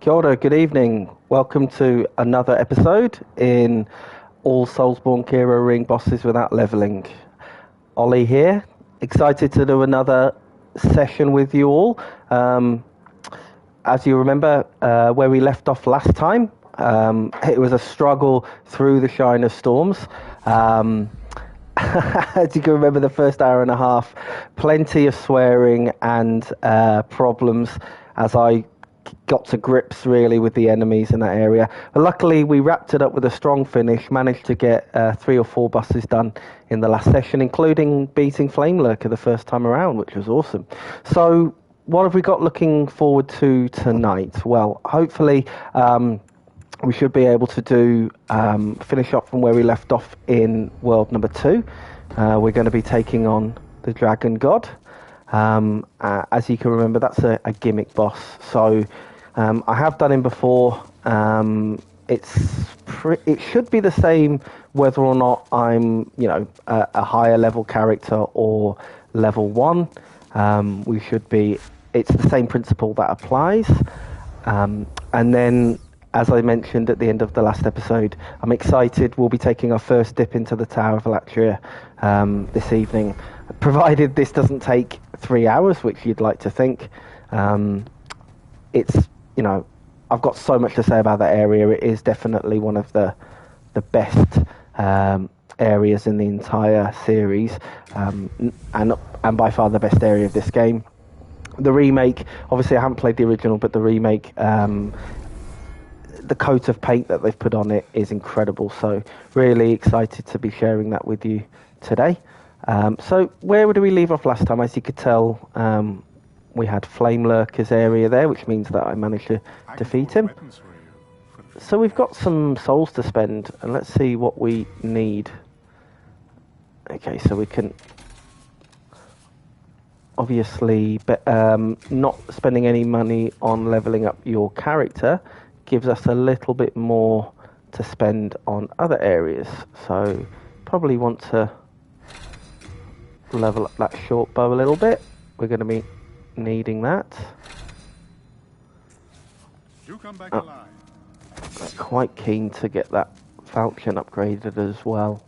Kia ora, good evening. Welcome to another episode in All Soulsborne Kira Ring Bosses Without Leveling. Ollie here, excited to do another session with you all. As you remember, where we left off last time, it was a struggle through the Shine of Storms. As you can remember, the first hour and a half, plenty of swearing and problems as I got to grips really with the enemies in that area. But luckily, we wrapped it up with a strong finish, managed to get 3 or 4 bosses done in the last session, including beating Flame Lurker the first time around, which was awesome. So what have we got looking forward to tonight? Well, hopefully we should be able to do finish up from where we left off in world number 2. We're going to be taking on the Dragon God. As you can remember, that's a gimmick boss. So I have done him before. It should be the same whether or not I'm, a higher level character or level 1. We should be. It's the same principle that applies. And then, as I mentioned at the end of the last episode, I'm excited. We'll be taking our first dip into the Tower of Elatria this evening, provided this doesn't take 3 hours, which you'd like to think. It's, I've got so much to say about that area. It is definitely one of the best areas in the entire series, and by far the best area of this game. The remake, obviously I haven't played the original, but the remake, the coat of paint that they've put on it is incredible. So really excited to be sharing that with you today. So where do we leave off last time? As you could tell, we had Flame Lurker's area there, which means that I managed to defeat him. So we've got some souls to spend, and let's see what we need. Okay, so we can obviously, not spending any money on leveling up your character gives us a little bit more to spend on other areas. So probably want to level up that short bow a little bit. We're going to be needing that. You come back alive. Quite keen to get that falchion upgraded as well.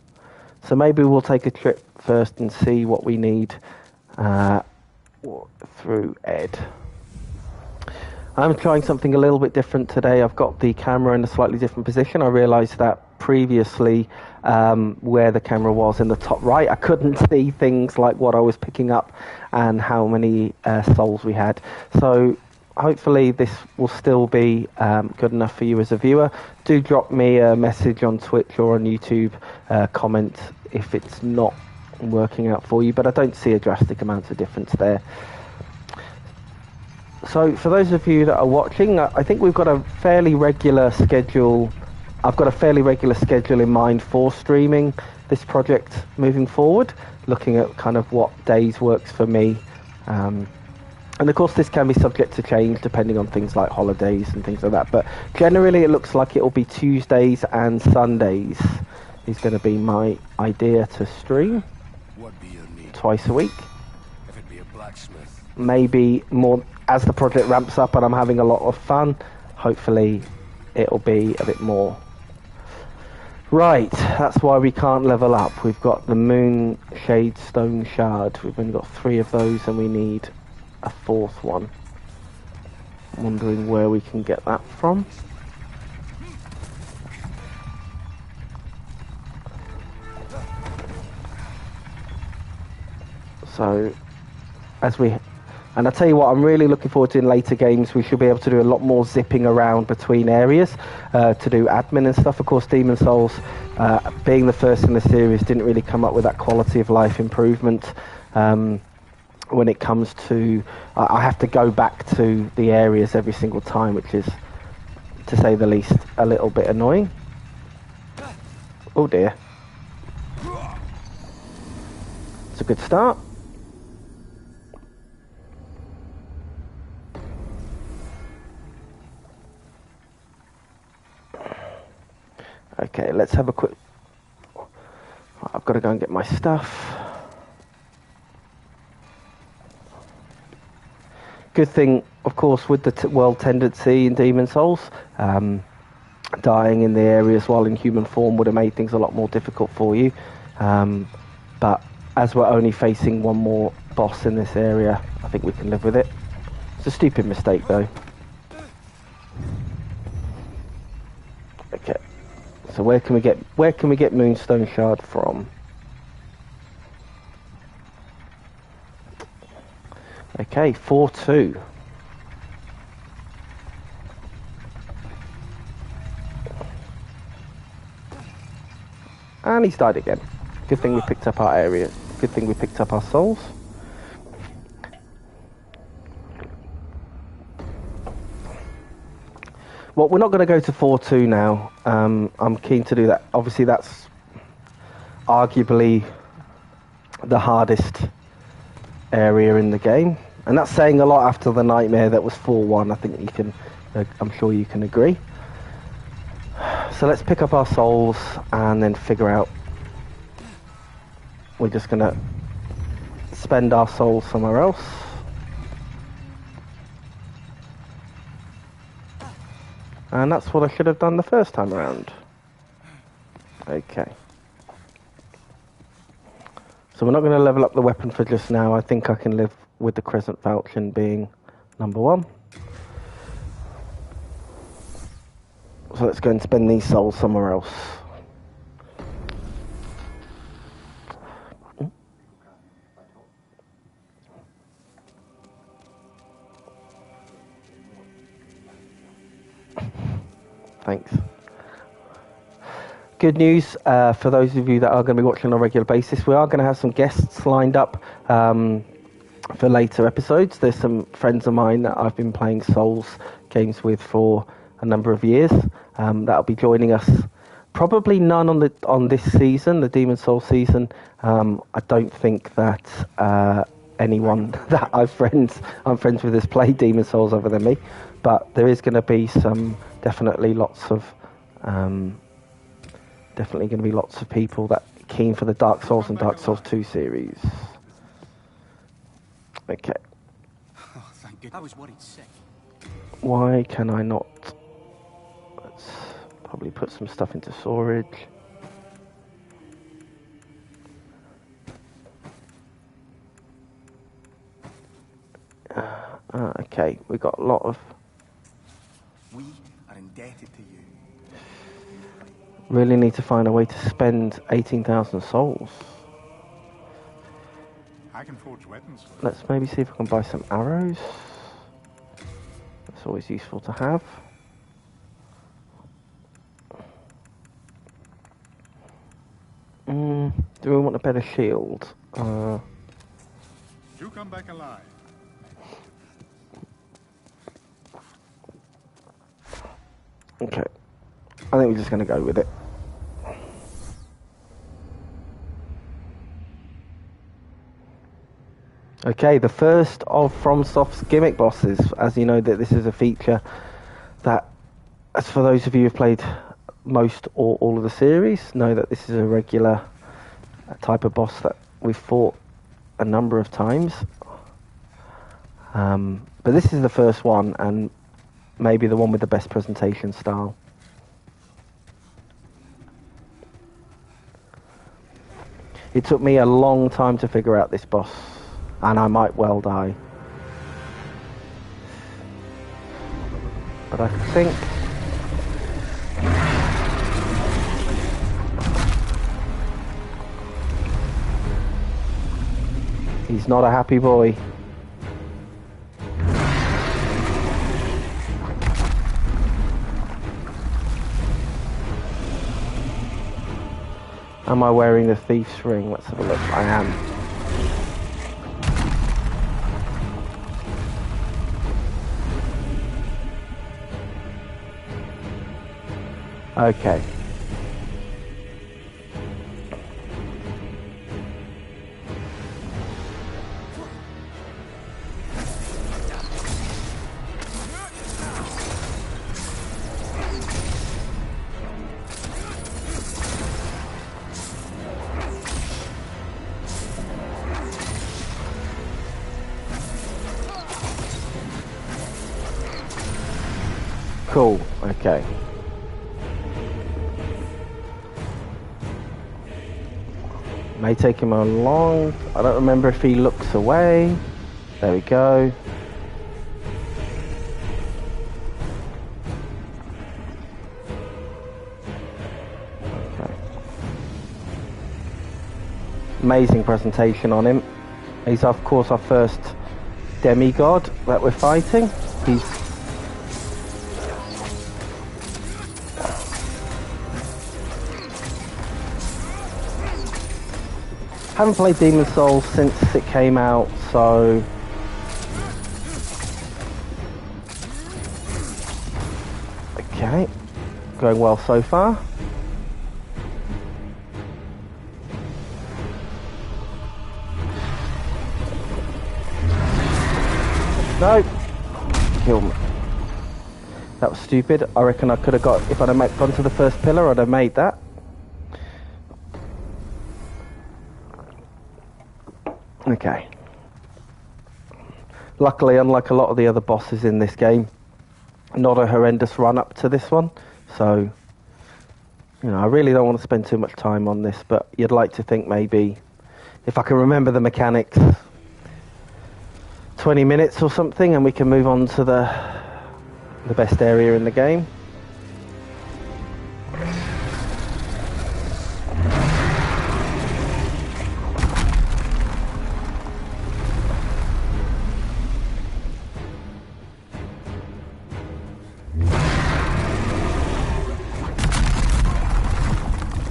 So maybe we'll take a trip first and see what we need through Ed. I'm trying something a little bit different today. I've got the camera in a slightly different position. I realised that previously where the camera was in the top right, I couldn't see things like what I was picking up and how many souls we had. So hopefully this will still be good enough for you as a viewer. Do drop me a message on Twitch or on YouTube, comment if it's not working out for you, but I don't see a drastic amount of difference there. So for those of you that are watching, I think we've got a fairly regular schedule. I've got a fairly regular schedule in mind for streaming this project moving forward, looking at kind of what days works for me. And of course this can be subject to change depending on things like holidays and things like that. But generally it looks like it will be Tuesdays and Sundays is going to be my idea to stream. What be your need? Twice a week. If it be a blacksmith. Maybe more as the project ramps up and I'm having a lot of fun. Hopefully it'll be a bit more. Right, that's why we can't level up. We've got the Moon Shade Stone Shard. We've only got 3 of those and we need a 4th one. I'm wondering where we can get that from. So, and I tell you what, I'm really looking forward to in later games. We should be able to do a lot more zipping around between areas to do admin and stuff. Of course, Demon Souls, being the first in the series, didn't really come up with that quality of life improvement. When it comes to, I have to go back to the areas every single time, which is, to say the least, a little bit annoying. Oh dear. It's a good start. Okay, let's have a quick... I've got to go and get my stuff. Good thing of course, with the world tendency in Demon Souls, dying in the areas while in human form would have made things a lot more difficult for you. But as we're only facing one more boss in this area, I think we can live with it. It's a stupid mistake, though. Okay. So where can we get Moonstone Shard from? Okay, 4-2. And he's died again. Good thing we picked up our area. Good thing we picked up our souls. Well, we're not going to go to 4-2 now. I'm keen to do that. Obviously, that's arguably the hardest area in the game. And that's saying a lot after the nightmare that was 4-1. I think you can, I'm sure you can agree. So let's pick up our souls and then figure out. We're just going to spend our souls somewhere else. And that's what I should have done the first time around. Okay. So we're not going to level up the weapon for just now. I think I can live with the Crescent Falchion being number 1. So let's go and spend these souls somewhere else. Thanks. Good news for those of you that are going to be watching on a regular basis. We are going to have some guests lined up for later episodes. There's some friends of mine that I've been playing Souls games with for a number of years that'll be joining us. Probably none on this season, the Demon Souls season. I don't think that anyone that I'm friends with has played Demon Souls other than me. But there is going to be definitely going to be lots of people that are keen for the Dark Souls and Dark Souls 2 series. Okay. Oh, thank goodness. I was worried sick. Why can I not? Let's probably put some stuff into storage. Okay, we got a lot of. We are indebted to you. Really need to find a way to spend 18,000 souls. I can forge weapons. Let's maybe see if I can buy some arrows. That's always useful to have. Do we want a better shield? You come back alive. Okay. I think we're just going to go with it. Okay, the first of FromSoft's gimmick bosses. As you know, that this is a feature that, as for those of you who've played most or all of the series, know that this is a regular type of boss that we've fought a number of times. But this is the first one, and maybe the one with the best presentation style. It took me a long time to figure out this boss, and I might well die. But I think he's not a happy boy. Am I wearing the thief's ring? Let's have a look. I am. Okay. Cool, okay. May take him a long... I don't remember if he looks away. There we go. Okay. Amazing presentation on him. He's of course our first demigod that we're fighting. He's... haven't played Demon Souls since it came out, so... Okay, going well so far. No! Killed me. That was stupid. I reckon I could have got... if I'd have gone to the first pillar, I'd have made that. Okay. Luckily, unlike a lot of the other bosses in this game, not a horrendous run up to this one. So, you know, I really don't want to spend too much time on this, but you'd like to think maybe, if I can remember the mechanics, 20 minutes or something, and we can move on to the best area in the game.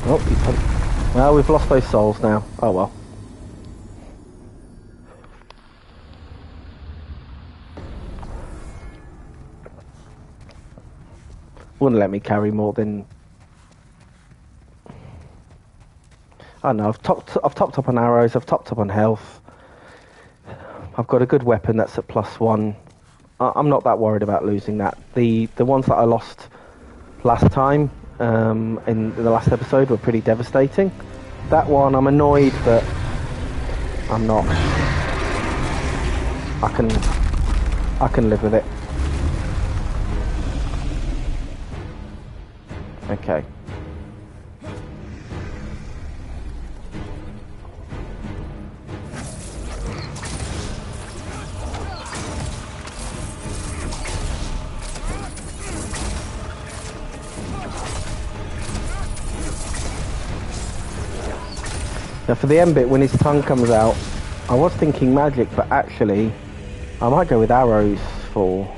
Oh, well, we've lost those souls now. Oh well. Wouldn't let me carry more than... I don't know, I've topped up on arrows, I've topped up on health. I've got a good weapon that's at +1. I'm not that worried about losing that. The ones that I lost last time, in the last episode, were pretty devastating. That one, I'm annoyed, but I'm not. I can live with it. Okay. Now for the end bit, when his tongue comes out, I was thinking magic, but actually I might go with arrows for...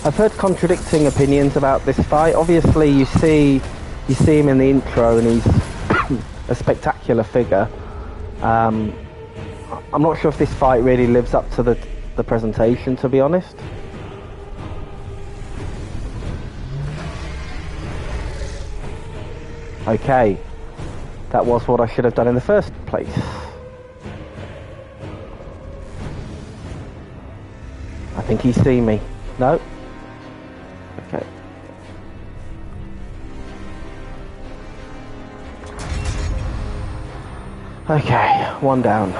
I've heard contradicting opinions about this fight. Obviously you see him in the intro and he's a spectacular figure. I'm not sure if this fight really lives up to the presentation, to be honest. Okay, that was what I should have done in the first place. I think he's seen me. No? Okay. Okay, one down.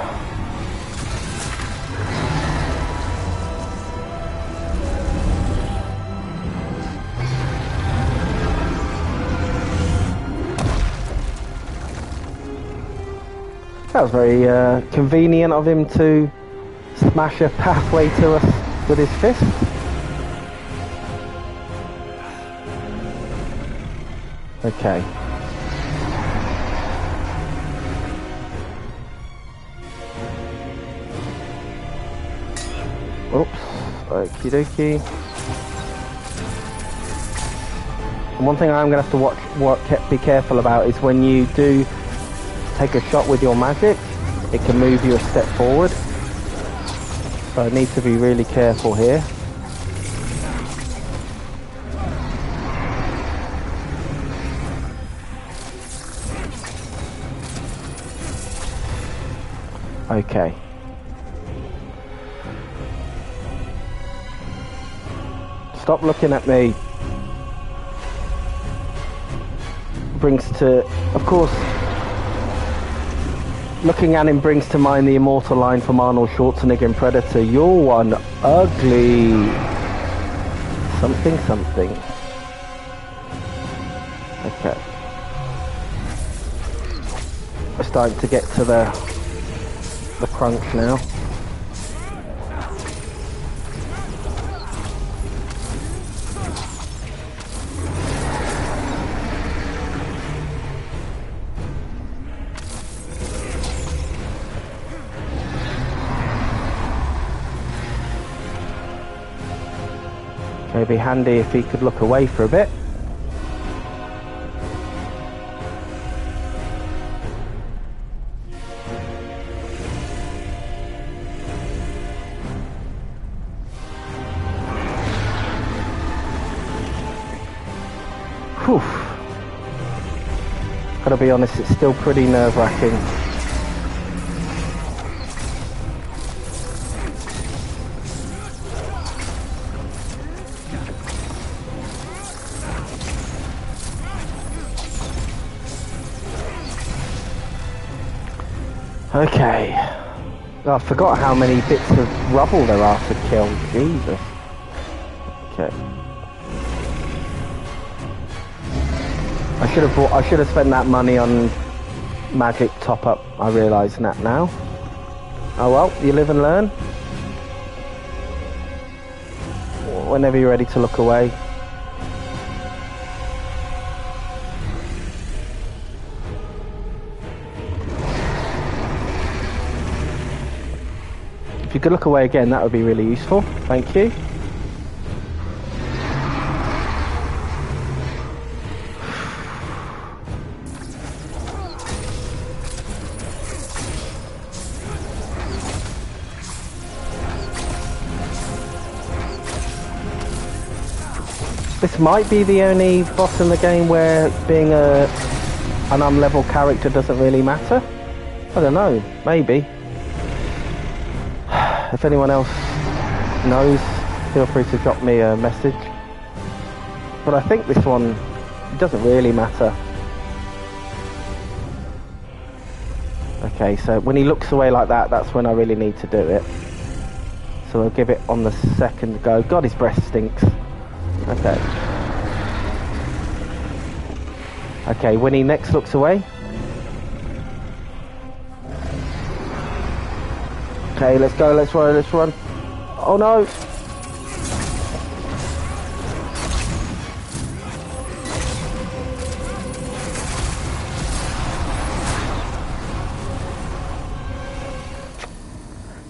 That was very convenient of him to smash a pathway to us with his fist. Okay. Oops. Okie dokie. And one thing I'm going to have to be careful about is when you do take a shot with your magic, it can move you a step forward. So I need to be really careful here. Okay. Stop looking at me. Brings to, of course, looking at him brings to mind the immortal line from Arnold Schwarzenegger in Predator. You're one ugly something something. Okay. We're starting to get to the crunch now. It'd be handy if he could look away for a bit. Whew. Gotta be honest, it's still pretty nerve-wracking. Okay. Oh, I forgot how many bits of rubble there are to kill. Jesus. Okay. I should have spent that money on magic top up. I realise that now. Oh well, you live and learn. Whenever you're ready to look away. If you could look away again, that would be really useful. Thank you. This might be the only boss in the game where being an unlevel character doesn't really matter. I don't know, maybe. If anyone else knows, feel free to drop me a message. But I think this one, it doesn't really matter. Okay, so when he looks away like that, that's when I really need to do it. So I'll give it on the second go. God, his breath stinks. Okay. Okay, when he next looks away. Okay, let's go, let's run. Oh no!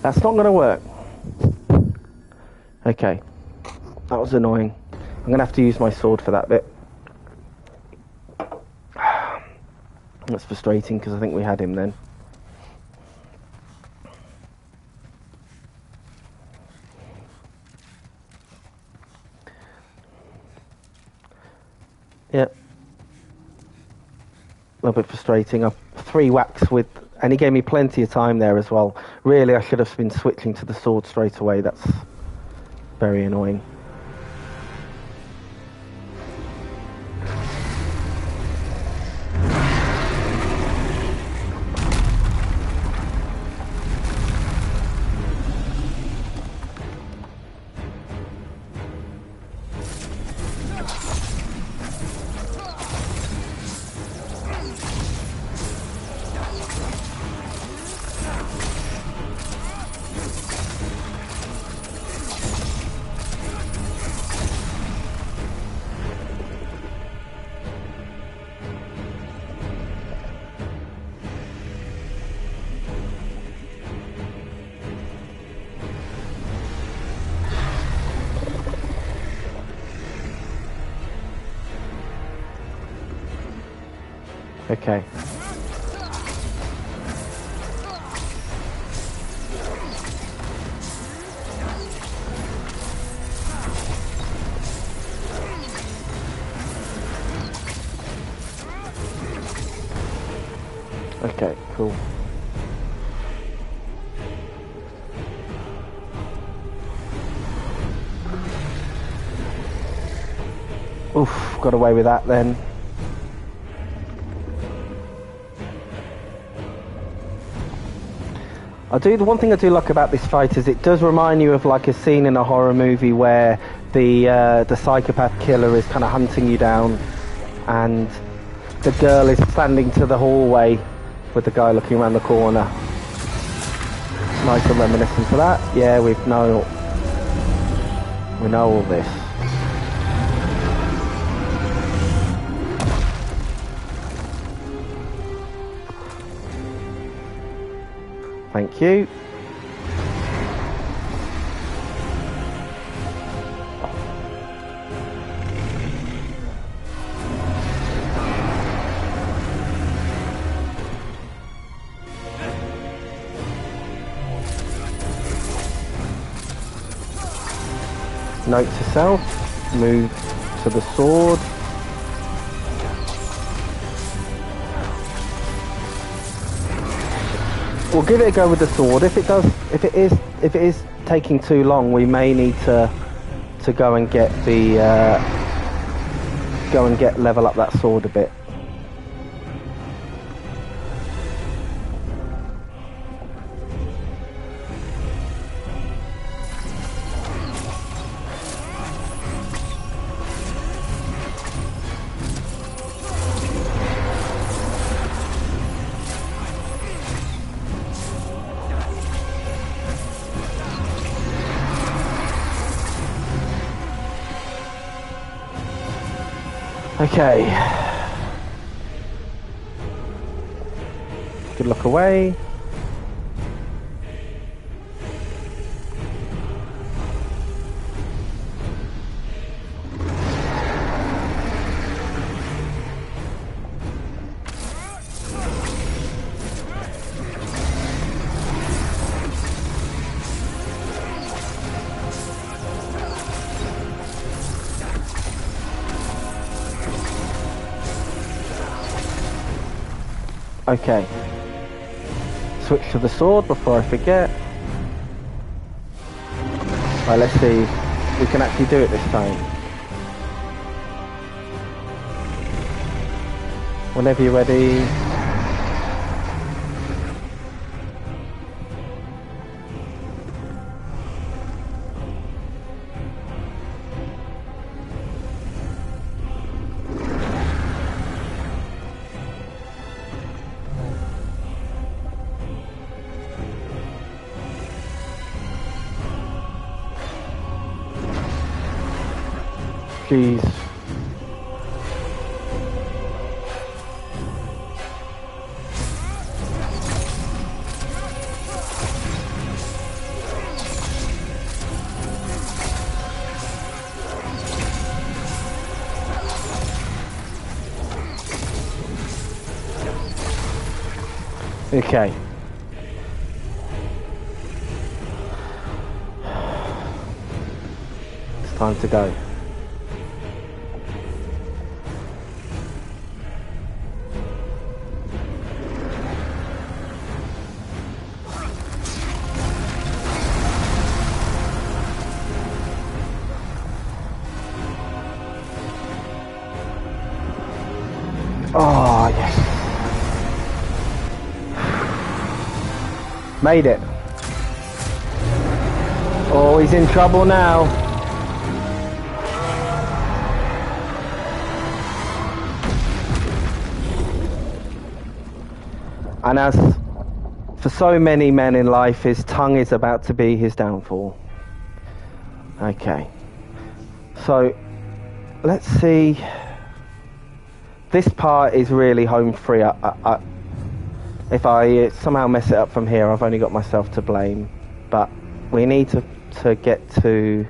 That's not going to work. Okay. That was annoying. I'm going to have to use my sword for that bit. That's frustrating because I think we had him then. Yep. A little bit frustrating. 3 whacks with... And he gave me plenty of time there as well. Really, I should have been switching to the sword straight away. That's very annoying. Okay. Okay, cool. Oof, got away with that then. The one thing I do like about this fight is it does remind you of like a scene in a horror movie where the psychopath killer is kind of hunting you down, and the girl is standing to the hallway with the guy looking around the corner. Nice and reminiscent to that. Yeah, we know all this. Thank you. Note to self, move to the sword. We'll give it a go with the sword. If it is taking too long, we may need to go and get level up that sword a bit. Okay. Good luck away. Okay. Switch to the sword before I forget. Right, let's see if we can actually do it this time. Whenever you're ready. Jeez. Okay. It's time to go. Oh, yes. Made it. Oh, he's in trouble now. And as for so many men in life, his tongue is about to be his downfall. Okay. So, let's see. This part is really home free. If I somehow mess it up from here, I've only got myself to blame. But we need to get to...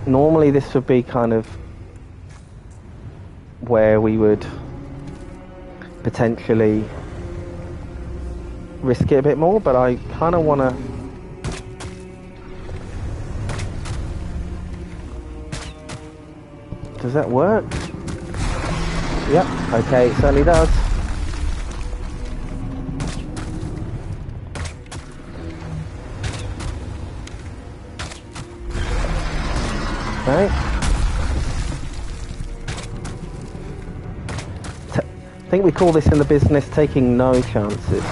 Normally this would be kind of where we would potentially risk it a bit more, but I kind of want to... Does that work? Yep, okay, it certainly does. Okay. think we call this in the business taking no chances.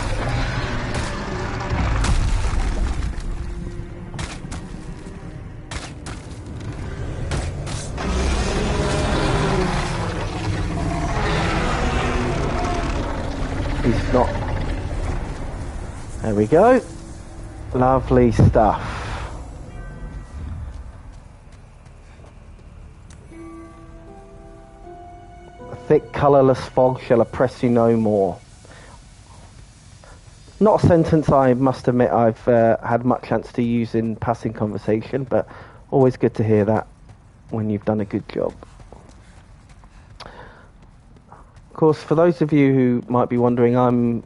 He's not. There we go. Lovely stuff. A thick, colourless fog shall oppress you no more. Not a sentence I must admit I've had much chance to use in passing conversation, but always good to hear that when you've done a good job. Of course, for those of you who might be wondering, I'm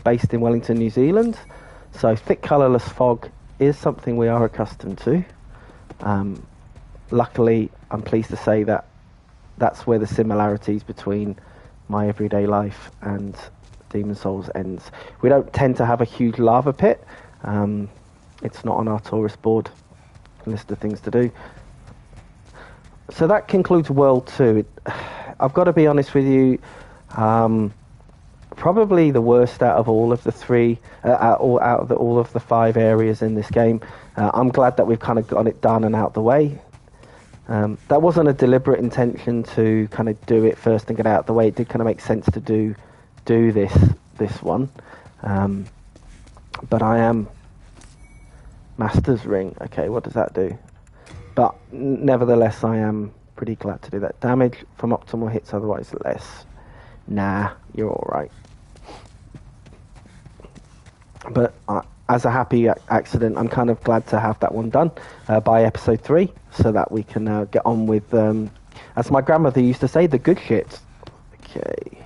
based in Wellington, New Zealand, so thick colourless fog is something we are accustomed to. Luckily, I'm pleased to say that that's where the similarities between my everyday life and Demon's Souls ends. We don't tend to have a huge lava pit. It's not on our tourist board list of things to do. So that concludes World 2. I've got to be honest with you, probably the worst out of all of the three, all of the 5 areas in this game. I'm glad that we've kind of got it done and out the way. That wasn't a deliberate intention to kind of do it first and get out of the way. It did kind of make sense to do this one. But I am Master's Ring. Okay, what does that do? But nevertheless, I am pretty glad to do that. Damage from optimal hits, otherwise less. Nah, you're alright. But as a happy accident, I'm kind of glad to have that one done by episode 3, so that we can get on with, as my grandmother used to say, the good shit. Okay.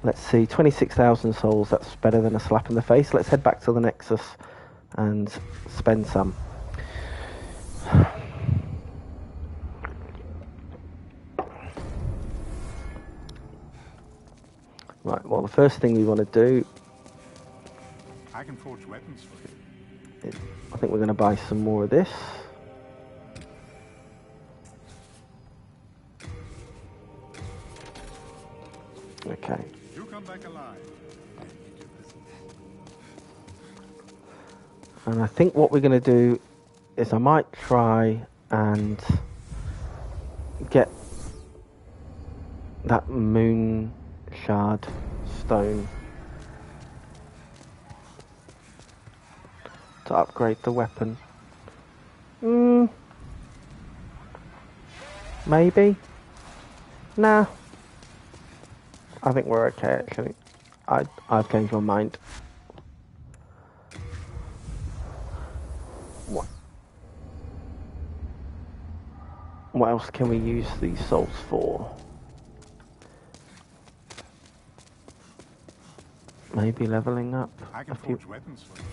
Let's see, 26,000 souls, that's better than a slap in the face. Let's head back to the Nexus and spend some. Right, well, the first thing we want to do, I can forge weapons for you. I think we're going to buy some more of this. Okay. You come back alive. And I think what we're going to do is I might try and get that moon shard stone to upgrade the weapon. Maybe? Nah. I think we're okay, actually. I've changed my mind. What else can we use these souls for? Maybe leveling up I can a few. forge weapons for you.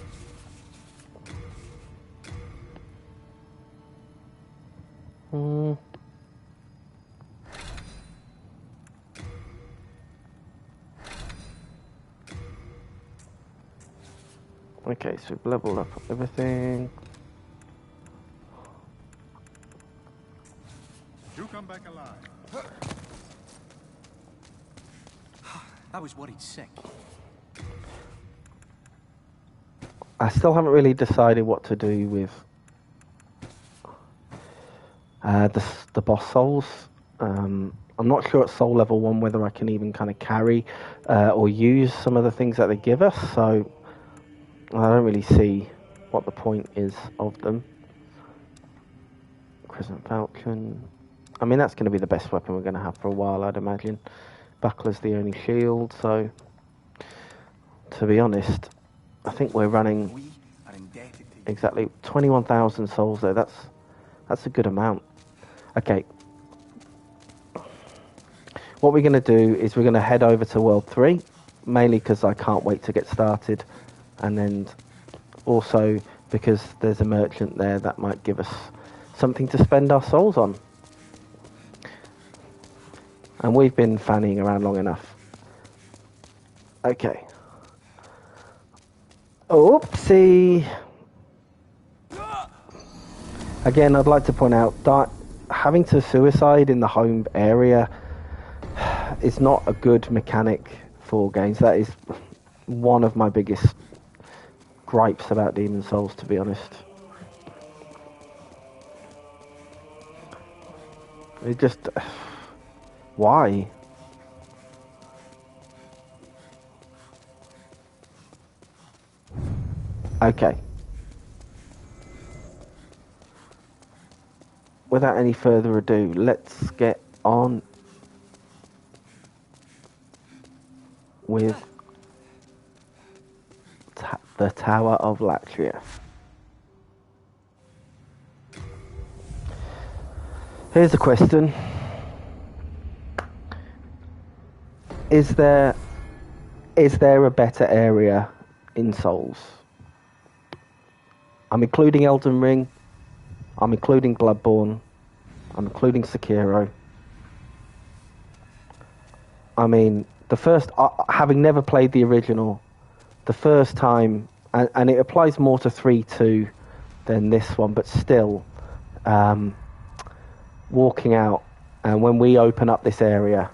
Okay, so we've leveled up everything. You come back alive. I was worried sick. I still haven't really decided what to do with the boss souls. I'm not sure at soul level 1 whether I can even kind of carry or use some of the things that they give us, so I don't really see what the point is of them. Crescent Falcon. I mean, that's going to be the best weapon we're going to have for a while, I'd imagine. Buckler's the only shield, so to be honest, I think we're running We are indebted to you. exactly 21,000 souls there. That's a good amount. Okay. What we're going to do is we're going to head over to World 3, mainly because I can't wait to get started, and then also because there's a merchant there that might give us something to spend our souls on. And we've been fannying around long enough. Okay. Oopsie. Again, I'd like to point out that having to suicide in the home area it's not a good mechanic for games. That is one of my biggest gripes about Demon Souls, to be honest. It just... why? Okay. Without any further ado, let's get on with the Tower of Latria. Here's a question. Is there a better area in Souls? I'm including Elden Ring, I'm including Bloodborne, I'm including Sekiro. I mean, the first, having never played the original, the first time, and it applies more to 3-2 than this one, but still, walking out, and when we open up this area,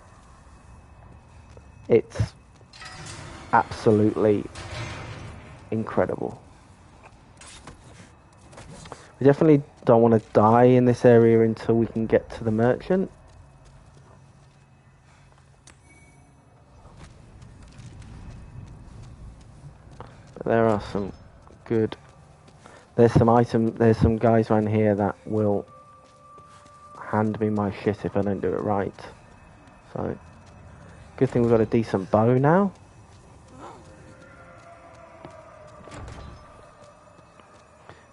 it's absolutely incredible. We definitely don't want to die in this area until we can get to the merchant. But there are some good... There's some guys around here that will hand me my shit if I don't do it right. So, good thing we've got a decent bow now.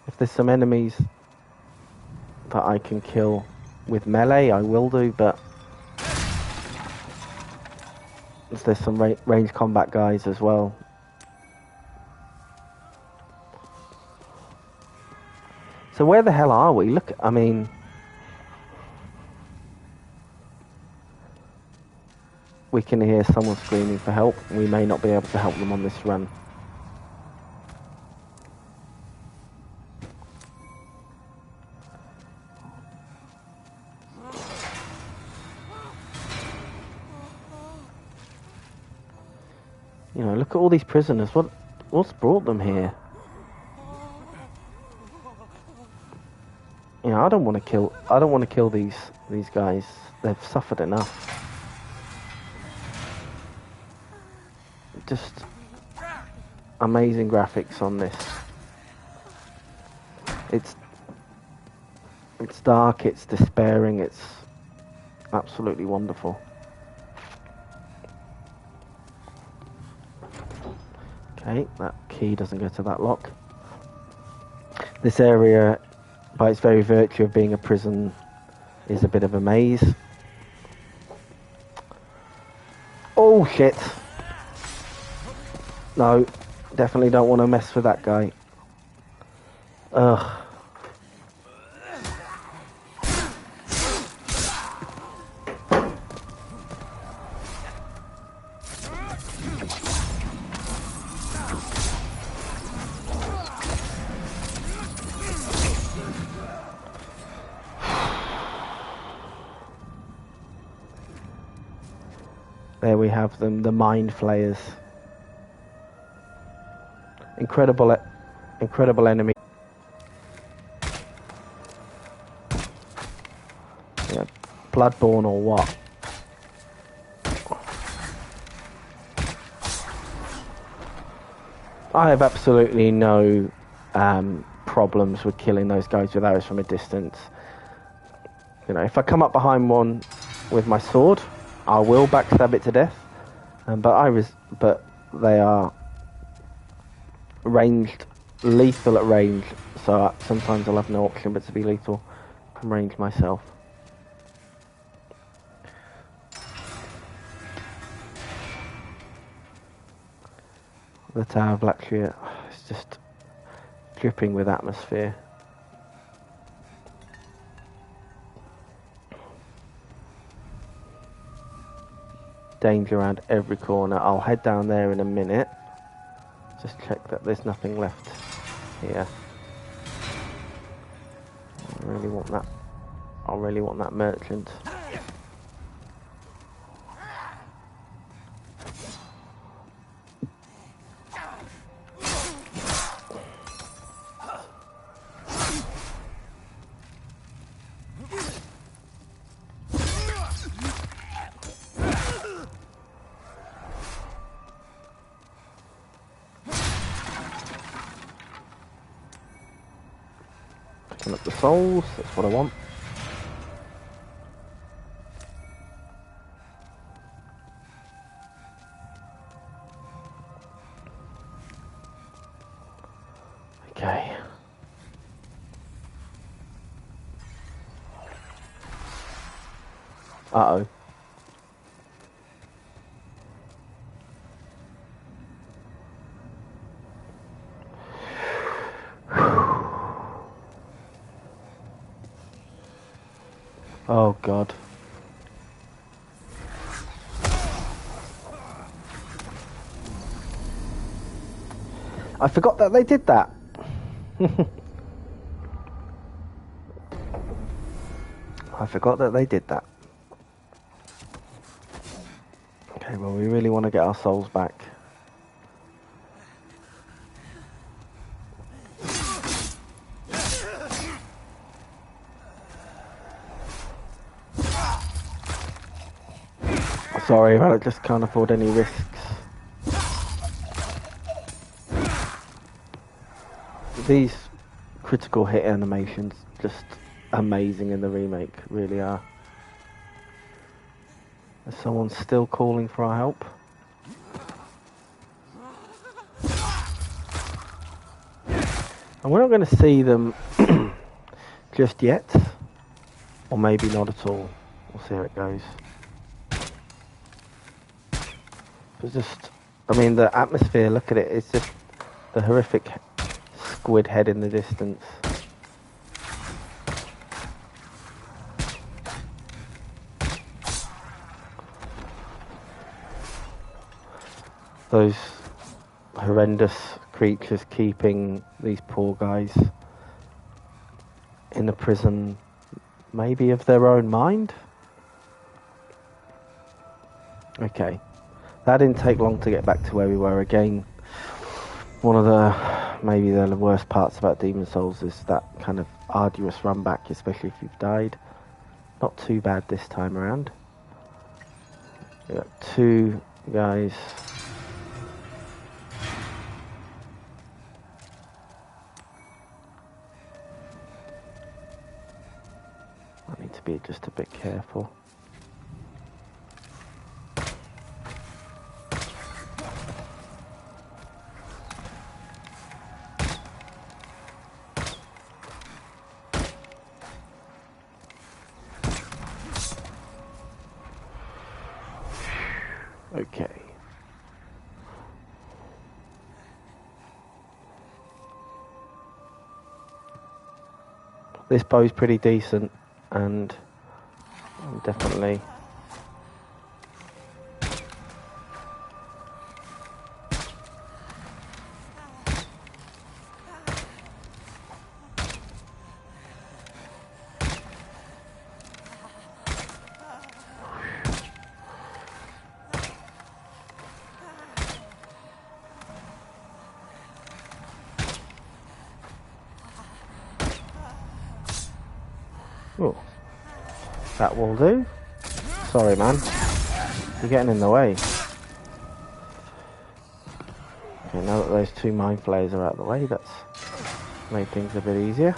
If there's some enemies that I can kill with melee, I will do, but there's some range combat guys as well. So where the hell are we? Look, I mean... we can hear someone screaming for help. We may not be able to help them on this run. You know, look at all these prisoners. What's brought them here? You know, I don't want to kill these guys. They've suffered enough. Just amazing graphics on this. It's dark, it's despairing, it's absolutely wonderful. Okay, that key doesn't go to that lock. This area, by its very virtue of being a prison, is a bit of a maze. Oh shit! No, definitely don't want to mess with that guy. Ugh. There we have them, the mind flayers. Incredible enemy. Yeah, Bloodborne or what? I have absolutely no problems with killing those guys with arrows from a distance. You know, if I come up behind one with my sword, I will backstab it to death. But they are ranged, lethal at range, so sometimes I'll have no option but to be lethal from range myself. The Tower of Latria is just dripping with atmosphere. Danger around every corner. I'll head down there in a minute. Just check that there's nothing left here. I really want that merchant. Stacking up the souls, that's what I want. Okay. Uh-oh. Oh God. I forgot that they did that. I forgot that they did that. Okay, well, we really want to get our souls back. Sorry, but I just can't afford any risks. These critical hit animations just amazing in the remake, really are. Is someone still calling for our help? And we're not going to see them just yet, or maybe not at all. We'll see how it goes. But just, I mean, the atmosphere, look at it, it's just the horrific squid head in the distance. Those horrendous creatures keeping these poor guys in a prison, maybe of their own mind? Okay. That didn't take long to get back to where we were again. One of the, maybe the worst parts about Demon Souls is that kind of arduous run back, especially if you've died. Not too bad this time around. We got two guys. I need to be just a bit careful. Okay. This bow's pretty decent, and definitely oh, that will do. Sorry, man. You're getting in the way. Okay, now that those two mind flayers are out of the way, that's made things a bit easier.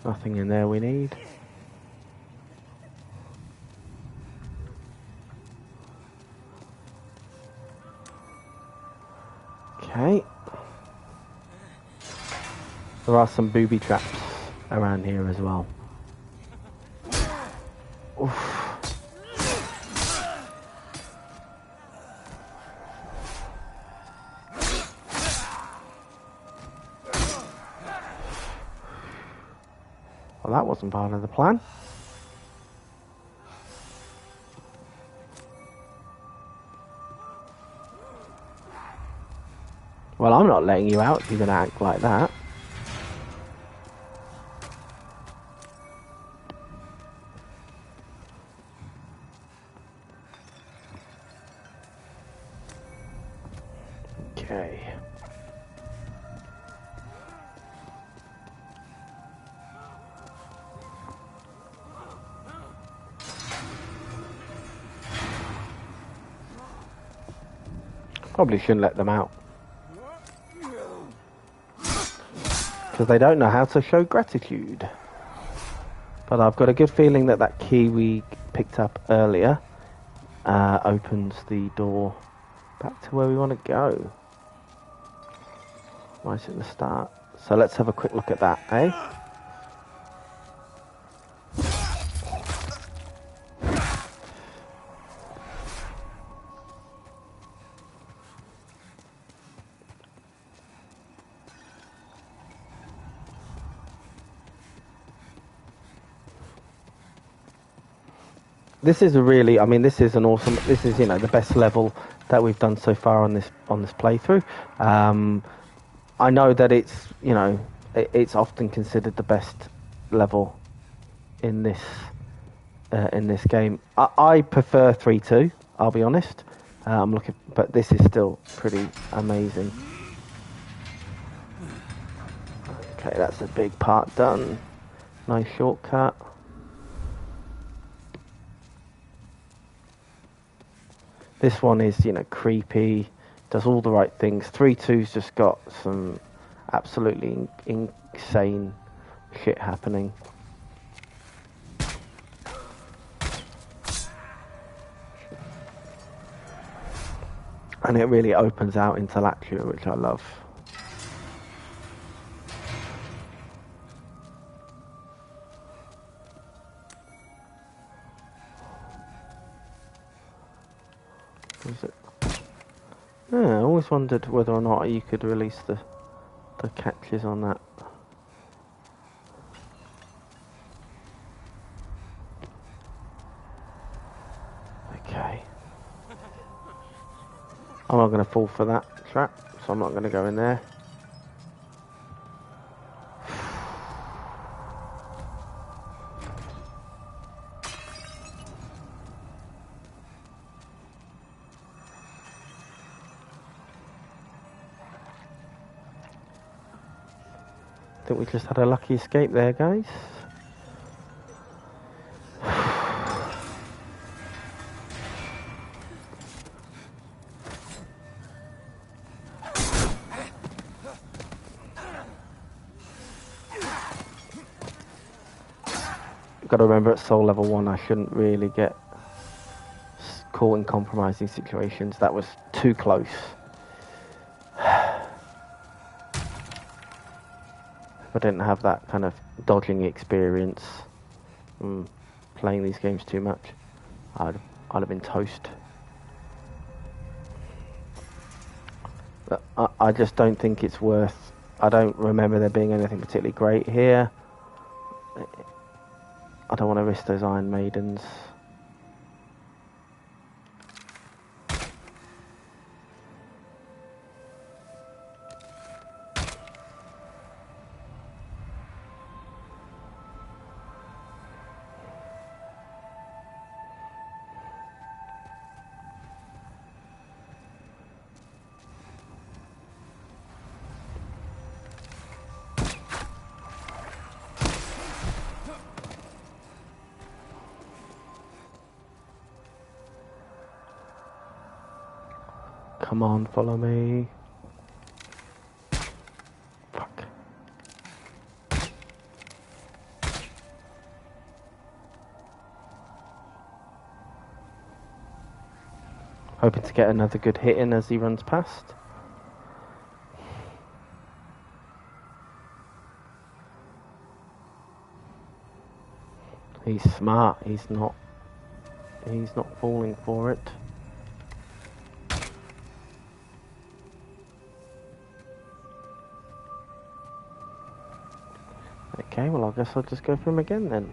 Nothing in there we need. Okay. There are some booby traps around here as well. Oof. Well, that wasn't part of the plan. Well, I'm not letting you out if you're going to act like that. Okay. Probably shouldn't let them out. Because they don't know how to show gratitude. But I've got a good feeling that that key we picked up earlier opens the door back to where we want to go. Right at the start. So let's have a quick look at that, eh? This is a really, I mean, this is an awesome, this is, you know, the best level that we've done so far on this playthrough. I know that it's, you know, it's often considered the best level in this game. I prefer 3-2, I'll be honest. I'm looking, but this is still pretty amazing. Okay, that's a big part done. Nice shortcut. This one is, you know, creepy, does all the right things. 3-2's just got some absolutely insane shit happening. And it really opens out into Latvia, which I love. Was it? Yeah, I always wondered whether or not you could release the catches on that. Okay. I'm not going to fall for that trap, so I'm not going to go in there. I think we just had a lucky escape there, guys. Got to remember at Soul Level 1 I shouldn't really get caught in compromising situations. That was too close. If I didn't have that kind of dodging experience, playing these games too much, I'd have been toast. But I just don't think it's worth. I don't remember there being anything particularly great here. I don't want to risk those Iron Maidens. Come on, follow me. Fuck. Hoping to get another good hit in as he runs past. He's smart. He's not falling for it. Okay, well, I guess I'll just go for him again then.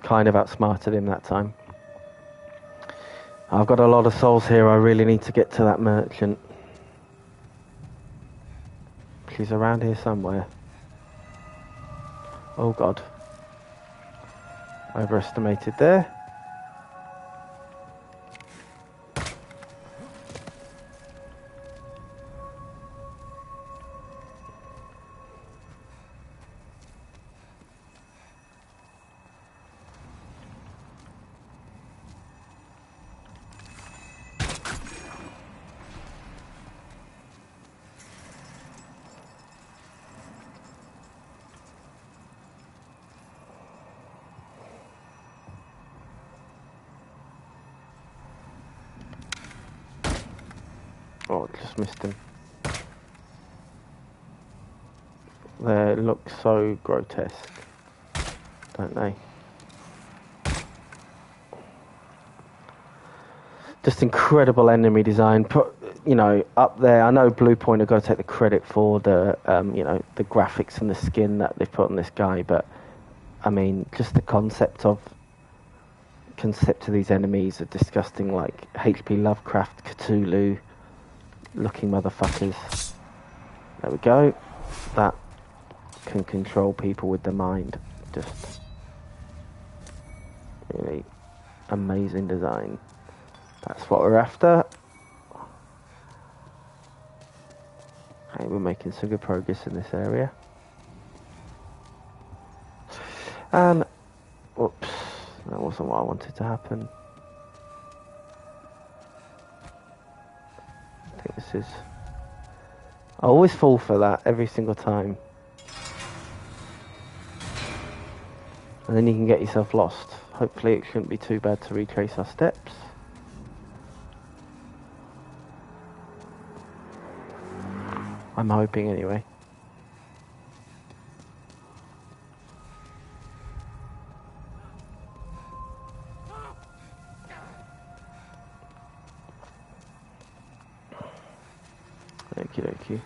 Kind of outsmarted him that time. I've got a lot of souls here. I really need to get to that merchant. She's around here somewhere. Oh god. Overestimated there. Oh, just missed him. They look so grotesque, don't they? Just incredible enemy design. You know, up there. I know Blue Point have got to take the credit for the, you know, the graphics and the skin that they've put on this guy, but I mean, just the concept of these enemies are disgusting, like H.P. Lovecraft, Cthulhu looking motherfuckers. There we go. That can control people with the mind. Just really amazing design. That's what we're after. Okay, we're making some good progress in this area. And whoops, that wasn't what I wanted to happen. I think this is... I always fall for that every single time. And then you can get yourself lost. Hopefully it shouldn't be too bad to retrace our steps. I'm hoping anyway. Okie dokie.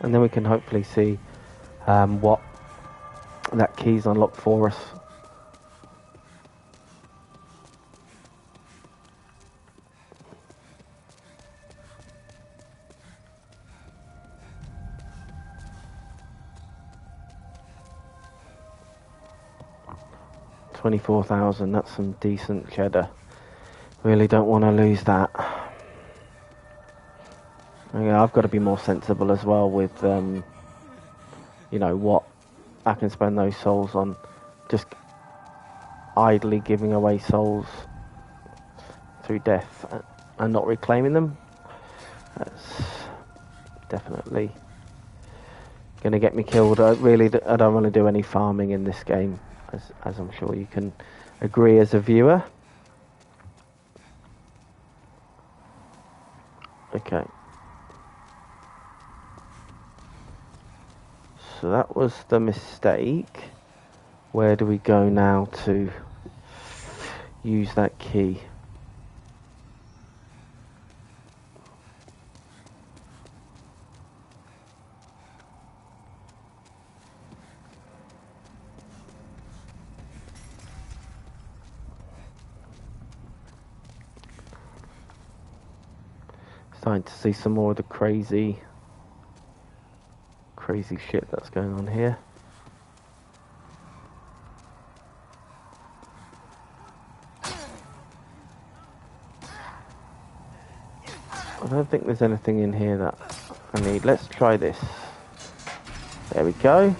And then we can hopefully see what that key's unlocked for us. $24,000, that's some decent cheddar. Really don't want to lose that. Yeah, I've got to be more sensible as well with, you know, what I can spend those souls on. Just idly giving away souls through death and not reclaiming them. That's definitely going to get me killed. I don't want to do any farming in this game, as I'm sure you can agree as a viewer. Okay. So that was the mistake. Where do we go now to use that key? Starting to see some more of the crazy shit that's going on here. I don't think there's anything in here that I need. Let's try this. There we go.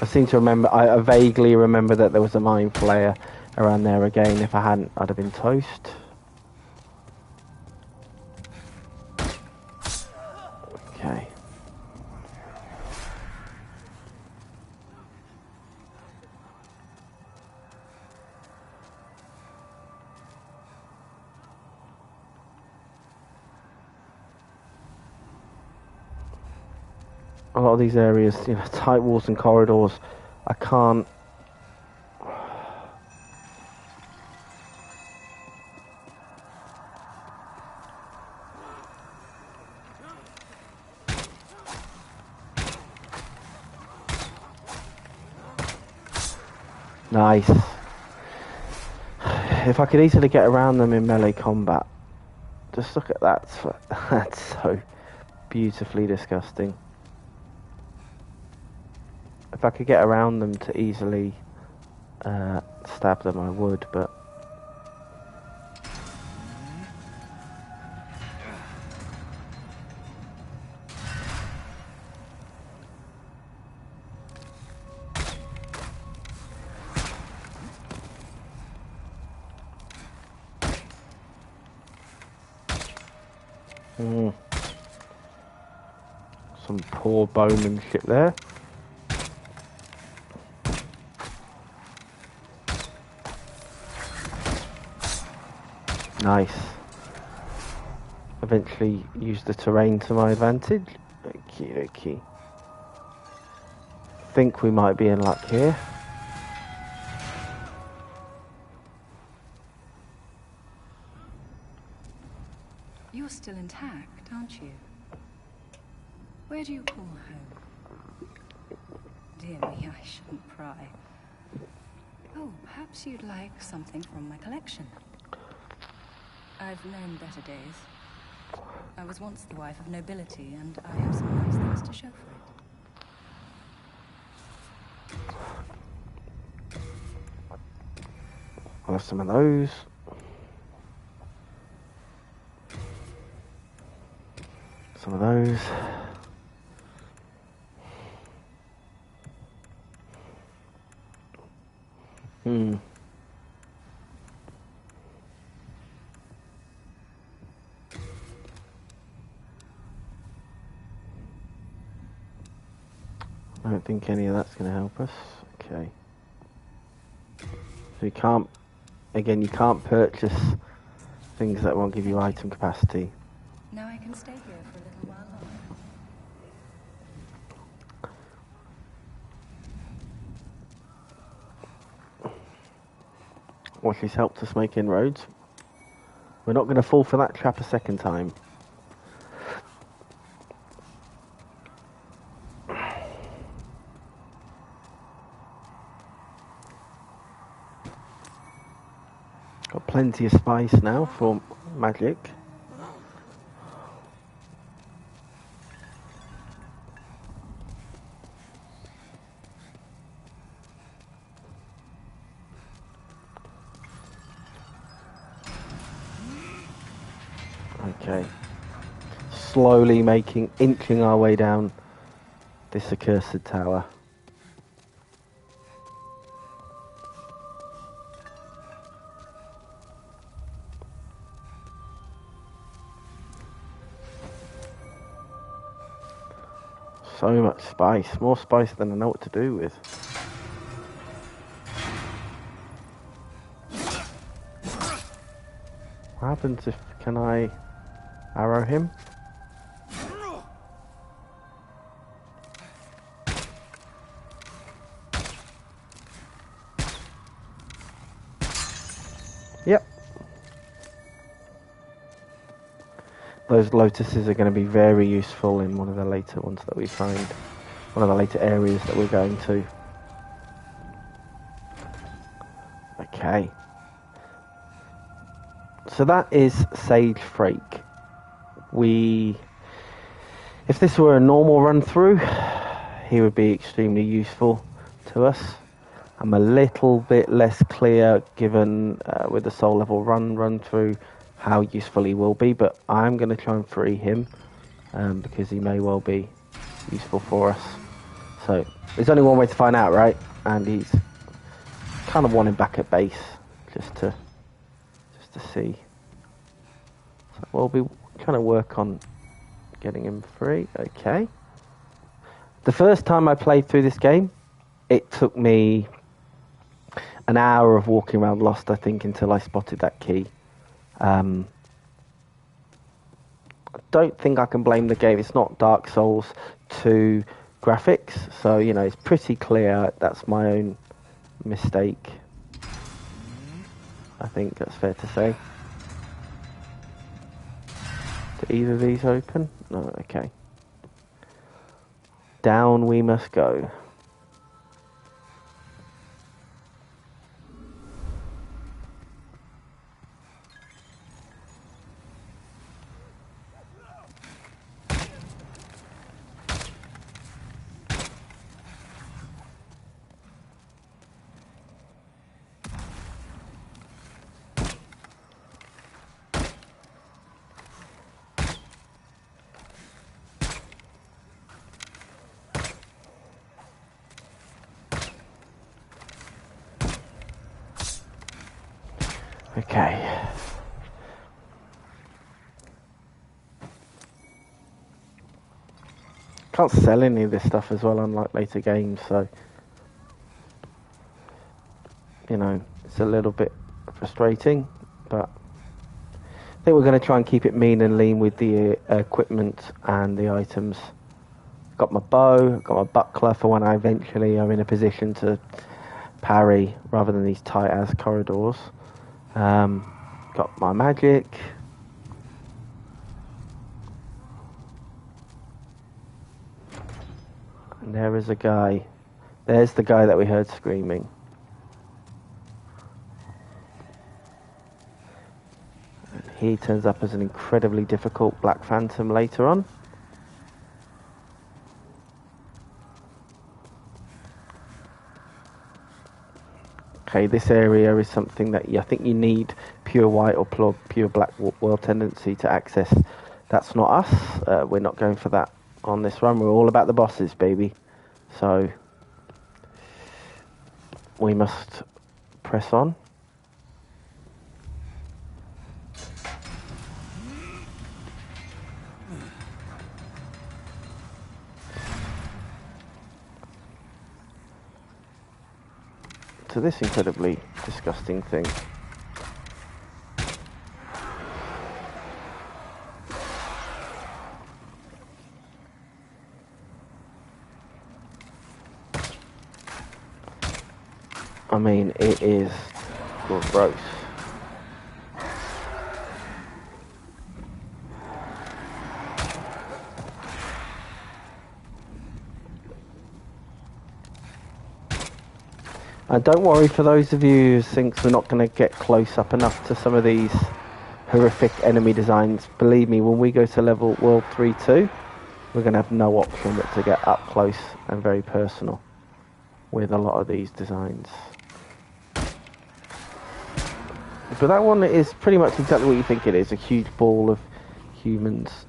I seem to remember, I vaguely remember that there was a mind flayer around there again. If I hadn't, I'd have been toast. Okay. a lot of these areas, you know, tight walls and corridors, I can't. Nice. If I could easily get around them in melee combat. Just look at that. That's so beautifully disgusting. If I could get around them to easily stab them, I would, but... Some poor bowmanship there. Nice. Eventually use the terrain to my advantage. Okie dokie. Think we might be in luck here. You're still intact, aren't you? Where do you call home? Dear me, I shouldn't pry. Oh, perhaps you'd like something from my collection. I've known better days. I was once the wife of nobility, and I have some nice things to show for it. I'll have some of those. Some of those. I don't think any of that's going to help us. Okay. So you can't, again, you can't purchase things that won't give you item capacity. Now I can stay here for a little while longer. Well, she's helped us make inroads. We're not going to fall for that trap a second time. Got plenty of spice now for magic. Okay. Slowly inching our way down this accursed tower. So much spice, more spice than I know what to do with. What happens if, can I arrow him? Yep. Those lotuses are going to be very useful in one of the later ones that we find. One of the later areas that we're going to. Okay. So that is Sage Frake. If this were a normal run through, he would be extremely useful to us. I'm a little bit less clear, given with the soul level run through, how useful he will be, but I'm going to try and free him because he may well be useful for us. So there's only one way to find out, right? And he's kind of want him back at base just to see. So we'll be trying to work on getting him free. Okay. The first time I played through this game, it took me an hour of walking around lost, I think, until I spotted that key. I don't think I can blame the game. It's not Dark Souls to graphics, so you know it's pretty clear. That's my own mistake. I think that's fair to say. Do either of these open? No, okay. Down we must go. Okay. Can't sell any of this stuff as well, unlike later games, so you know, it's a little bit frustrating, but I think we're going to try and keep it mean and lean with the equipment and the items. Got my bow, got my buckler for when I eventually am in a position to parry rather than these tight as corridors. Got my magic. And there is a guy. There's the guy that we heard screaming. And he turns up as an incredibly difficult Black Phantom later on. Okay, this area is something that I think you need pure white or pure black world tendency to access. That's not us. We're not going for that on this run. We're all about the bosses, baby. So we must press on. To this incredibly disgusting thing. I mean, it is gross. Don't worry for those of you who think we're not going to get close up enough to some of these horrific enemy designs. Believe me, when we go to level World 3-2, we're going to have no option but to get up close and very personal with a lot of these designs. But that one is pretty much exactly what you think it is, a huge ball of humans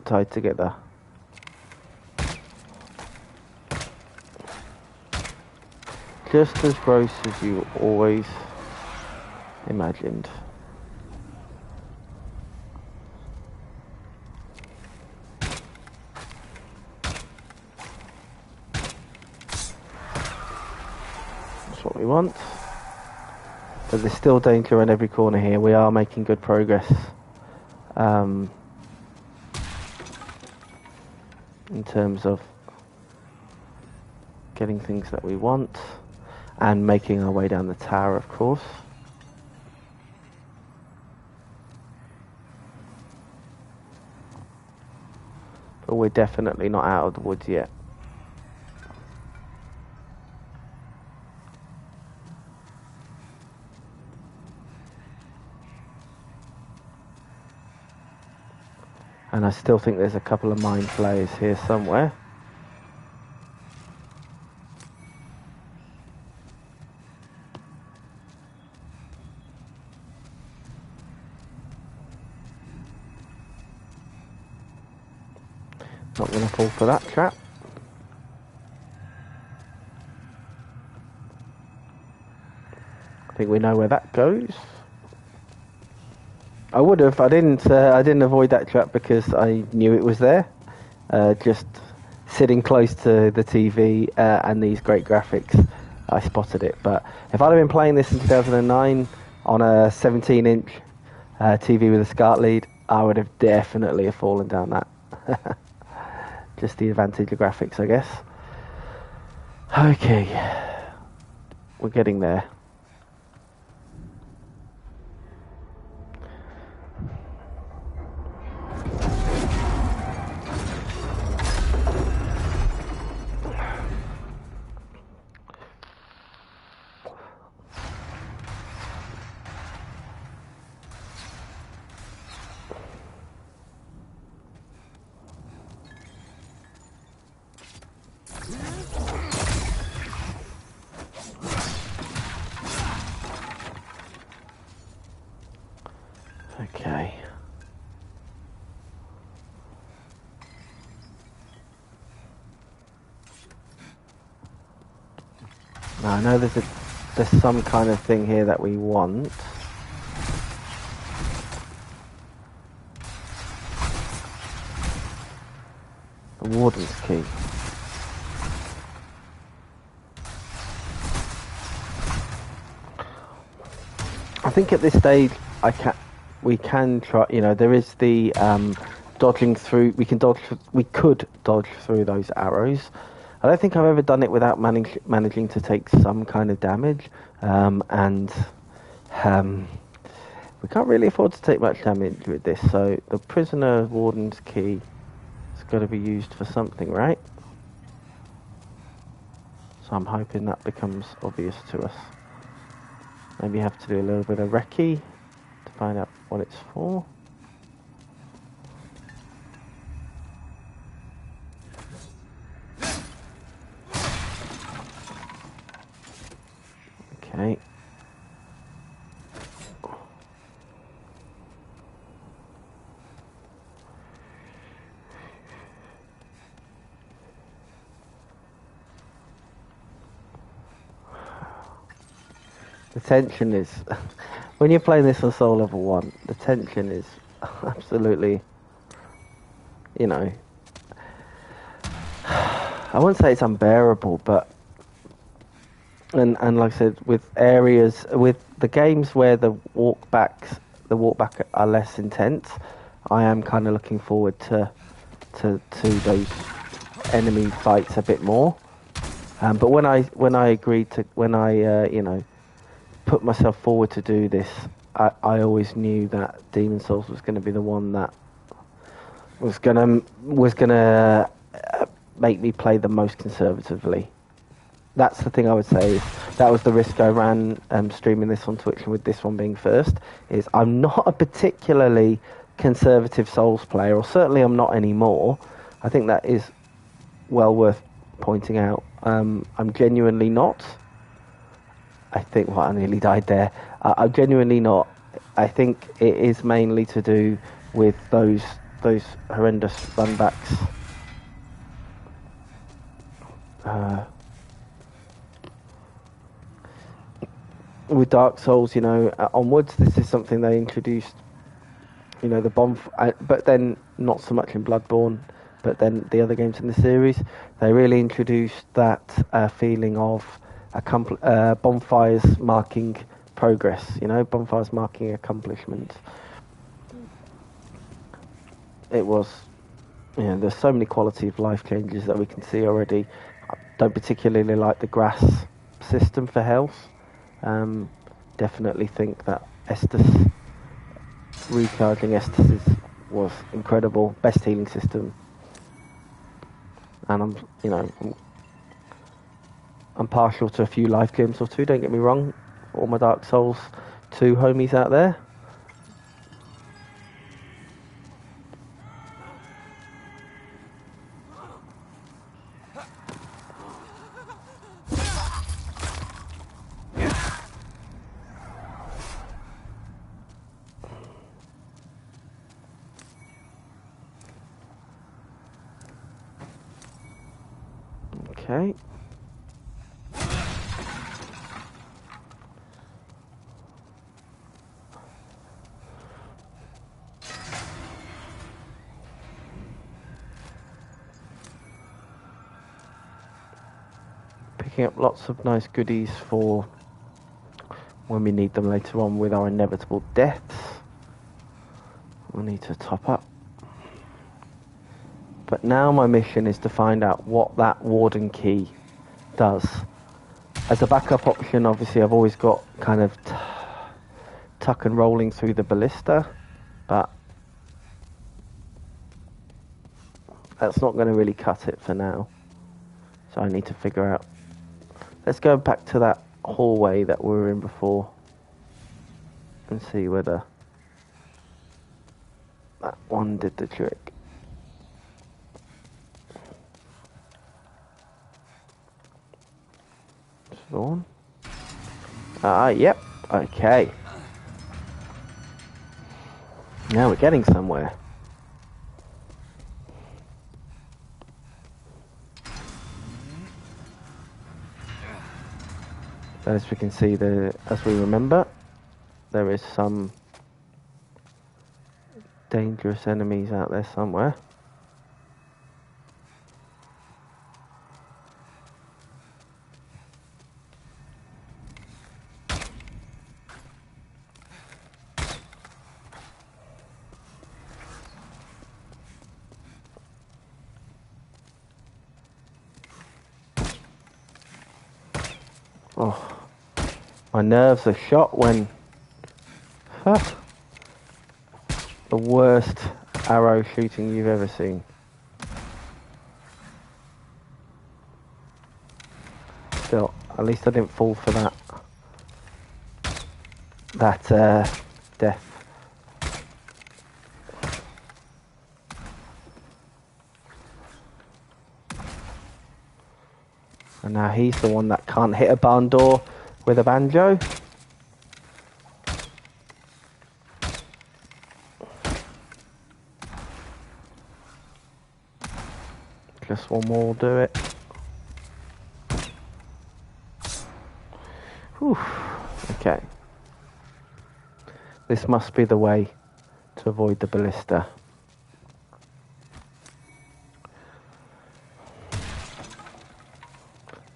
tied together. Just as gross as you always imagined. That's what we want. But there's still danger on every corner here. We are making good progress. In terms of getting things that we want. And making our way down the tower, of course. But we're definitely not out of the woods yet. And I still think there's a couple of mind flayers here somewhere. Not going to fall for that trap. I think we know where that goes. I would have. I didn't avoid that trap because I knew it was there. Just sitting close to the TV and these great graphics, I spotted it. But if I'd have been playing this in 2009 on a 17-inch TV with a SCART lead, I would have definitely fallen down that. Just the advantage of graphics, I guess. Okay, we're getting there. Okay. Now I know there's some kind of thing here that we want. The Warden's Key. I think at this stage we can try. You know, there is the dodging through. We could dodge through those arrows. I don't think I've ever done it without managing to take some kind of damage, and we can't really afford to take much damage with this. So the Prisoner Warden's Key has got to be used for something, right? So I'm hoping that becomes obvious to us. Maybe have to do a little bit of recce to find out what it's for. Okay. The tension is, when you're playing this on Soul Level 1, the tension is absolutely, you know, I wouldn't say it's unbearable, but, and like I said, with the games where the walk back are less intense, I am kind of looking forward to those enemy fights a bit more. But when I agreed to, you know, put myself forward to do this, I always knew that Demon Souls was going to be the one that was gonna make me play the most conservatively. That's the thing I would say. That was the risk I ran streaming this on Twitch, and with this one being first, is I'm not a particularly conservative Souls player, or certainly I'm not anymore. I think that is well worth pointing out. I'm genuinely not. I think, well, I nearly died there. I'm genuinely not. I think it is mainly to do with those horrendous runbacks. With Dark Souls, you know, onwards, this is something they introduced. You know, the but then not so much in Bloodborne, but then the other games in the series, they really introduced that feeling of bonfires marking progress, you know, bonfires marking accomplishment. It was, you know, there's so many quality of life changes that we can see already. I don't particularly like the grass system for health. Definitely think that recharging Estus was incredible, best healing system. And I'm partial to a few life games or two, don't get me wrong. All my Dark Souls 2 homies out there. Okay. Picking up lots of nice goodies for when we need them later on with our inevitable deaths. We'll need to top up. But now my mission is to find out what that warden key does. As a backup option, obviously, I've always got kind of tuck and rolling through the ballista, but that's not going to really cut it for now. So I need to figure out. Let's go back to that hallway that we were in before and see whether that one did the trick. Spawn. Yep. Okay. Now we're getting somewhere. As we can see, as we remember, there is some dangerous enemies out there somewhere. Oh, my nerves are shot when the worst arrow shooting you've ever seen. Still, at least I didn't fall for that death. And now he's the one that can't hit a barn door with a banjo. Just one more will do it. Whew. Okay. This must be the way to avoid the ballista.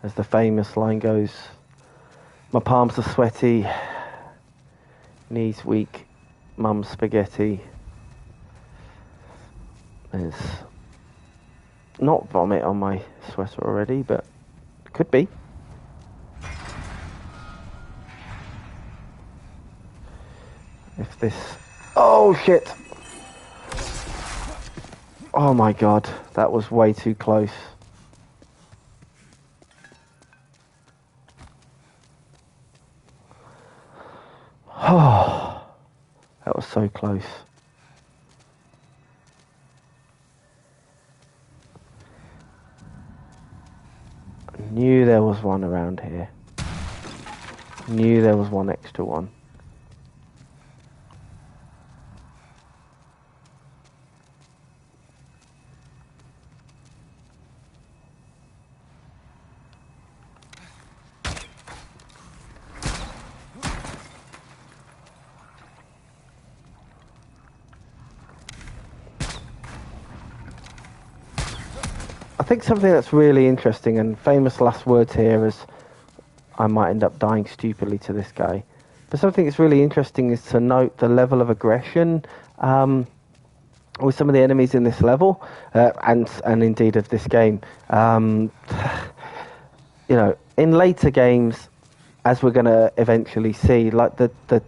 As the famous line goes, my palms are sweaty, knees weak, mum's spaghetti. There's not vomit on my sweater already, but it could be. If this... Oh, shit! Oh my god, that was way too close. Oh, that was so close. I knew there was one around here. Knew there was one extra one. I think something that's really interesting, and famous last words here, is I might end up dying stupidly to this guy. But something that's really interesting is to note the level of aggression with some of the enemies in this level, and indeed of this game. You know, in later games, as we're going to eventually see, like the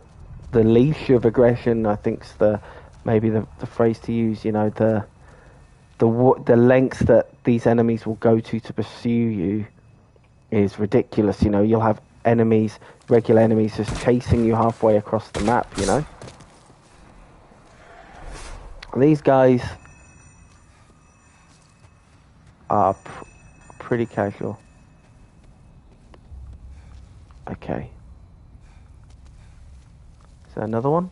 leash of aggression, I think's maybe the phrase to use. You know, the lengths that these enemies will go to pursue you is ridiculous. You know, you'll have enemies, regular enemies, just chasing you halfway across the map, you know. These guys are pretty casual. Okay. Is there another one?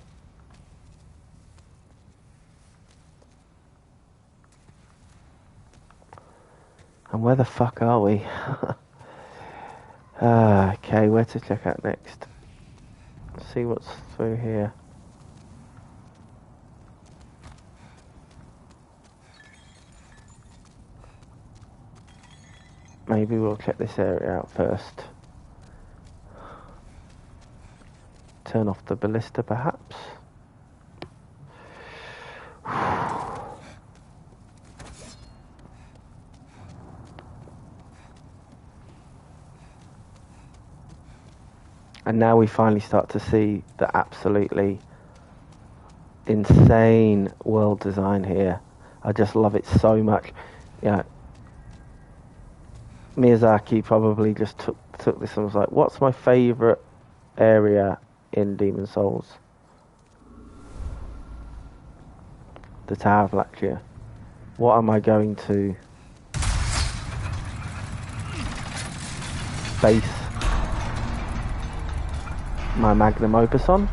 And where the fuck are we? Okay, where to check out next? Let's see what's through here. Maybe we'll check this area out first. Turn off the ballista, perhaps. And now we finally start to see the absolutely insane world design here. I just love it so much. Miyazaki probably just took this and was like, what's my favourite area in Demon Souls? The Tower of Lachia. What am I going to base my magnum opus on?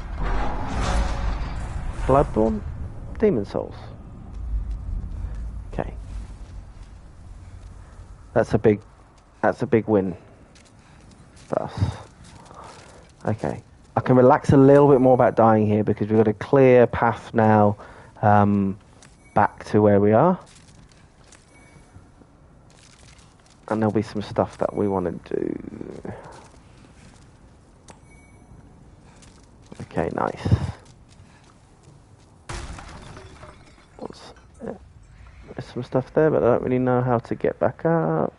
Bloodborne? Demon Souls. Okay. That's a big win for us. Okay. I can relax a little bit more about dying here because we've got a clear path now back to where we are. And there'll be some stuff that we want to do. Okay, nice. There's some stuff there, but I don't really know how to get back up.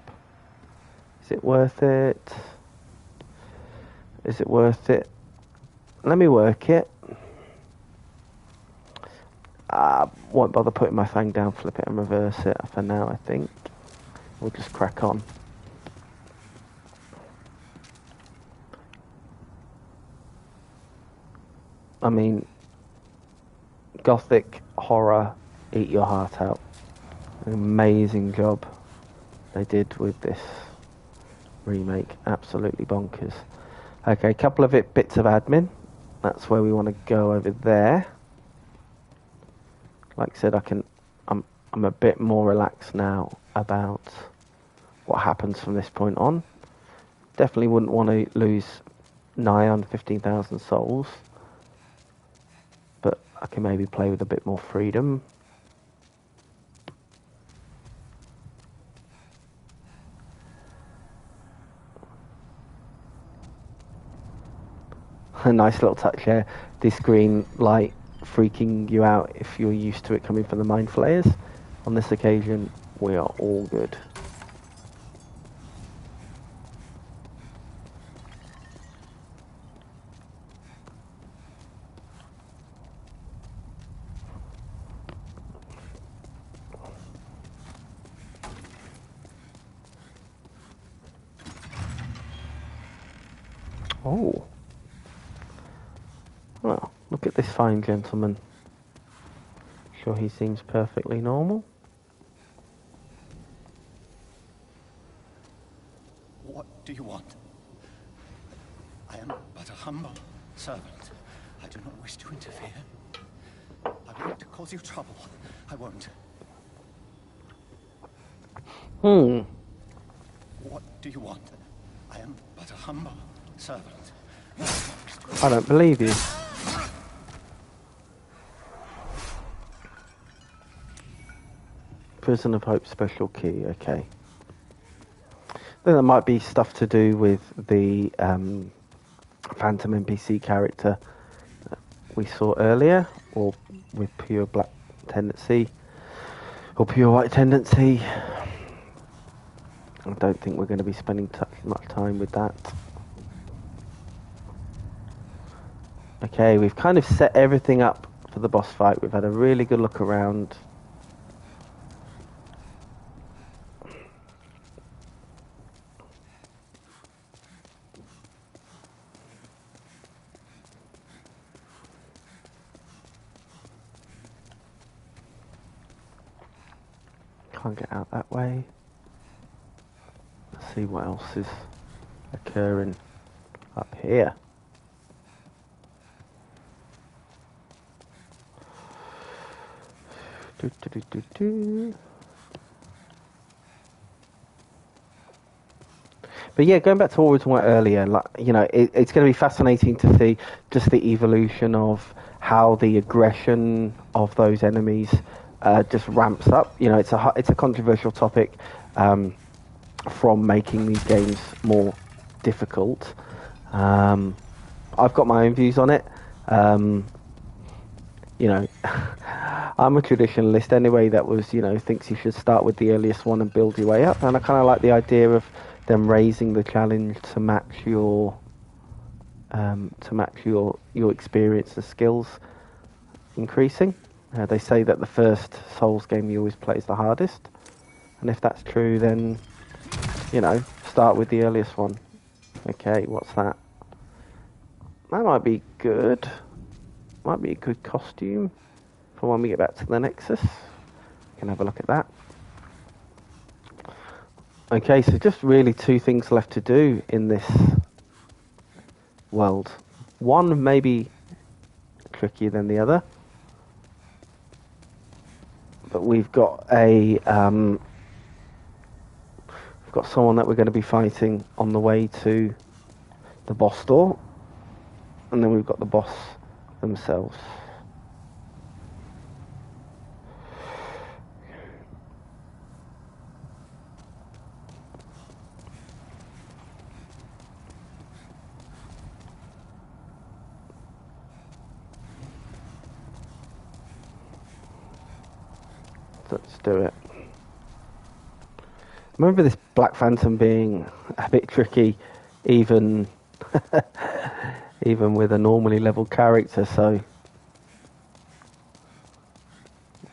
Is it worth it? Is it worth it? Let me work it. Won't bother putting my thing down, flip it and reverse it for now, I think. We'll just crack on. I mean, Gothic horror, eat your heart out. An amazing job they did with this remake. Absolutely bonkers. Okay, a couple of bits of admin. That's where we want to go over there. Like I said, I'm a bit more relaxed now about what happens from this point on. Definitely wouldn't want to lose nigh on 15,000 souls, but I can maybe play with a bit more freedom. A nice little touch here. This green light freaking you out if you're used to it coming from the mind flayers. On this occasion, we are all good. Oh. Well, look at this fine gentleman. Sure, he seems perfectly normal. What do you want? I am but a humble servant. I do not wish to interfere. I won't cause you trouble. I won't. What do you want? I am but a humble servant. I don't believe you. Prison of Hope special key, okay. I think there might be stuff to do with the Phantom NPC character that we saw earlier, or with pure black tendency, or pure white tendency. I don't think we're going to be spending much time with that. Okay, we've kind of set everything up for the boss fight. We've had a really good look around. Can't get out that way. Let's see what else is occurring up here. But yeah, going back to what we were talking about earlier, like, you know, it's going to be fascinating to see just the evolution of how the aggression of those enemies just ramps up. You know, it's a controversial topic from making these games more difficult. I've got my own views on it. You know, I'm a traditionalist anyway that was, you know, thinks you should start with the earliest one and build your way up. And I kind of like the idea of them raising the challenge to match your to match your experience and skills increasing. They say that the first Souls game you always play is the hardest, and if that's true, then start with the earliest one. Okay, what's that? That might be good. Might be a good costume for when we get back to the Nexus. We can have a look at that. Okay, so just really two things left to do in this world. One maybe trickier than the other, but we've got we've got someone that we're going to be fighting on the way to the boss door, and then we've got the boss themselves. Let's do it. Remember this Black Phantom being a bit tricky, even even with a normally leveled character, so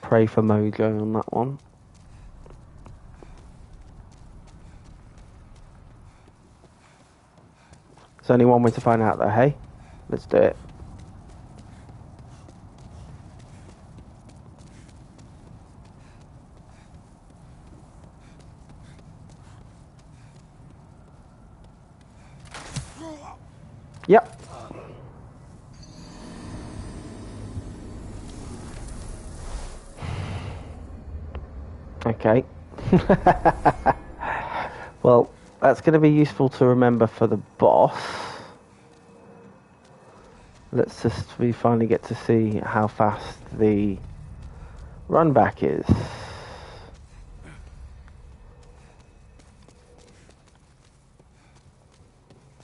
pray for mojo on that one. There's only one way to find out though, hey? Let's do it. Yep. Okay. Well, that's going to be useful to remember for the boss. Let's just finally get to see how fast the run back is.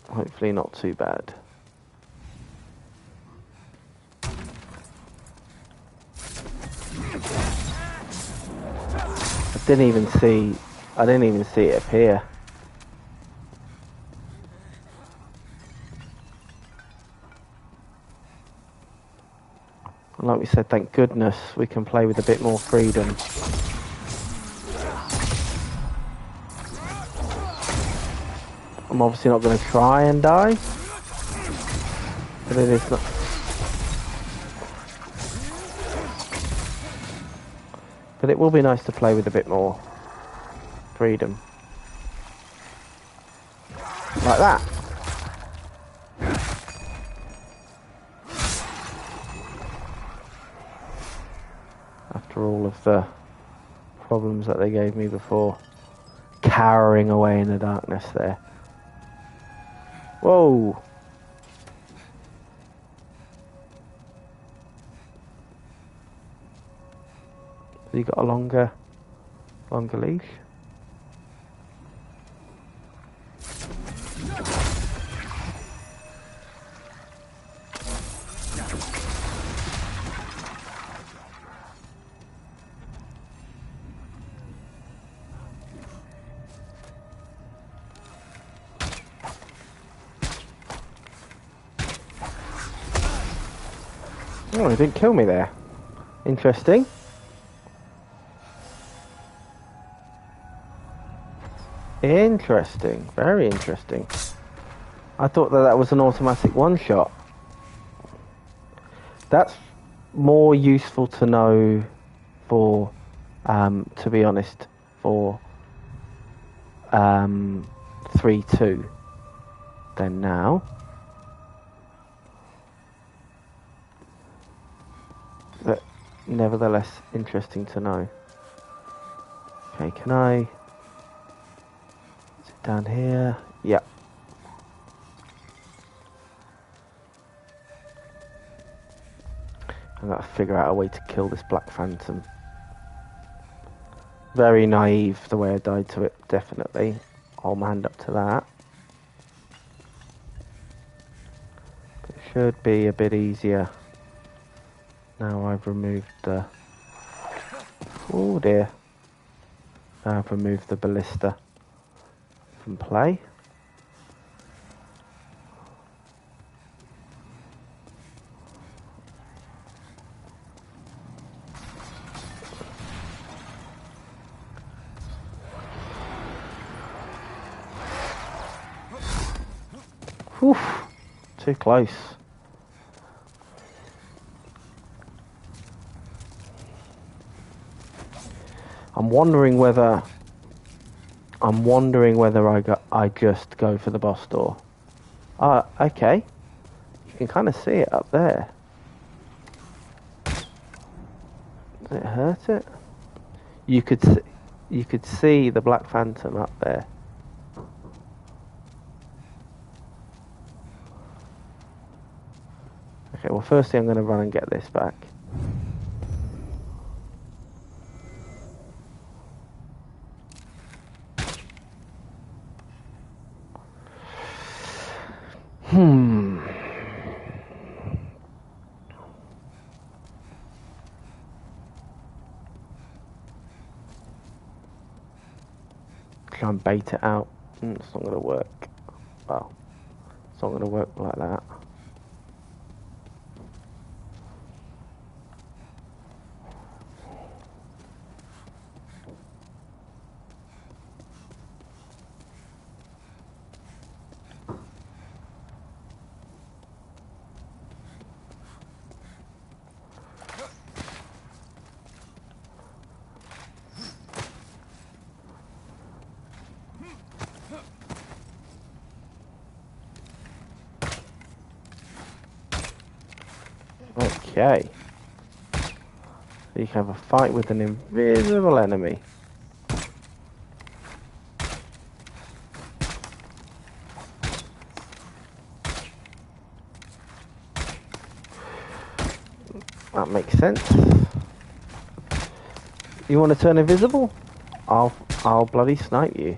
Hopefully not too bad. I didn't even see it appear. And like we said, thank goodness we can play with a bit more freedom. I'm obviously not going to try and die, but it is not. But it will be nice to play with a bit more freedom. Like that. After all of the problems that they gave me before. Cowering away in the darkness there. Whoa! Have you got a longer leash? Oh, he didn't kill me there. Interesting. Interesting. Very interesting. I thought that was an automatic one-shot. That's more useful to know for, to be honest, for 3-2 than now. But nevertheless, interesting to know. Okay, can I... Is it down here? Yep. I've got to figure out a way to kill this Black Phantom. Very naive the way I died to it, definitely. Hold my hand up to that. It should be a bit easier. Now I've removed the... Oh dear. Now I've removed the ballista from play. Oof, too close. I'm wondering whether I just go for the boss door. Ah, okay. You can kind of see it up there. Does it hurt it? You could see the Black Phantom up there. Okay, well firstly I'm going to run and get this back. Try and bait it out. It's not going to work. Well, it's not going to work like that. Okay. So you can have a fight with an invisible enemy. That makes sense. You want to turn invisible? I'll bloody snipe you.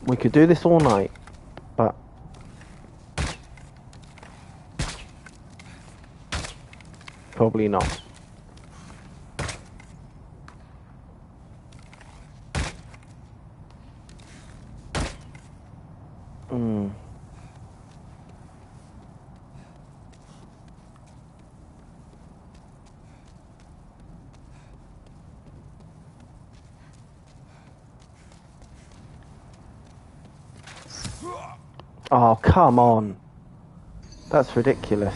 We could do this all night, but probably not. Oh, come on. That's ridiculous.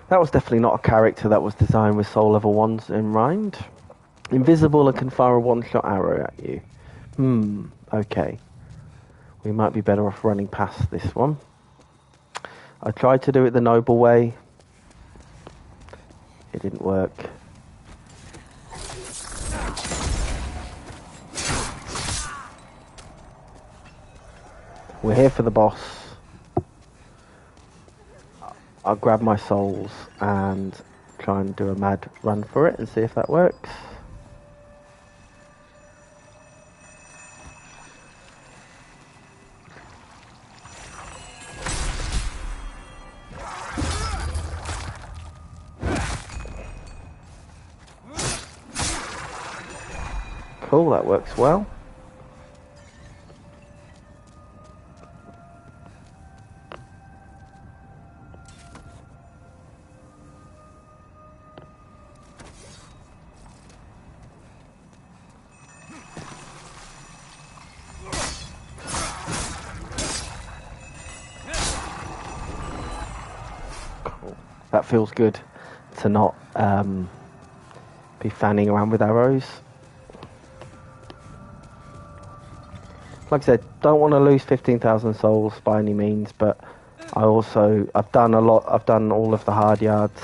That was definitely not a character that was designed with soul level 1s in mind. Invisible and can fire a one-shot arrow at you. Okay. We might be better off running past this one. I tried to do it the noble way. It didn't work. We're here for the boss. I'll grab my souls and try and do a mad run for it and see if that works. Cool, that works well. Cool. That feels good to not be fanning around with arrows. Like I said, don't want to lose 15,000 souls by any means, but I've done all of the hard yards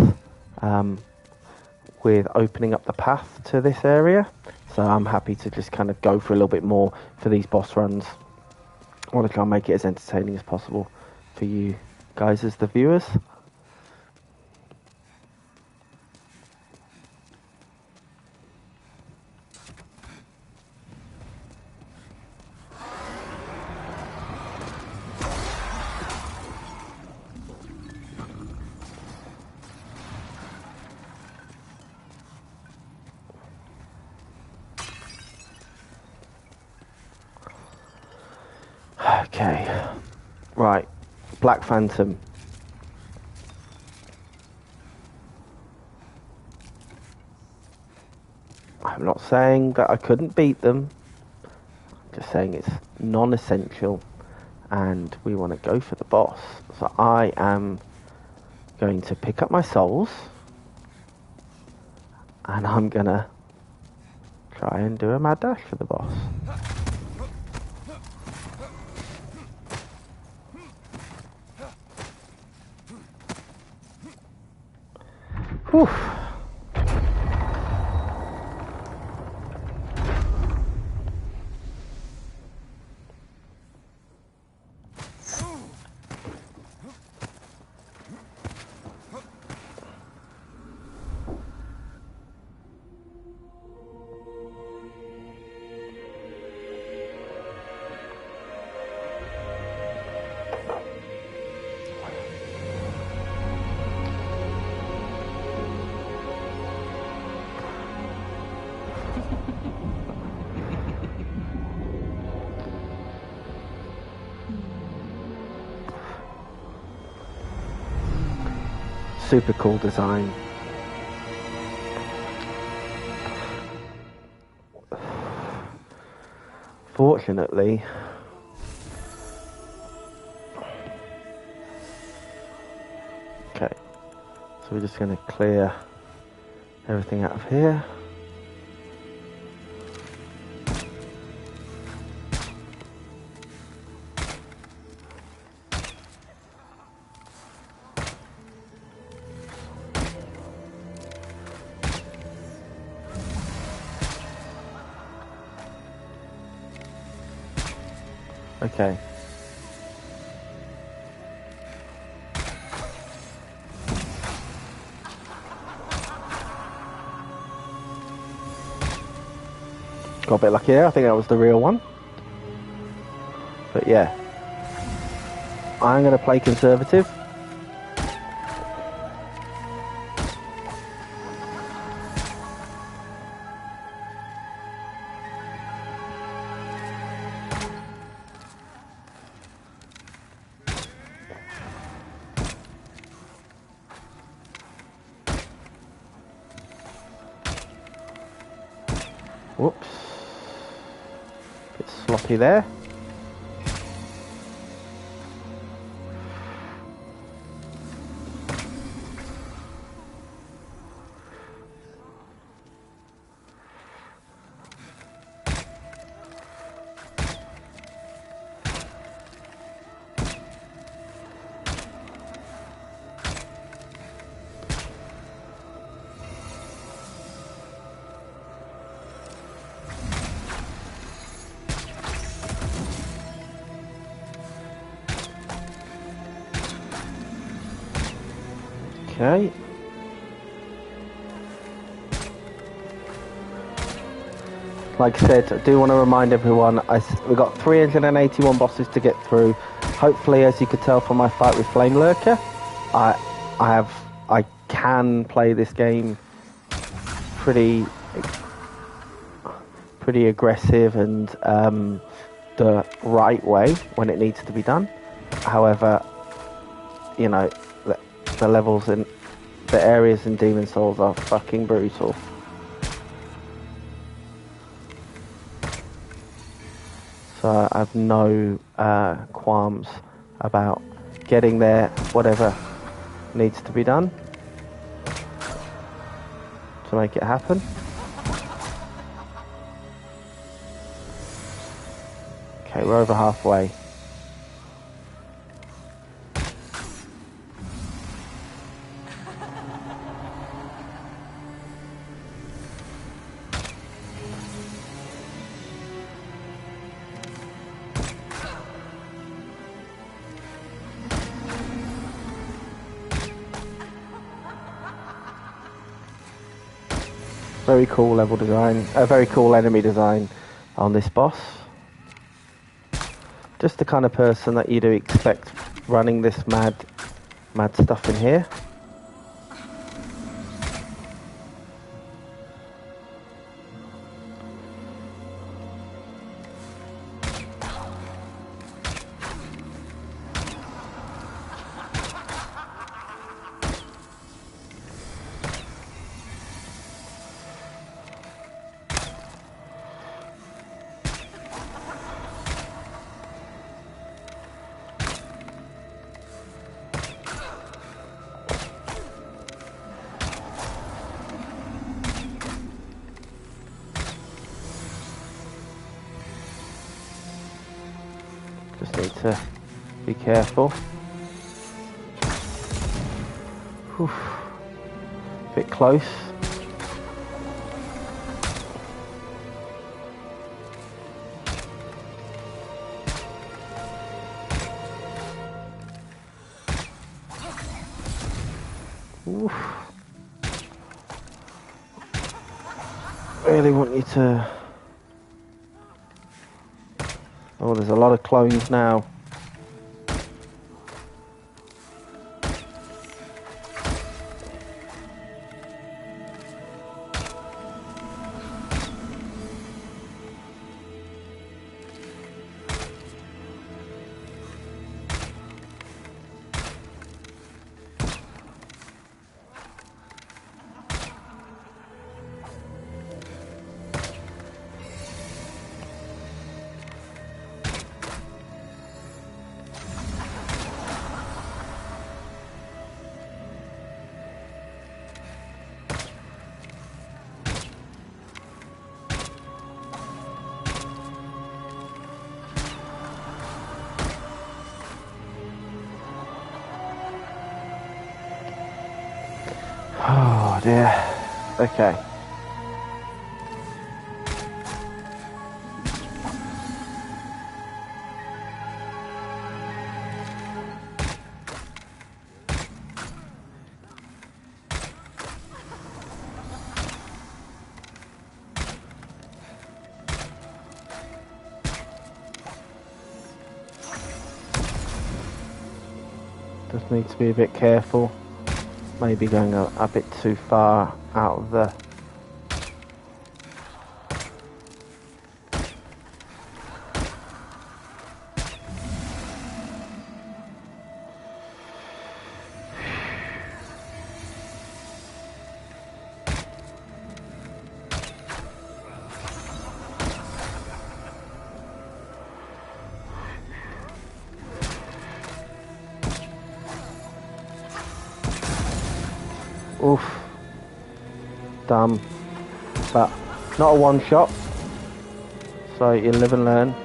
with opening up the path to this area. So I'm happy to just kind of go for a little bit more for these boss runs. I want to try and make it as entertaining as possible for you guys as the viewers. Okay, right, Black Phantom. I'm not saying that I couldn't beat them, just saying it's non-essential and we want to go for the boss. So I am going to pick up my souls and I'm going to try and do a mad dash for the boss. Whew. Super cool design. Fortunately, okay, so we're just going to clear everything out of here. Okay. Got a bit lucky there. I think that was the real one. But yeah, I'm going to play conservative. Whoops. Bit sloppy there. Okay. Like I said, I do want to remind everyone, we've got 381 bosses to get through. Hopefully, as you could tell from my fight with Flame Lurker, I can play this game pretty aggressive and the right way when it needs to be done. However, you know, the levels in the areas in Demon Souls are fucking brutal. So I have no qualms about getting there, whatever needs to be done to make it happen. Okay, we're over halfway. Very cool level design, a very cool enemy design on this boss. Just the kind of person that you'd expect running this mad stuff in here. Just need to be careful. Whew. Bit close. Oof. Really want you to... Oh, there's a lot of clones now. Oh dear. Okay. Just need to be a bit careful. Maybe going a bit too far out of the... Oof. Damn. But not a one shot. So you live and learn.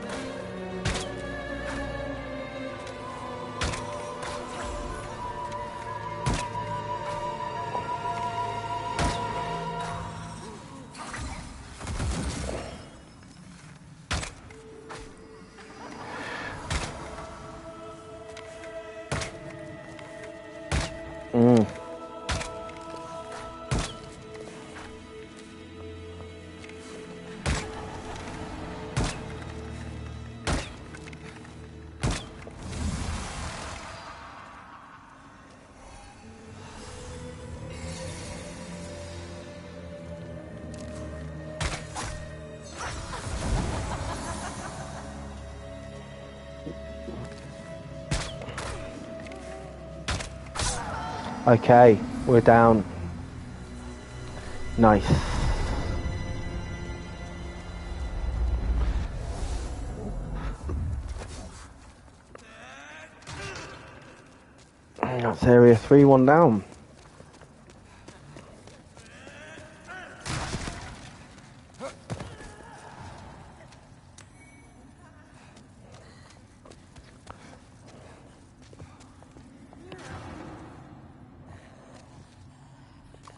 Okay, we're down. Nice. That's area 3, 1 down.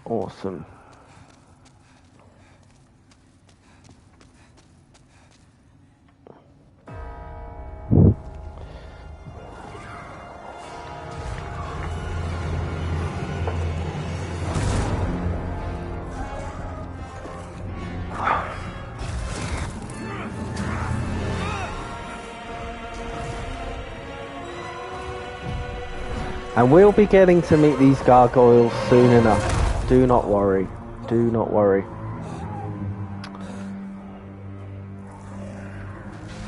Awesome. And we'll be getting to meet these gargoyles soon enough. Do not worry. Do not worry.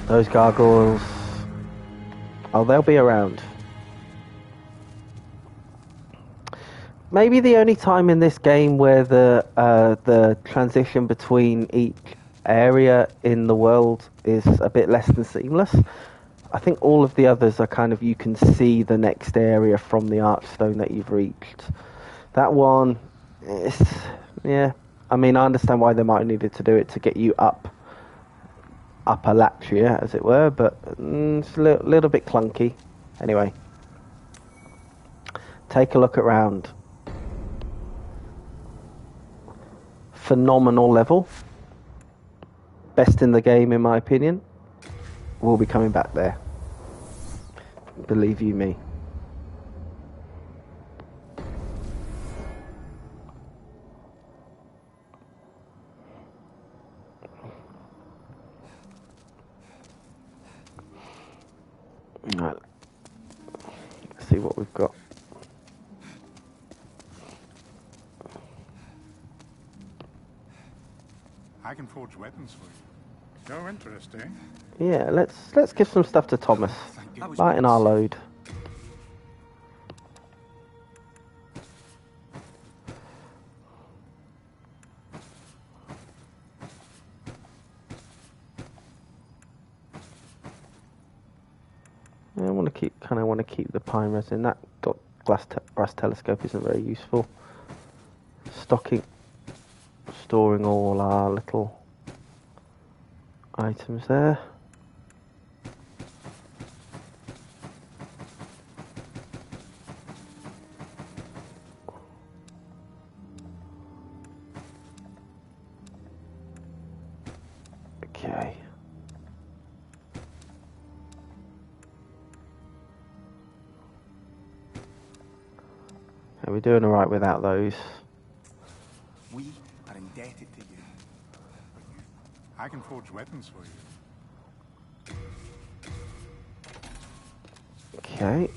Those gargoyles... oh, they'll be around. Maybe the only time in this game where the transition between each area in the world is a bit less than seamless. I think all of the others are kind of, you can see the next area from the archstone that you've reached. That one, yeah. I mean, I understand why they might have needed to do it to get you up Appalachia, as it were, but it's a little bit clunky. Anyway, take a look around. Phenomenal level. Best in the game, in my opinion. We'll be coming back there. Believe you me. Right. Let's see what we've got. I can forge weapons for you. No interest, eh? Yeah, let's give some stuff to Thomas. Thank you. Lighten our load. Yeah, I want to keep the pine resin. That brass telescope isn't very useful. Storing all our little items there. Okay. Yeah, we're doing alright without those. We are indebted to you. I can forge weapons for you. Okay.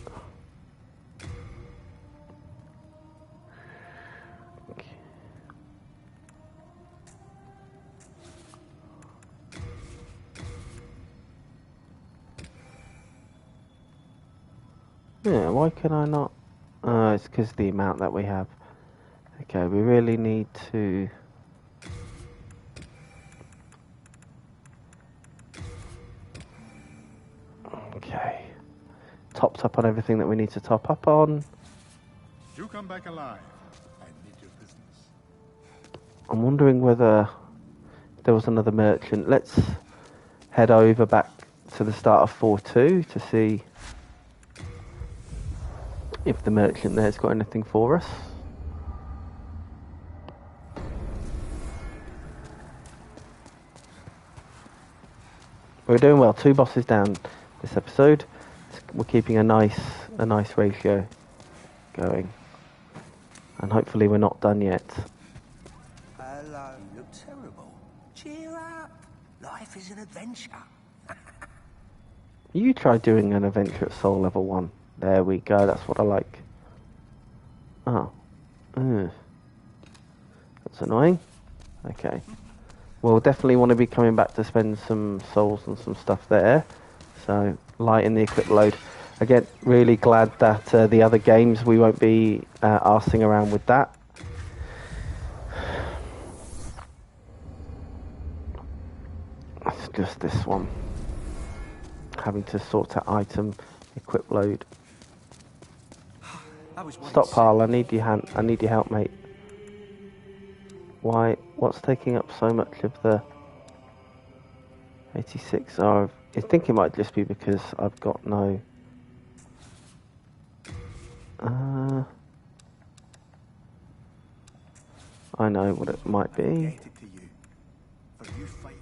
Yeah, why can I not? It's because the amount that we have. Okay, we really need to... okay. Topped up on everything that we need to top up on. You come back alive. I need your business. I'm wondering whether there was another merchant. Let's head over back to the start of 4.2 to see if the merchant there's got anything for us. We're doing well. 2 bosses down this episode. We're keeping a nice ratio going, and hopefully we're not done yet. Hello. You look terrible. Cheer up. Life is an adventure. You try doing an adventure at soul level 1. There we go. That's what I like. Oh. Ugh. That's annoying. Okay. We'll definitely want to be coming back to spend some souls and some stuff there. So, lighten the equip load. Again, really glad that the other games we won't be arsing around with that. It's just this one. Having to sort out item, equip load. Stockpile, I need your help, mate. Why? What's taking up so much of the 86? Oh, I think it might just be because I've got no... I know what it might be. Indebted to you. For you fighting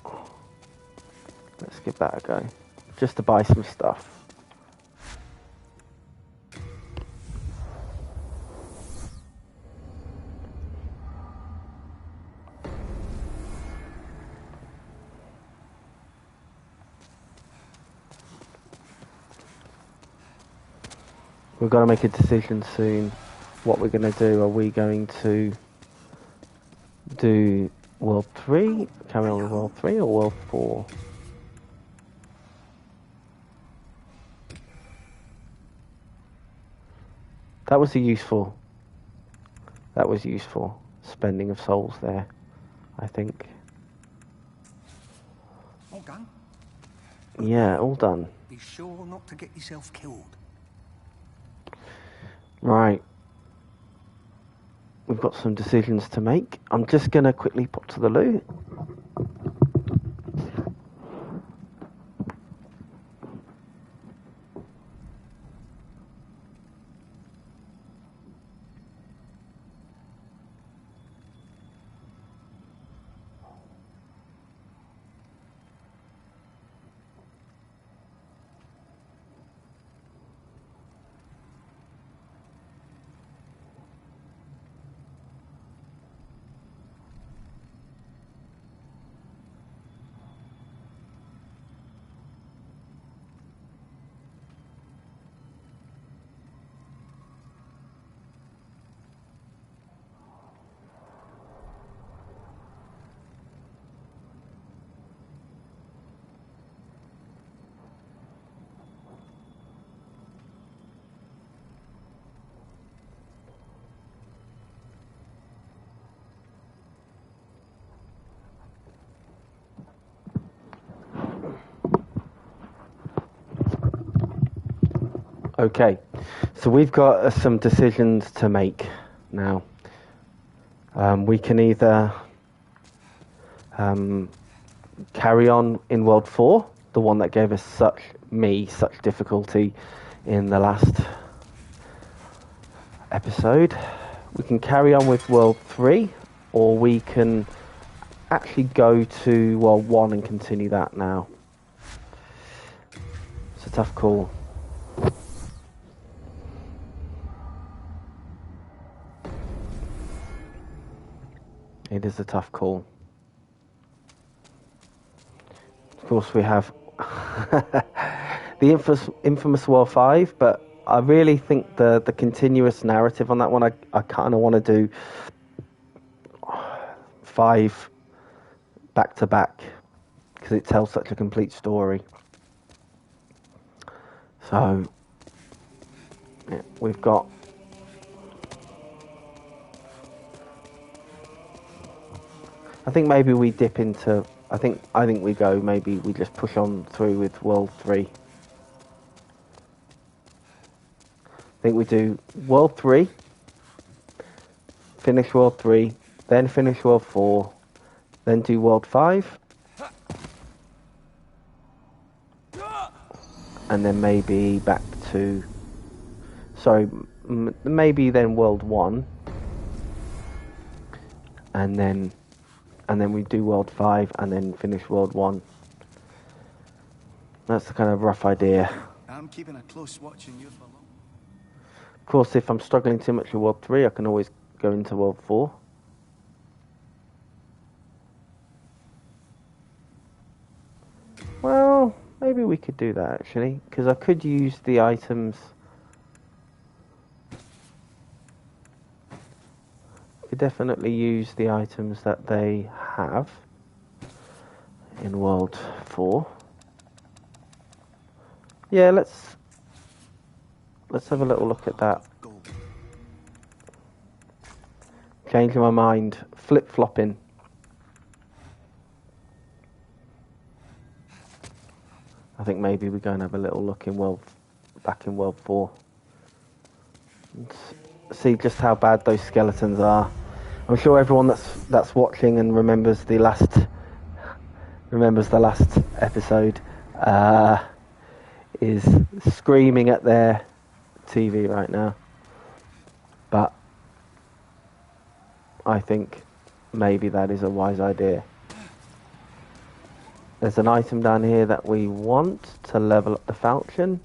her. Let's give that a go. Just to buy some stuff. We've got to make a decision soon. What we're going to do? Are we going to do World 3? Carry on with World 3 or World 4? That was useful spending of souls there, I think. All done? Yeah, all done. Be sure not to get yourself killed. Right. We've got some decisions to make. I'm just going to quickly pop to the loo. Okay, so we've got some decisions to make now. We can either carry on in World 4, the one that gave us such difficulty in the last episode. We can carry on with World 3, or we can actually go to World 1 and continue that now. It's a tough call. It is a tough call. Of course, we have the infamous World 5, but I really think the continuous narrative on that one, I kind of want to do 5 back to back because it tells such a complete story. So, yeah, we've got. I think maybe we dip into. I think we go. Maybe we just push on through with World 3. I think we do World 3, finish World 3, then finish World 4, then do World 5, and then maybe back to. Sorry, maybe then World 1, and then we do World 5 and then finish World 1. That's the kind of rough idea. I'm keeping a close watch on you for long. Of course, if I'm struggling too much with World 3, I can always go into World 4. Well, maybe we could do that actually, because I could use the items. Could definitely use the items that they have in World 4. Yeah, let's have a little look at that. Changing my mind, flip-flopping. I think maybe we go and have a little look in back in World 4. And see just how bad those skeletons are. I'm sure everyone that's watching and remembers the last episode is screaming at their TV right now. But I think maybe that is a wise idea. There's an item down here that we want to level up the falchion.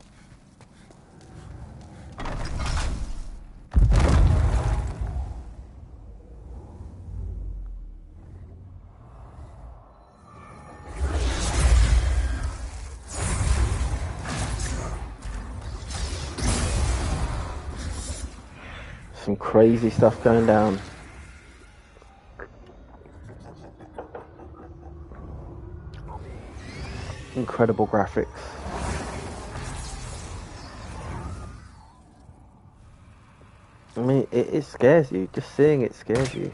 some crazy stuff going down. Incredible graphics. I mean, it scares you. Just seeing it scares you.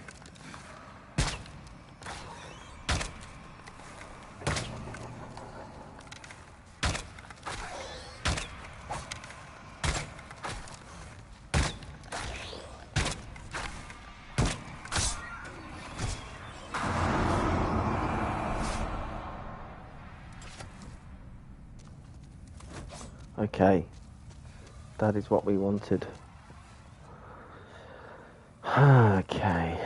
Okay, that is what we wanted. Okay.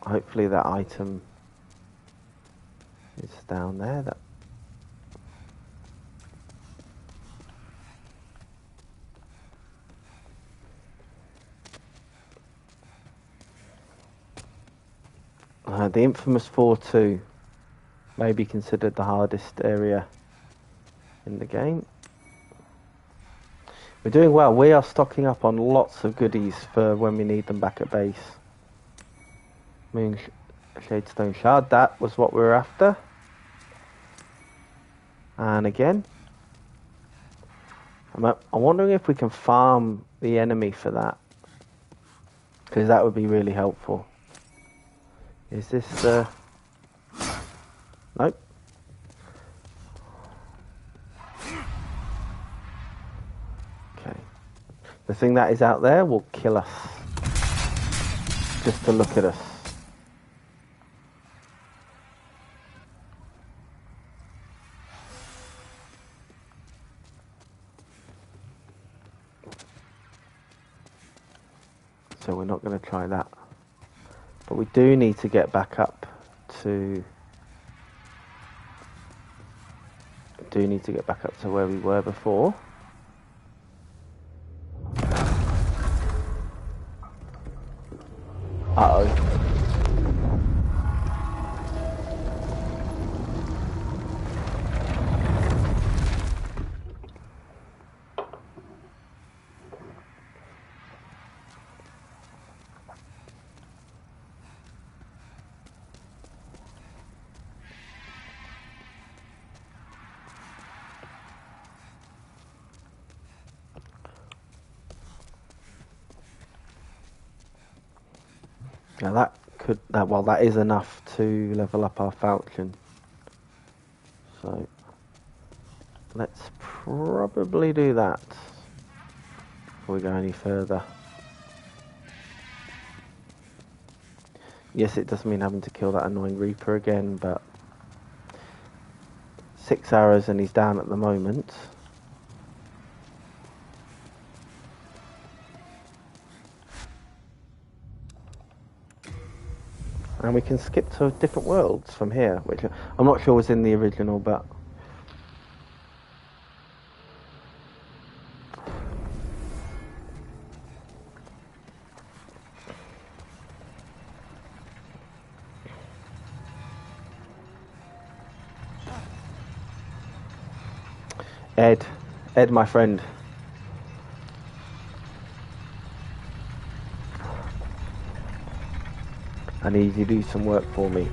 Hopefully that item is down there. The infamous 4-2 may be considered the hardest area in the game. We're doing well. We are stocking up on lots of goodies for when we need them back at base. Moon Shadestone Shard, that was what we were after. And again, I'm wondering if we can farm the enemy for that, because that would be really helpful. Is this the... Nope. Okay. The thing that is out there will kill us just to look at us. So we're not going to try that. But we do need to get back up to... where we were before. Uh-oh. Now that is enough to level up our falchion. So let's probably do that before we go any further. Yes, it does mean having to kill that annoying Reaper again, but 6 arrows and he's down at the moment. And we can skip to different worlds from here, which I'm not sure was in the original, but... Ed, my friend. I need you to do some work for me.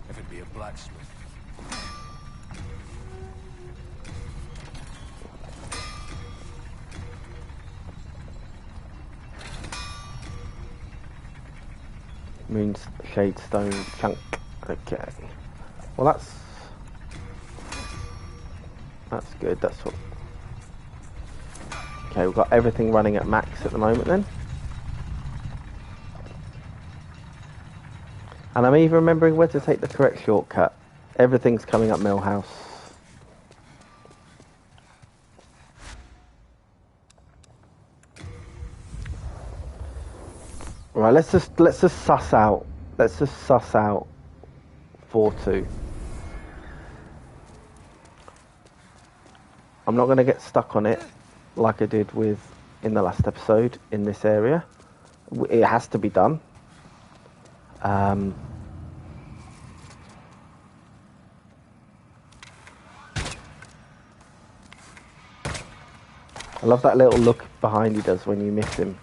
If it be a blacksmith. Moon Shadestone chunk. Okay. Well, that's good. That's what. Okay, we've got everything running at max at the moment then. And I'm even remembering where to take the correct shortcut. Everything's coming up Millhouse. Right, let's just suss out. Let's just suss out 4-2. I'm not going to get stuck on it like I did with in the last episode in this area. It has to be done. I love that little look behind he does when you miss him.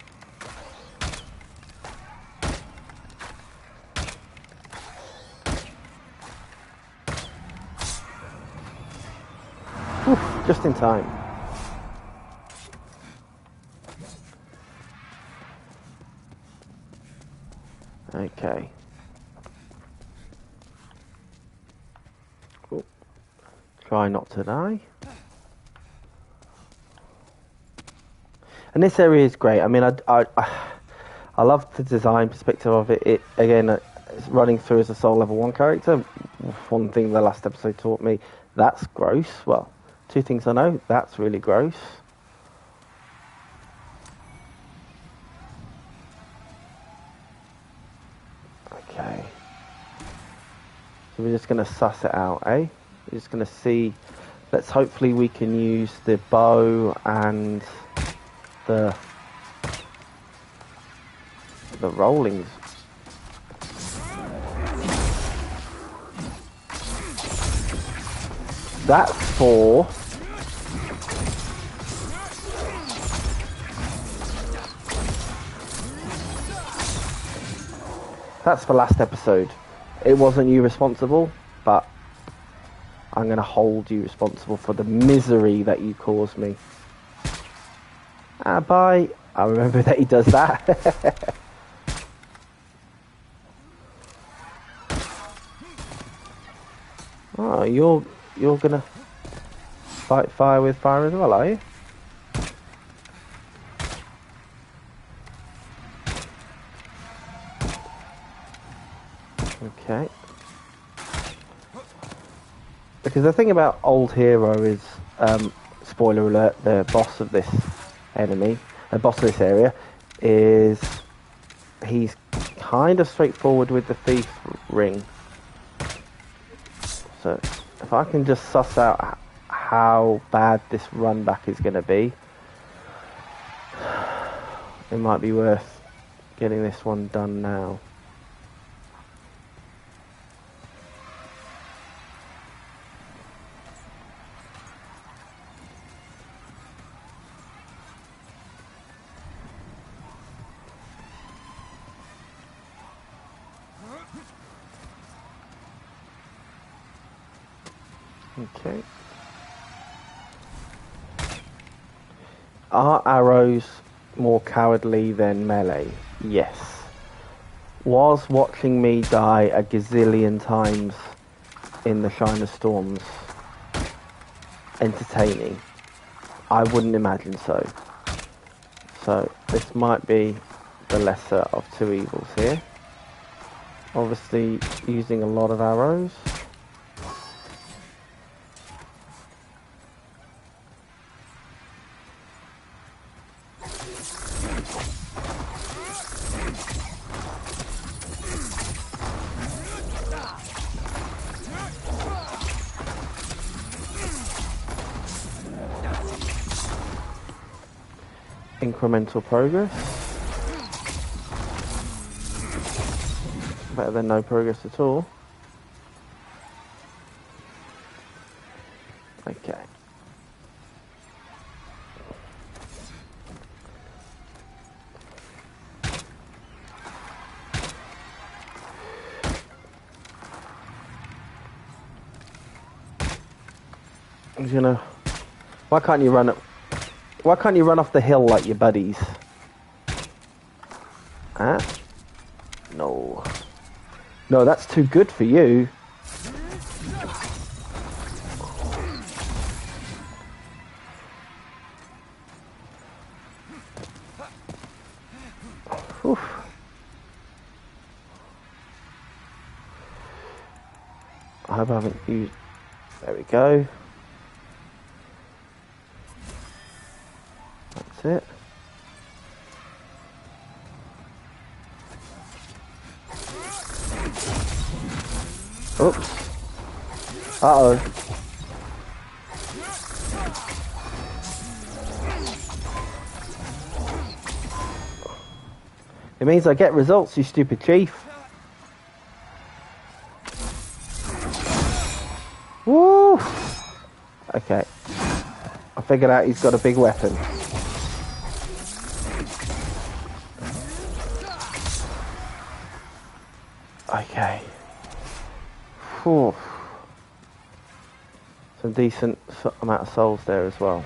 Whew, just in time. Okay. Cool. Try not to die. And this area is great. I mean, I love the design perspective of it. It again, it's running through as a Soul Level 1 character. One thing the last episode taught me, that's gross. Well, two things I know, that's really gross. Okay. So we're just going to suss it out, eh? We're just going to see. Let's hopefully we can use the bow and the rollings. That's for last episode. It wasn't you responsible, but I'm going to hold you responsible for the misery that you caused me. Bye. I remember that he does that. Oh, you're gonna fight fire with fire as well, are you? Okay. Because the thing about Old Hero is, spoiler alert, the boss of this enemy, the boss of this area, is he's kind of straightforward with the thief ring. So if I can just suss out how bad this run back is going to be, it might be worth getting this one done now. Okay. Are arrows more cowardly than melee? Yes. Was watching me die a gazillion times in the Shine of Storms entertaining? I wouldn't imagine so. So this might be the lesser of two evils here. Obviously using a lot of arrows. Incremental progress. Better than no progress at all. Okay. You know, why can't you run it? Why can't you run off the hill like your buddies? Huh? No. No, that's too good for you. Oof. I hope I haven't used... There we go. That's it. Oops. Uh-oh. It means I get results, you stupid chief. Woo! Okay. I figured out he's got a big weapon. Okay. Whew. Some decent amount of souls there as well.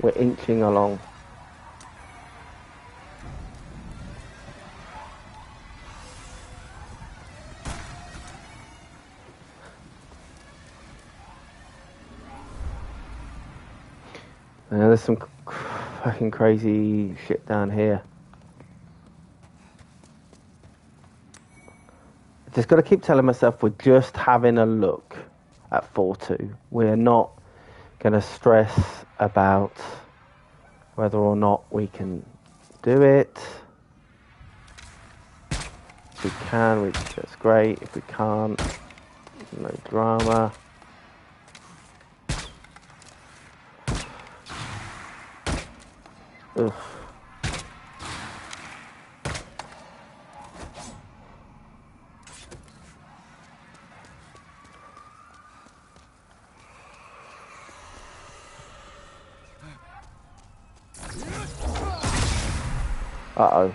We're inching along. There's some fucking crazy shit down here. Just got to keep telling myself we're just having a look at 4-2. We're not going to stress about whether or not we can do it. If we can, that's great. If we can't, no drama. Ugh. Uh-oh.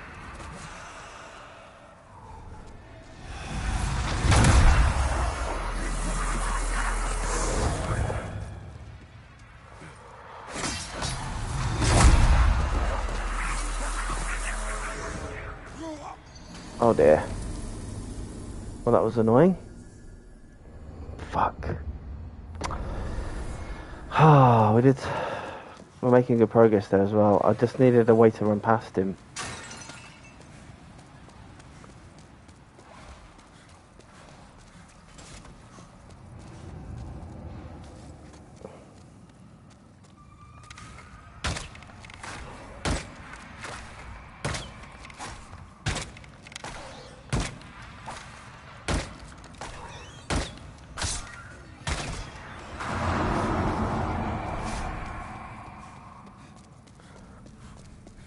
Oh dear. Well, that was annoying. Fuck. Ah, we're making good progress there as well. I just needed a way to run past him.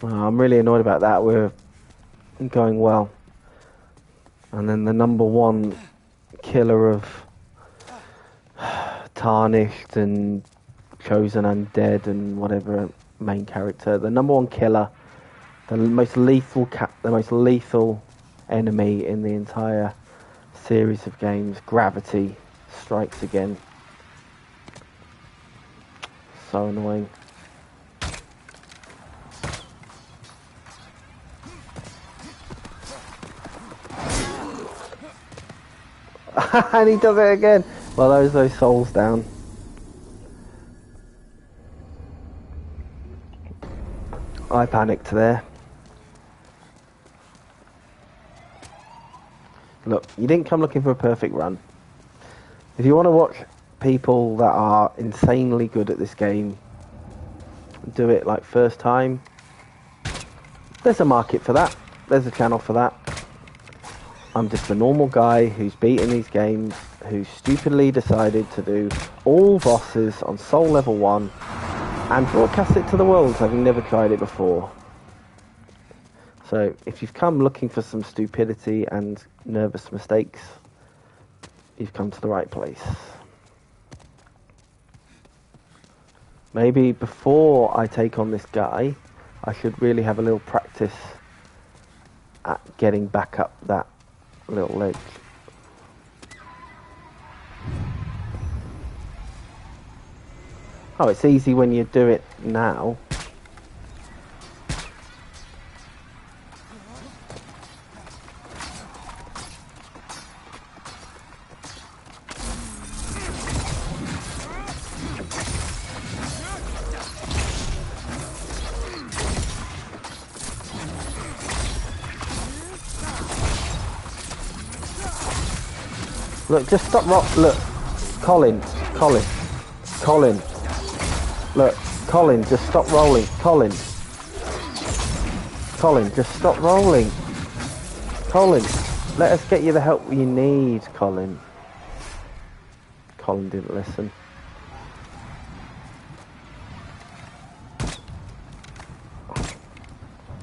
I'm really annoyed about that. We're going well. And then the number one killer of Tarnished and Chosen Undead and whatever main character, the number one killer, the most lethal enemy in the entire series of games, Gravity, strikes again. So annoying. And he does it again. Well, those souls down. I panicked there. Look, you didn't come looking for a perfect run. If you want to watch people that are insanely good at this game do it like first time, there's a market for that. There's a channel for that. I'm just a normal guy who's beaten these games, who stupidly decided to do all bosses on Soul Level 1 and broadcast it to the world, having never tried it before. So, if you've come looking for some stupidity and nervous mistakes, you've come to the right place. Maybe before I take on this guy, I should really have a little practice at getting back up that little ledge. Oh, it's easy when you do it now. Look, just stop look, Colin. Look, Colin, just stop rolling. Colin, just stop rolling. Colin, let us get you the help you need, Colin. Colin didn't listen.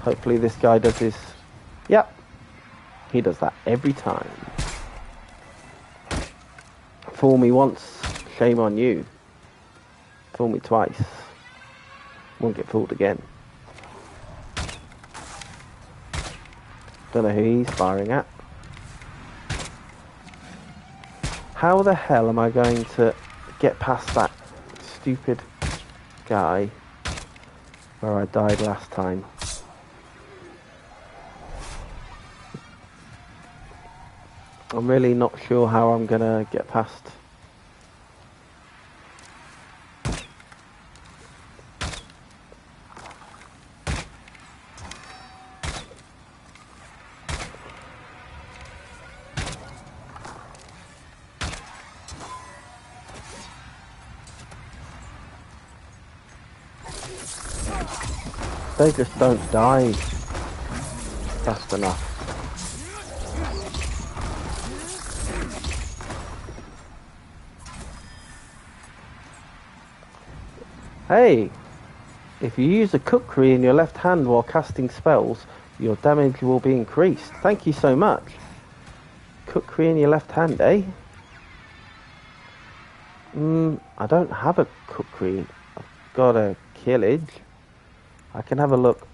Hopefully this guy does his Yep. He does that every time. Fool me once, shame on you. Fool me twice. Won't get fooled again. Don't know who he's firing at. How the hell am I going to get past that stupid guy where I died last time? I'm really not sure how I'm going to get past. They just don't die fast enough. Hey, if you use a kukri in your left hand while casting spells, your damage will be increased. Thank you so much. Kukri in your left hand, eh? I don't have a kukri. I've got a killage. I can have a look.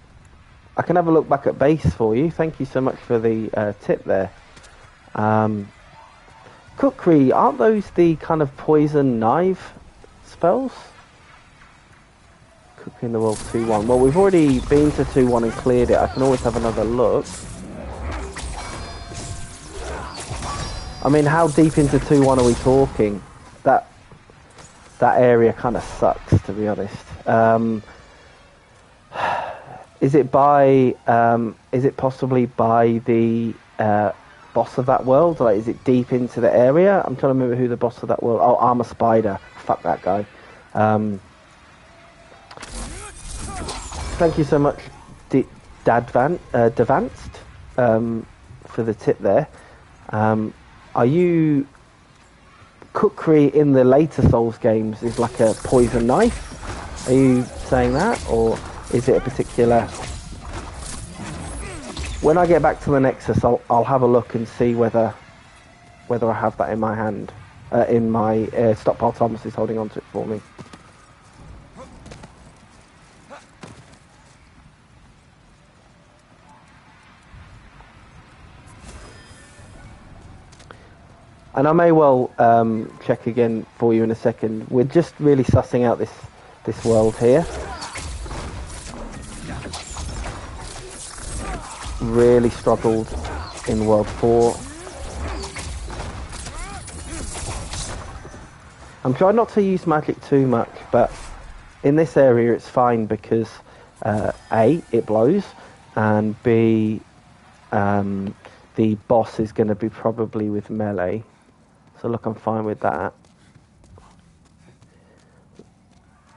I can have a look back at base for you. Thank you so much for the tip there. Kukri, aren't those the kind of poison knife spells? Kukri in the world 2-1. Well, we've already been to 2-1 and cleared it. I can always have another look. I mean, how deep into 2-1 are we talking? That area kind of sucks, to be honest. Is it by? Is it possibly by the boss of that world? Like, is it deep into the area? I'm trying to remember who the boss of that world. Oh, Armor Spider. Fuck that guy. Thank you so much, Devanced, for the tip there. Are you kukri in the later Souls games is like a poison knife? Are you saying that, or is it a particular? When I get back to the Nexus, I'll have a look and see whether I have that in my hand, in my stockpile. Thomas is holding on to it for me. And I may well check again for you in a second. We're just really sussing out this world here. Really struggled in World 4. I'm trying not to use magic too much, but in this area it's fine because A, it blows, and B, the boss is going to be probably with melee. So look, I'm fine with that.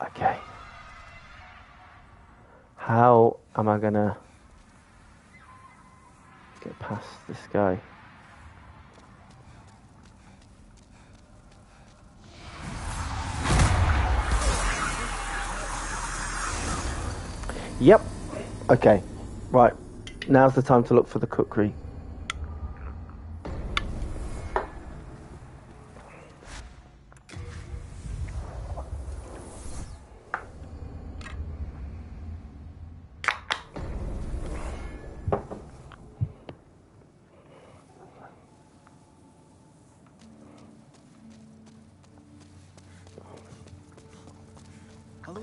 Okay. How am I going to get past this guy? Yep. Okay. Right. Now's the time to look for the kukri.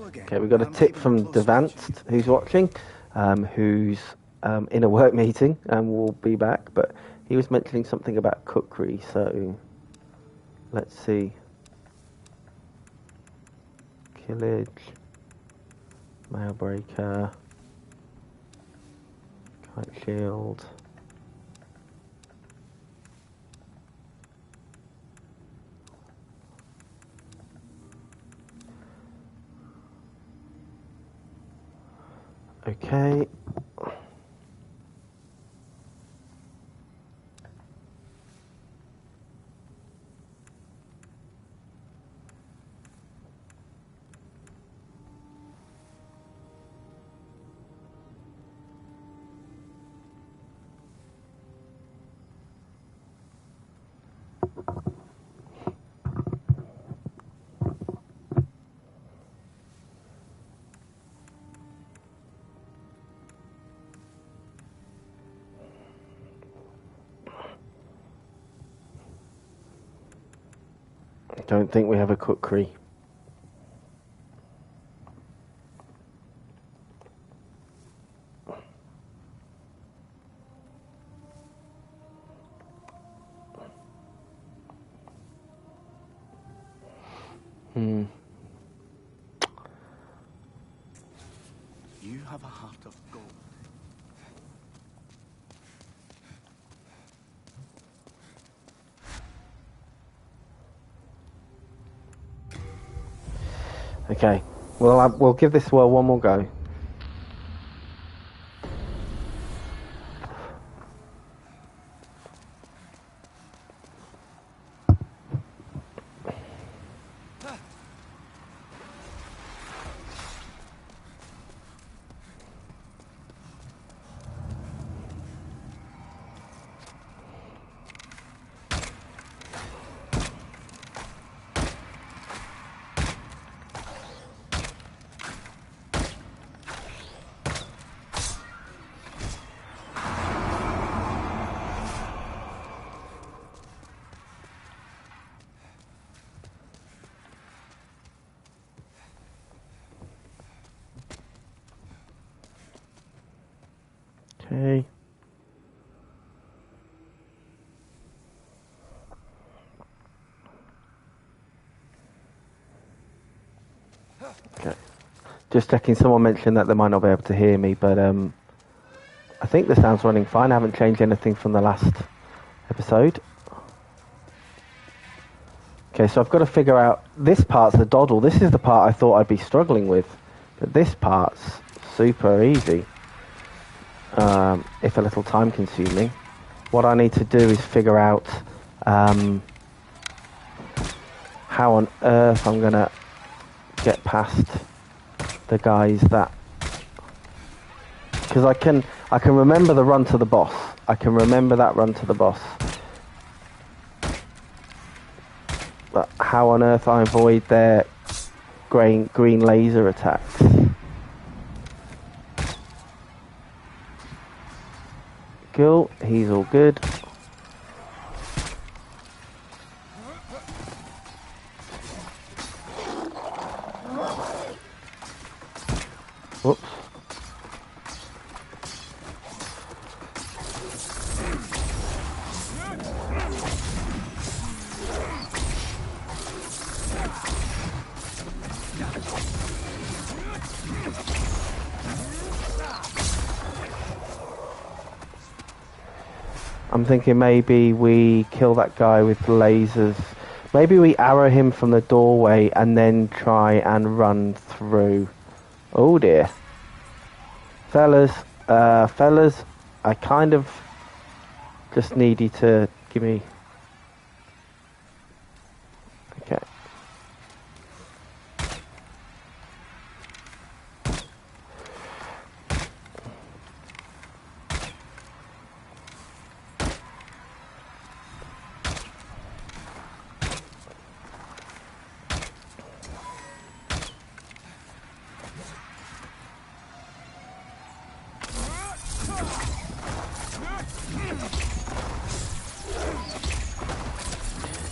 Okay, we got a tip from Devanced, who's watching, who's in a work meeting and will be back, but he was mentioning something about kukri, so let's see. Killage, Mailbreaker, Kite Shield. Okay. I don't think we have a cookery. You have a heart of gold. Okay. Well, we'll give this well one more go. Okay. Okay. Just checking. Someone mentioned that they might not be able to hear me, but I think the sound's running fine. I haven't changed anything from the last episode. Okay, so I've got to figure out... This part's a doddle. This is the part I thought I'd be struggling with. But this part's super easy. If a little time consuming. What I need to do is figure out how on earth I'm going to get past the guys that... Because I can remember the run to the boss. I can remember that run to the boss. But how on earth I avoid their green laser attacks? Cool, he's all good. Whoops. I'm thinking maybe we kill that guy with lasers. Maybe we arrow him from the doorway and then try and run through. Oh dear. Fellas, I kind of just need you to give me... Okay.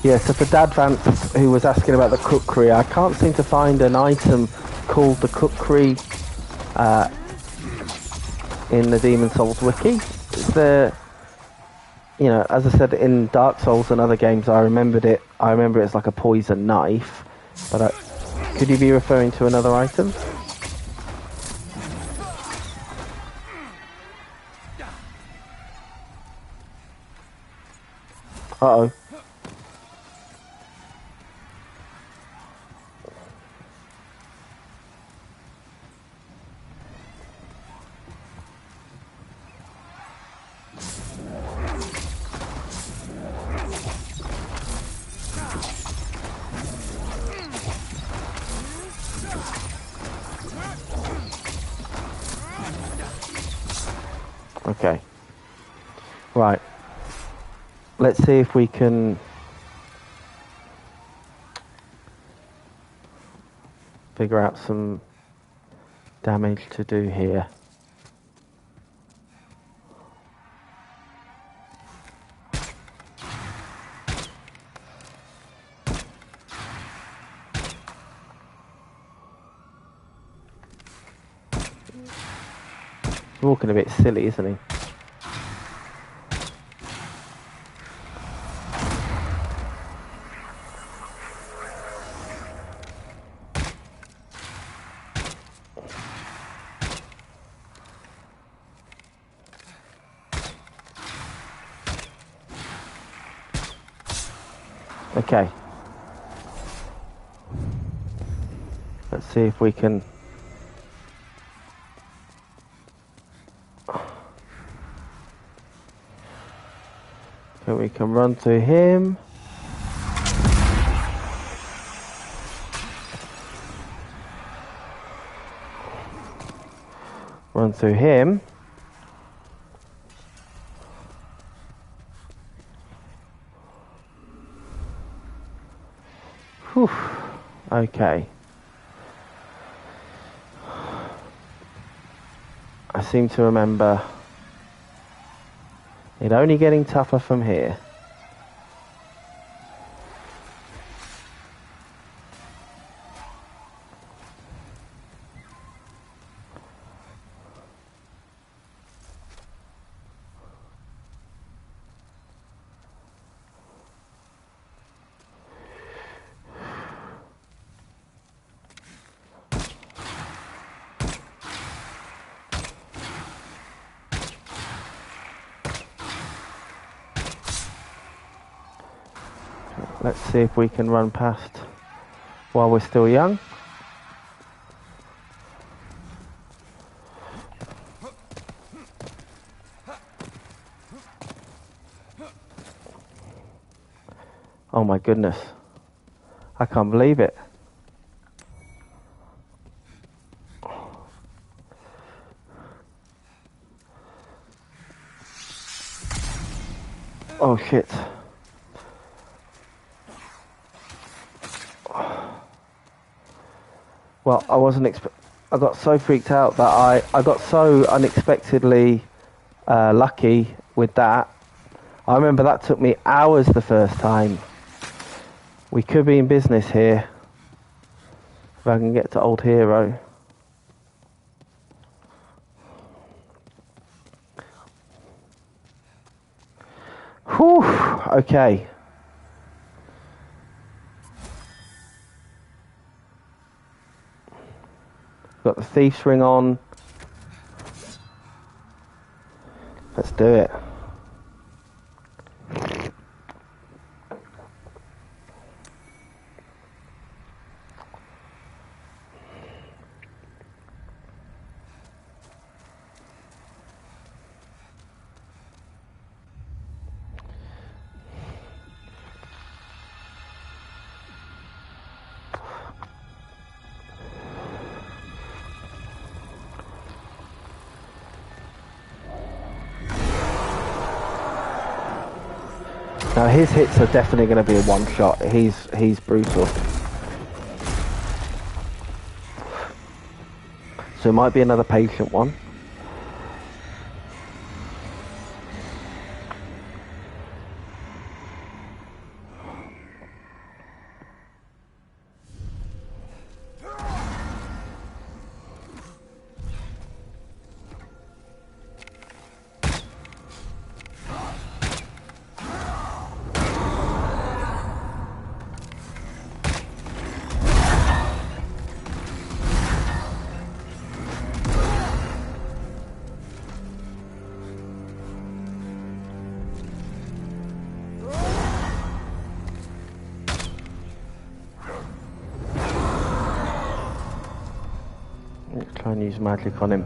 Yeah, so for Dad Vance, who was asking about the cookery, I can't seem to find an item called the cookery in the Demon Souls wiki. Is there, you know, as I said, in Dark Souls and other games, I remember it as like a poison knife, but could you be referring to another item? Uh-oh. Okay. Right. Let's see if we can figure out some damage to do here. He's walking a bit silly, isn't he? Okay. Let's see if we can... Okay, we can run through him. Run through him. Whew. Okay. I seem to remember it only getting tougher from here. Let's see if we can run past while we're still young. Oh my goodness. I can't believe it. Oh shit. Well, I got so freaked out that I got so unexpectedly lucky with that. I remember that took me hours the first time. We could be in business here. If I can get to Old Hero. Whew, okay. Got the thief's ring on. Let's do it. Now his hits are definitely going to be a one shot. He's brutal. So it might be another patient one. Let's try and use magic on him.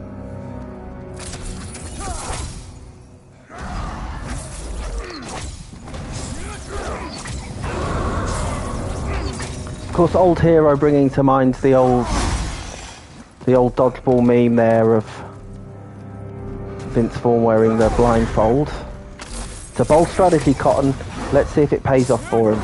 Of course, Old Hero bringing to mind the old dodgeball meme there of Vince Vaughn wearing the blindfold. It's a bold strategy, Cotton. Let's see if it pays off for him.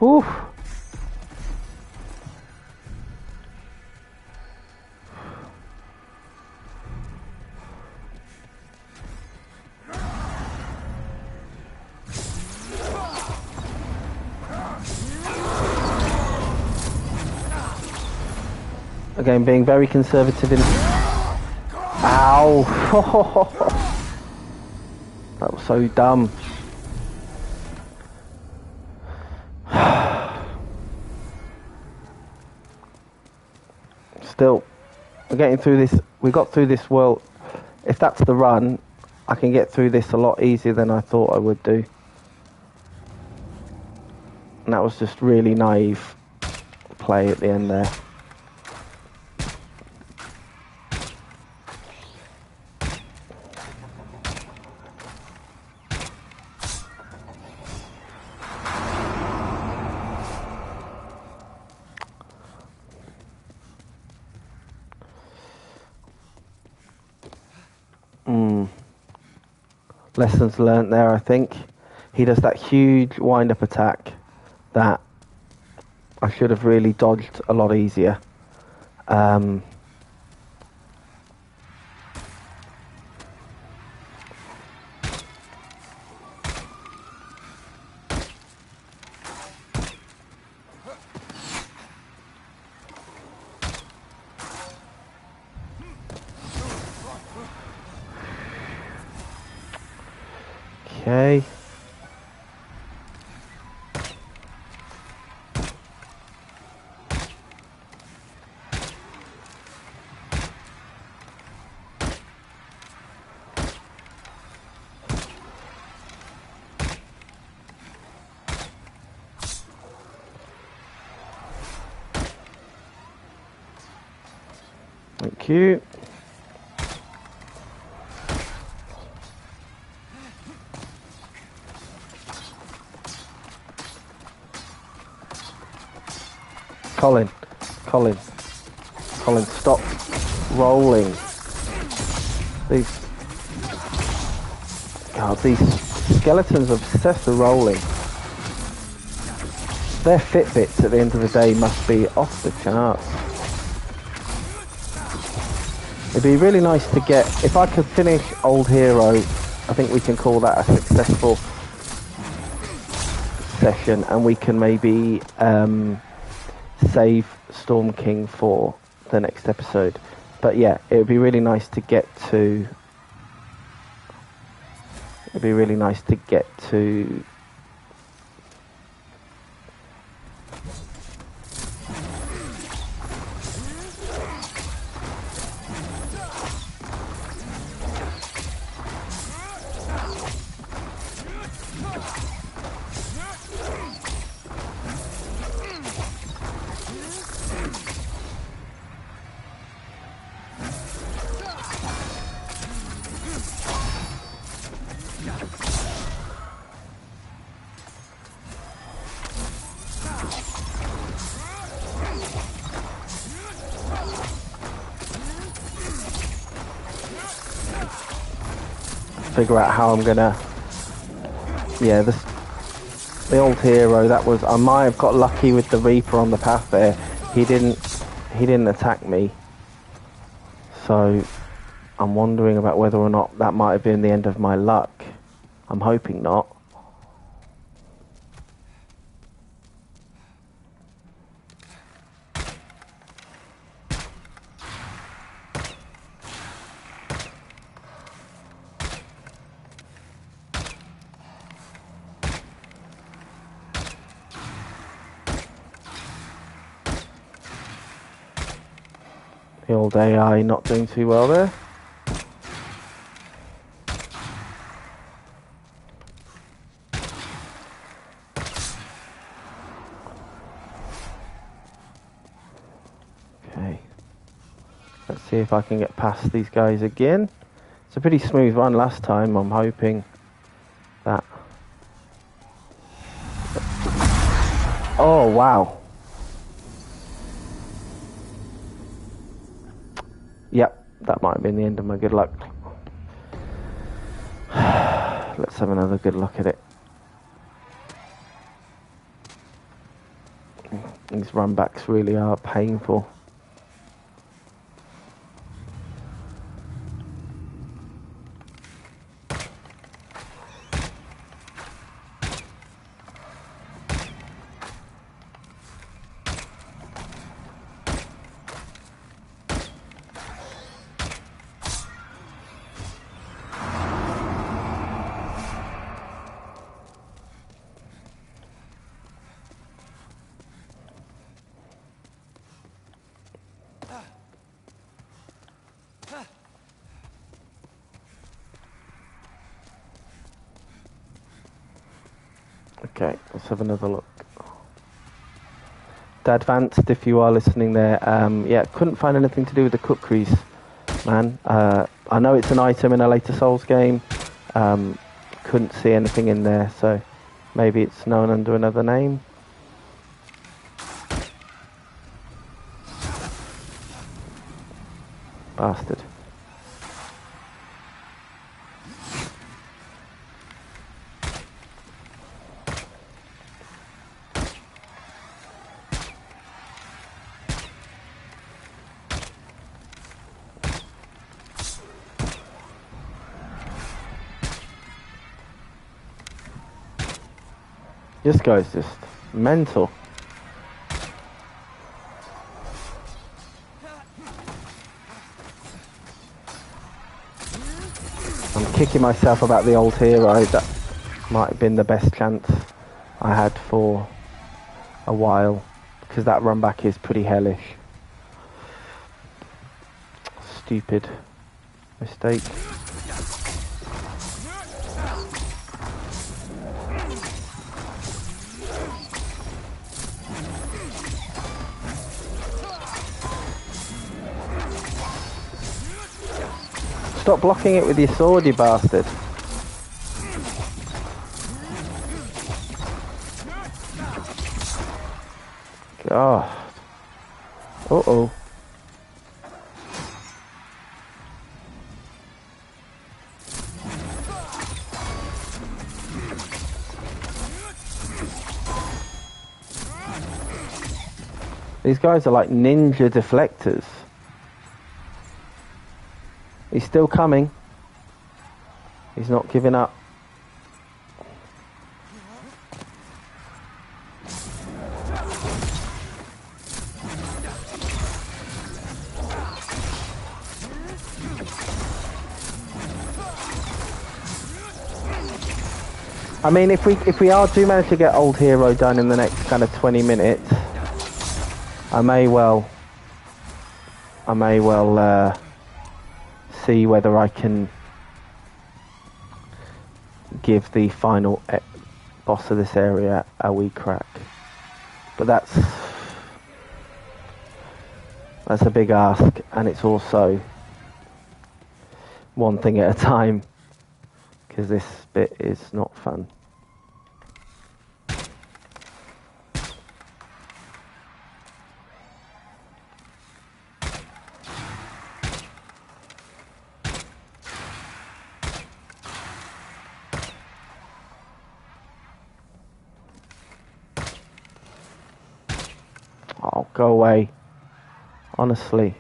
Whew. Again, being very conservative in... Ow! That was so dumb. Still, we're getting through this. We got through this world. If that's the run, I can get through this a lot easier than I thought I would do. And that was just really naive play at the end there. Lessons learnt there, I think. He does that huge wind-up attack that I should have really dodged a lot easier. Okay. Thank you. Colin, stop rolling. These skeletons are obsessed with rolling. Their Fitbits at the end of the day must be off the charts. It'd be really nice to get, if I could finish Old Hero, I think we can call that a successful session, and we can maybe save Storm King for the next episode. But yeah, it would be really nice to get to... figure out how I'm gonna... Yeah, the Old Hero, that was... I might have got lucky with the Reaper on the path there. He didn't attack me. So I'm wondering about whether or not that might have been the end of my luck. I'm hoping not. The old AI not doing too well there. Okay. Let's see if I can get past these guys again. It's a pretty smooth run last time. I'm hoping that... Oh, wow. Yep, that might have been the end of my good luck. Let's have another good look at it. These run backs really are painful. Okay, let's have another look. Dad Vanced, if you are listening there, yeah, couldn't find anything to do with the cookeries, man. I know it's an item in a later Souls game. Couldn't see anything in there, so maybe it's known under another name. Bastard. This guy's just mental. I'm kicking myself about the old hero. That might have been the best chance I had for a while, because that run back is pretty hellish. Stupid mistake. Stop blocking it with your sword, you bastard. God. Uh-oh. These guys are like ninja deflectors. He's still coming. He's not giving up. I mean, if we do manage to get old hero done in the next kind of 20 minutes, I may well see whether I can give the final boss of this area a wee crack. But that's a big ask, and it's also one thing at a time, because this bit is not fun. Oh, go away. Honestly.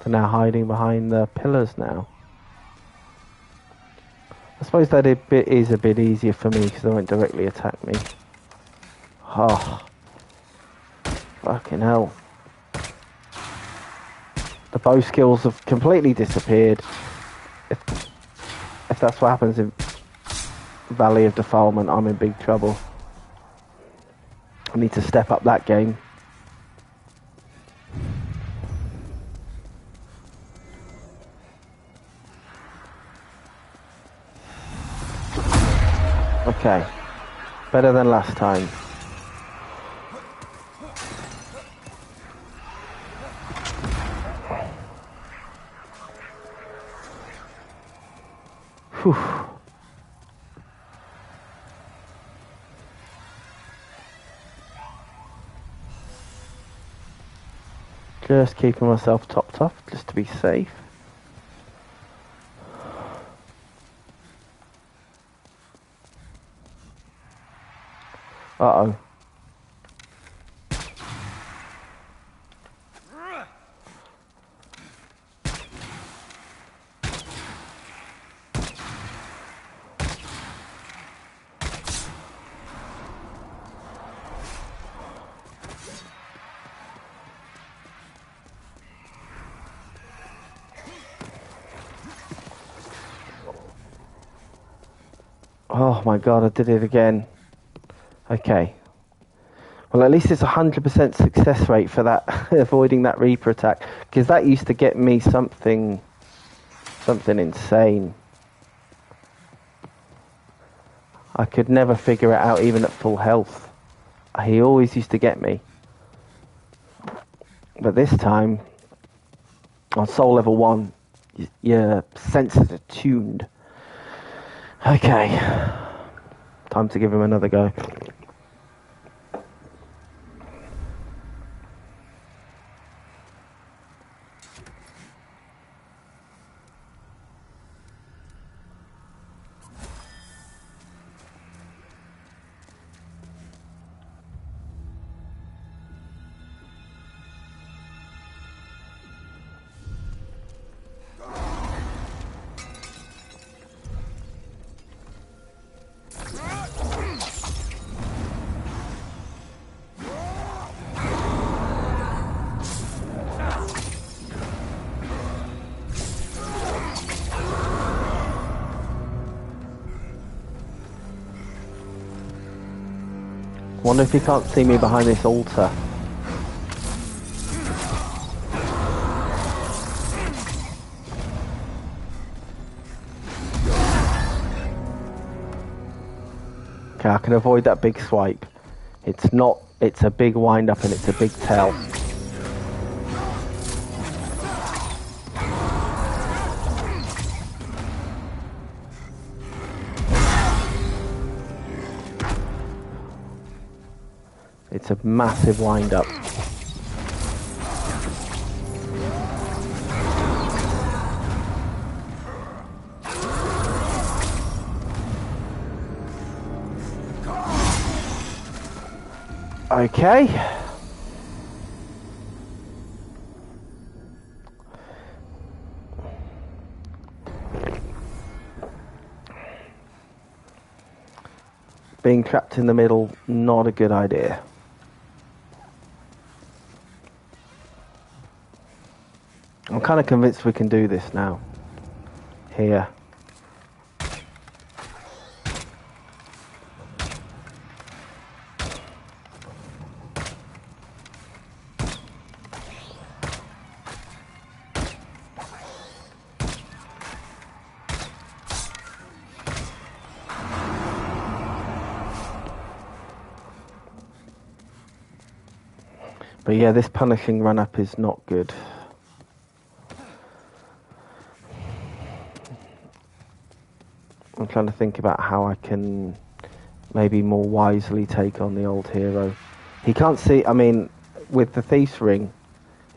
They're now hiding behind the pillars now. I suppose that bit is a bit easier for me because they won't directly attack me. Oh, fucking hell. The bow skills have completely disappeared. If that's what happens in Valley of Defilement, I'm in big trouble. I need to step up that game. Okay, better than last time. Whew. Just keeping myself topped off, just to be safe. Uh-oh. Oh my god, I did it again. Okay. Well, at least it's 100% success rate for that, avoiding that Reaper attack. Because that used to get me something insane. I could never figure it out even at full health. He always used to get me. But this time, on soul level 1, your senses are tuned. Okay. Time to give him another go. Wonder if he can't see me behind this altar. Okay, I can avoid that big swipe. It's a big wind up and it's a big tell. It's a massive wind up. Okay. Being trapped in the middle, not a good idea. I'm kind of convinced we can do this now. Here. But yeah, this punishing run-up is not good. I'm trying to think about how I can maybe more wisely take on the old hero. He can't see, I mean, with the Thief's Ring,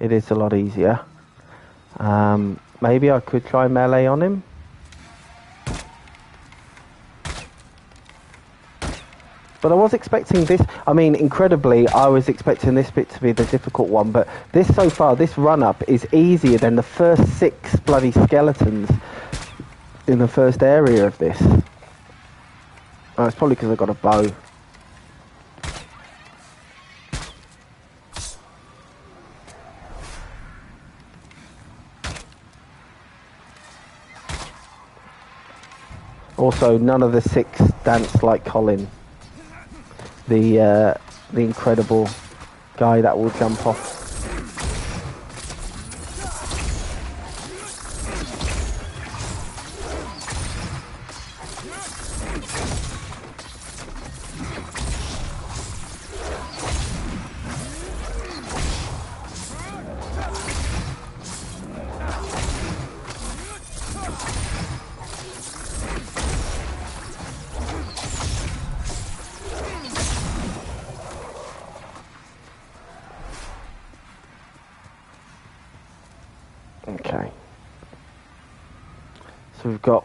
it is a lot easier. Maybe I could try melee on him. But I was expecting this, I mean, incredibly, I was expecting this bit to be the difficult one, but this so far, this run-up is easier than the first 6 bloody skeletons in the first area of this. Oh, it's probably because I got a bow. Also, none of the 6 dance like Colin. The incredible guy that will jump off. So we've got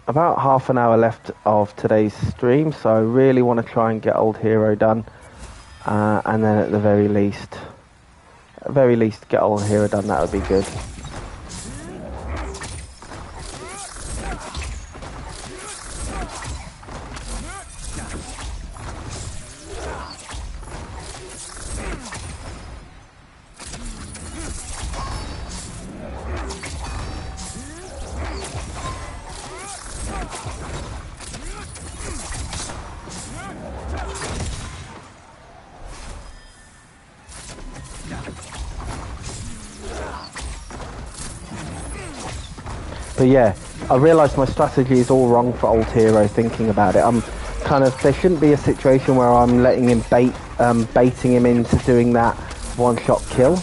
about half an hour left of today's stream, so I really want to try and get Old Hero done, and then at the very least get Old Hero done. That would be good. But yeah, I realise my strategy is all wrong for Old Hero. Thinking about it, I'm kind of, there shouldn't be a situation where I'm letting him baiting him into doing that one-shot kill.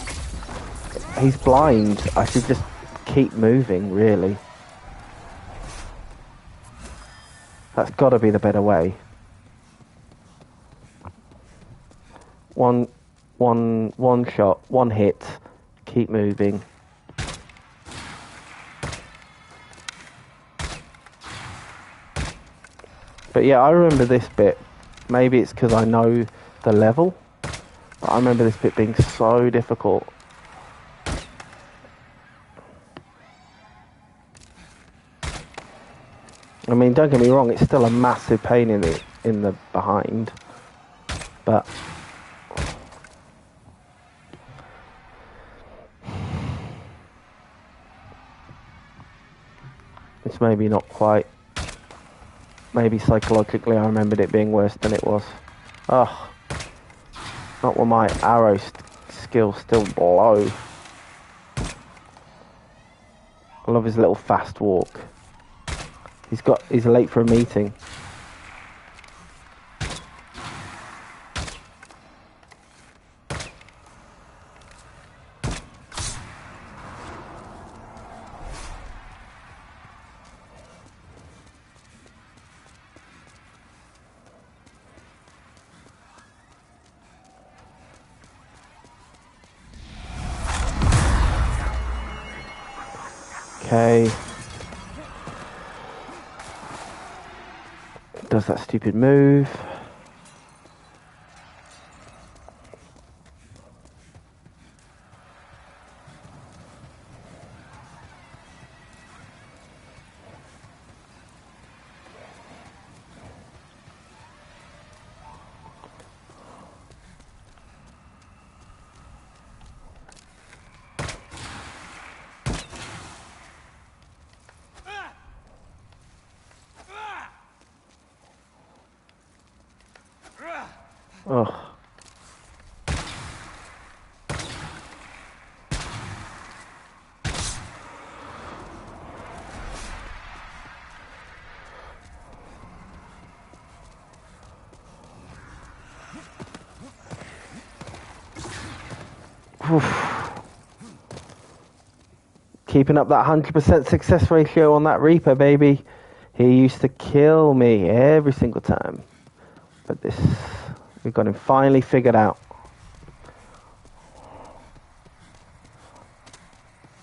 He's blind. I should just keep moving, really. That's got to be the better way. One shot, one hit, keep moving. But yeah, I remember this bit. Maybe it's because I know the level, but I remember this bit being so difficult. I mean, don't get me wrong, it's still a massive pain in the behind, but it's maybe not quite. Maybe psychologically I remembered it being worse than it was. Ugh. Not when my arrow skills still blow. I love his little fast walk. He's late for a meeting. Okay. Does that stupid move. Ugh. Oof. Keeping up that 100% success ratio on that Reaper, baby. He used to kill me every single time. But this, we've got him finally figured out.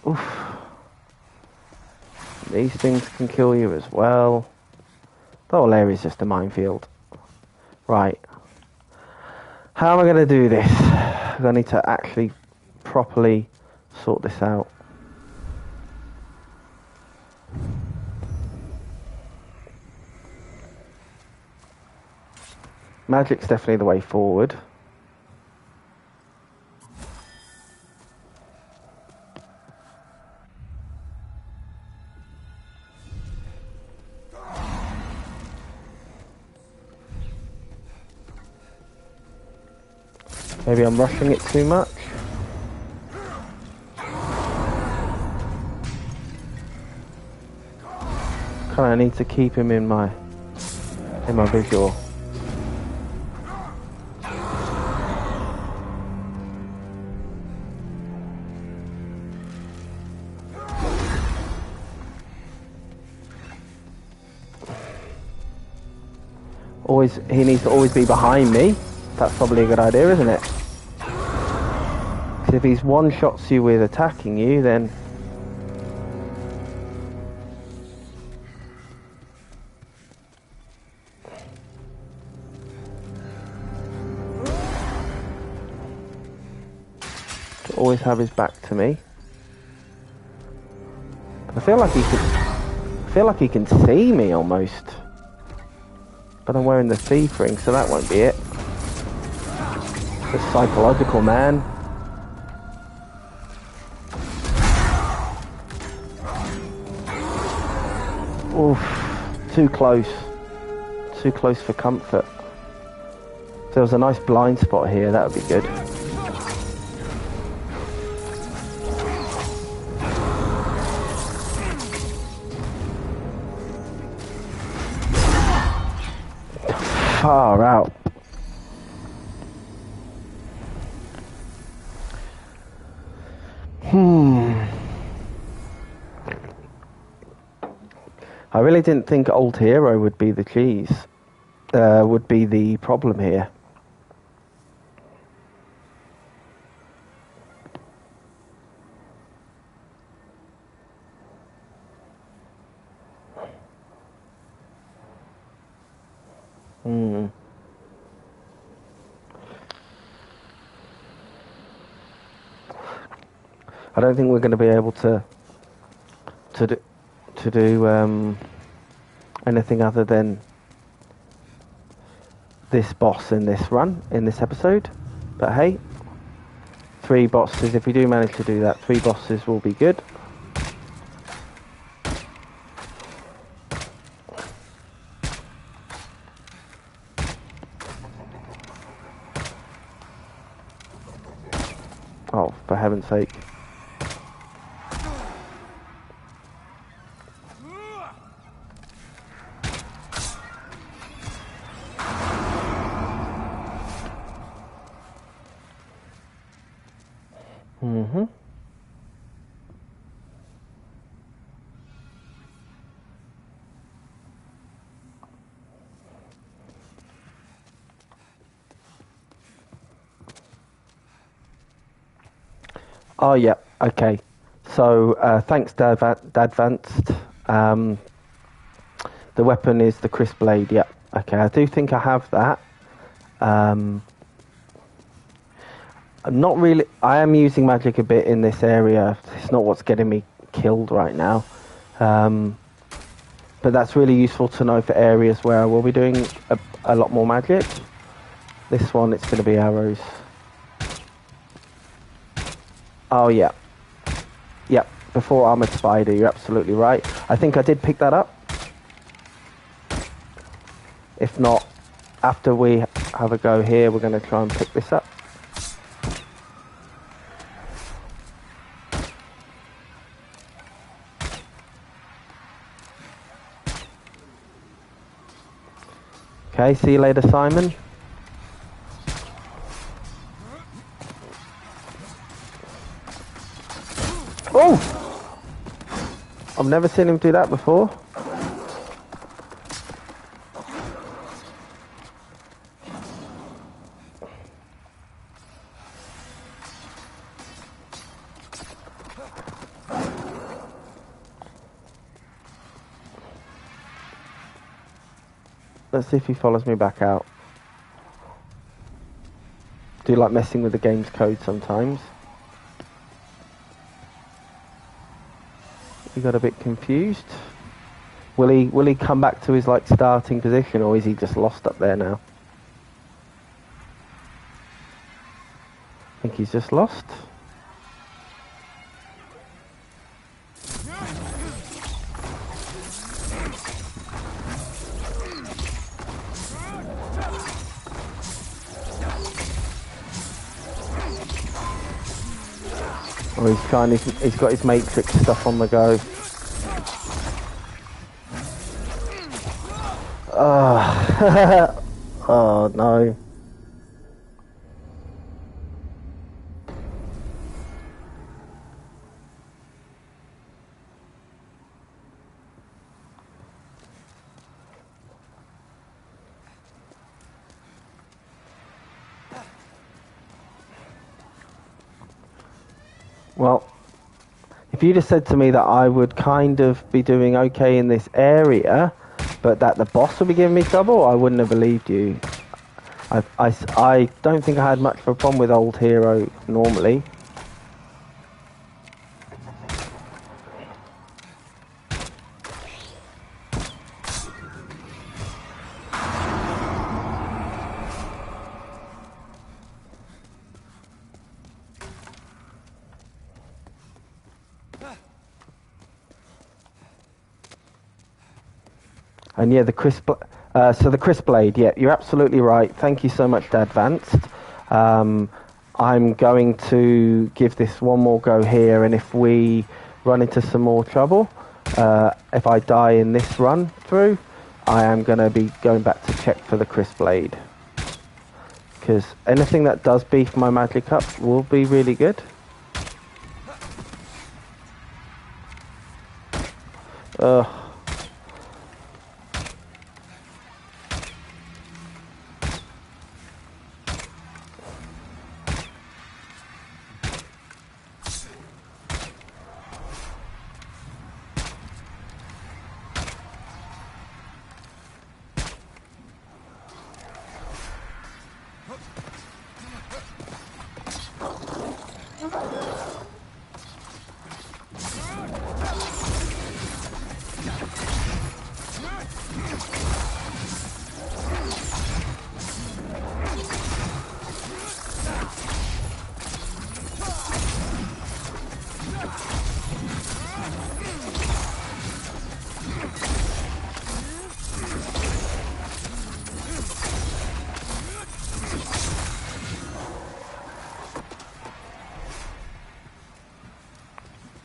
Oof. These things can kill you as well. The whole area is just a minefield. Right. How am I going to do this? I need to actually properly sort this out. Magic's definitely the way forward. Maybe I'm rushing it too much. Kinda need to keep him in my visual. He needs to always be behind me. That's probably a good idea, isn't it? Because if he's one-shots you with attacking you, then always have his back to me. I feel like he can see me almost. But I'm wearing the thief ring, so that won't be it. The psychological man. Oof, too close. Too close for comfort. If there was a nice blind spot here, that would be good. Far out. I really didn't think Old Hero would be the cheese. Would be the problem here. I don't think we're going to be able to do anything other than this boss in this run, in this episode. But hey, 3 bosses, if we do manage to do that, 3 bosses will be good. Oh, for heaven's sake. Oh yeah, okay. So thanks to Advanced. The weapon is the crisp blade. Yeah, okay. I do think I have that. I'm not really. I am using magic a bit in this area. It's not what's getting me killed right now. But that's really useful to know for areas where I will be doing a lot more magic. This one, it's going to be arrows. Oh yeah. Yep, before Armored Spider, you're absolutely right. I think I did pick that up. If not, after we have a go here, we're going to try and pick this up. Okay, see you later, Simon. Oh! I've never seen him do that before. Let's see if he follows me back out. Do like messing with the game's code sometimes. He got a bit confused. Will he come back to his like starting position, or is he just lost up there now? I think he's just lost. Or he's got his Matrix stuff on the go. Oh, oh no. Well, if you'd have said to me that I would kind of be doing okay in this area, but that the boss would be giving me trouble, I wouldn't have believed you. I don't think I had much of a problem with Old Hero normally. And yeah, so the crisp blade, yeah, you're absolutely right. Thank you so much to Advanced. I'm going to give this one more go here, and if we run into some more trouble, if I die in this run through, I am going to be going back to check for the crisp blade. Because anything that does beef my magic up will be really good. Ugh.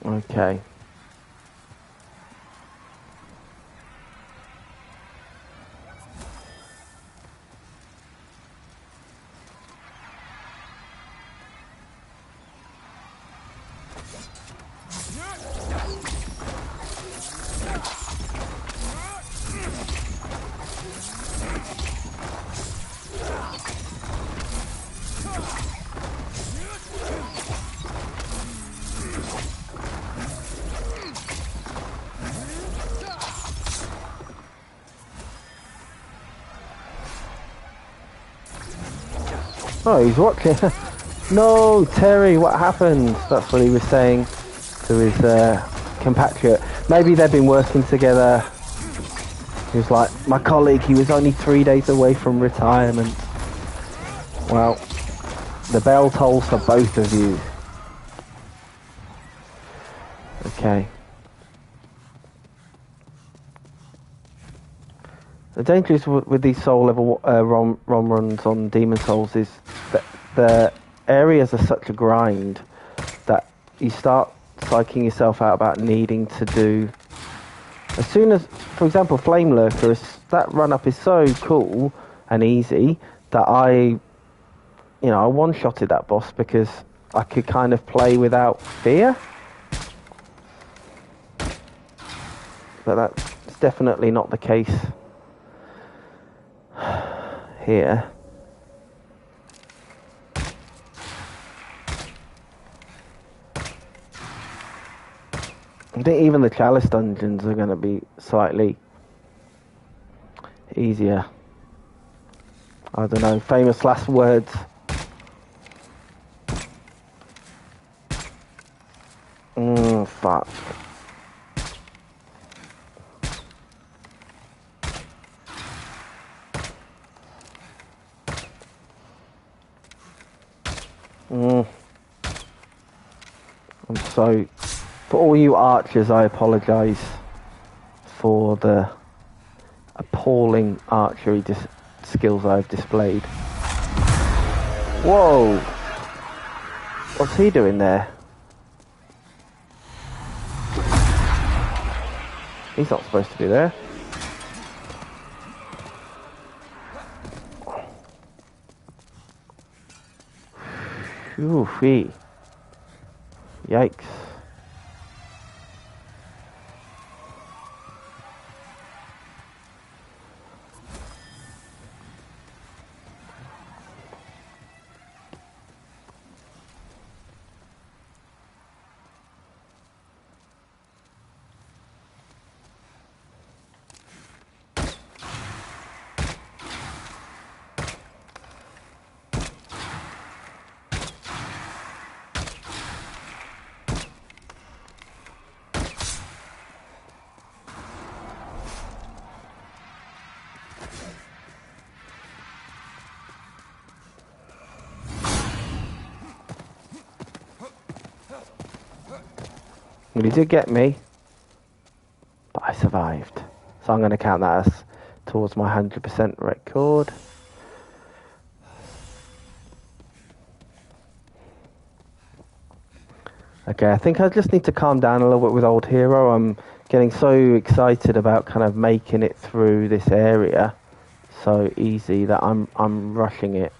Okay. Oh, he's watching. No, Terry, what happened? That's what he was saying to his compatriot. Maybe they've been working together. He was like, my colleague, he was only 3 days away from retirement. Well, the bell tolls for both of you. Okay. The danger is with these soul level ROM runs on Demon Souls is that the areas are such a grind that you start psyching yourself out about needing to do. As soon as, for example, Flame Lurker, that run up is so cool and easy that I one-shotted that boss because I could kind of play without fear. But that's definitely not the case here. I think even the Chalice dungeons are going to be slightly easier. I don't know, famous last words. Fuck. I'm so... For all you archers, I apologise for the appalling archery skills I've displayed. Whoa! What's he doing there? He's not supposed to be there. Oof-wee. Yikes. Well, he did get me, but I survived. So I'm going to count that as towards my 100% record. Okay, I think I just need to calm down a little bit with Old Hero. I'm getting so excited about kind of making it through this area so easy that I'm rushing it.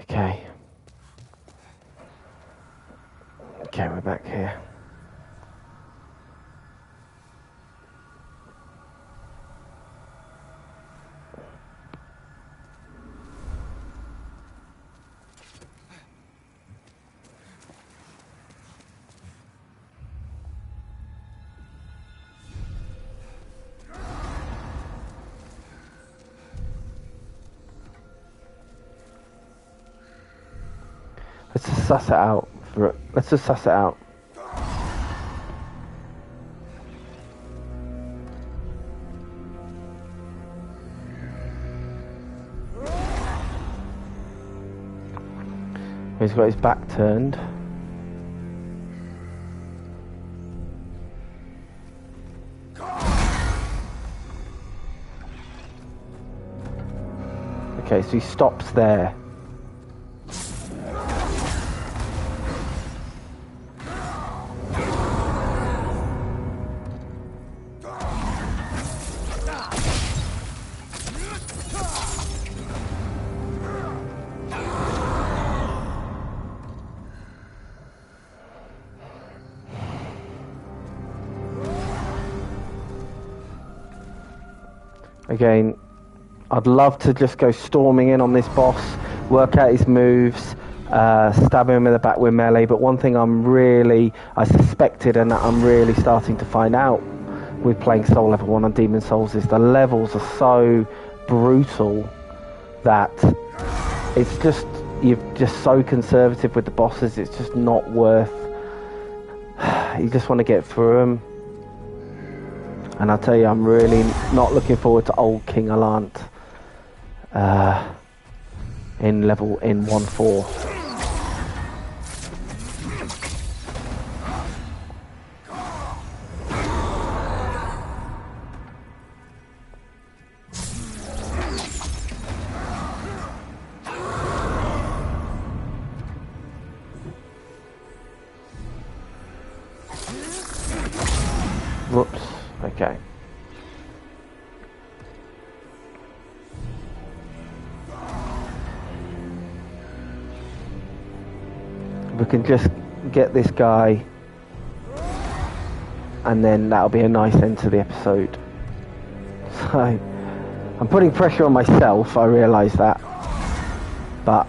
Okay. Okay, we're back here. Let's just suss it out. Let's just suss it out. He's got his back turned. Okay, so he stops there. Again, I'd love to just go storming in on this boss, work out his moves, stab him in the back with melee, but one thing I suspected and I'm really starting to find out with playing Soul Level 1 on Demon Souls is the levels are so brutal that it's just, you're just so conservative with the bosses, it's just not worth, you just want to get through them. And I'll tell you, I'm really not looking forward to old King Alant in 1-4. Whoops. Okay. We can just get this guy and then that'll be a nice end to the episode. So I'm putting pressure on myself, I realise that, but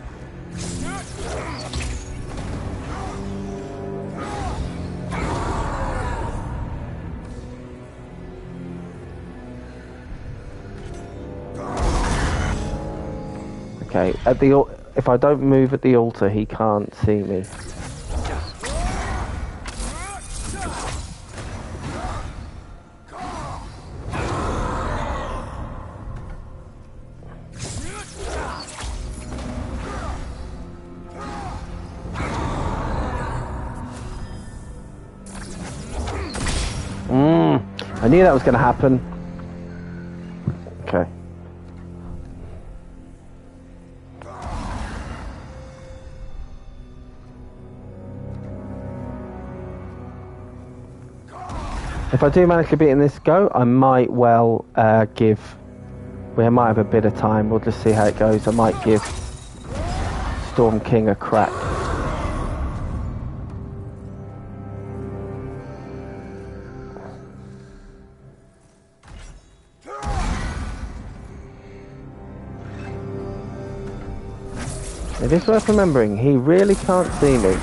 okay, if I don't move at the altar, he can't see me. I knew that was going to happen. Okay. If I do manage to beat in this go, I might well we might have a bit of time, we'll just see how it goes. I might give Storm King a crack. It is worth remembering, he really can't see me.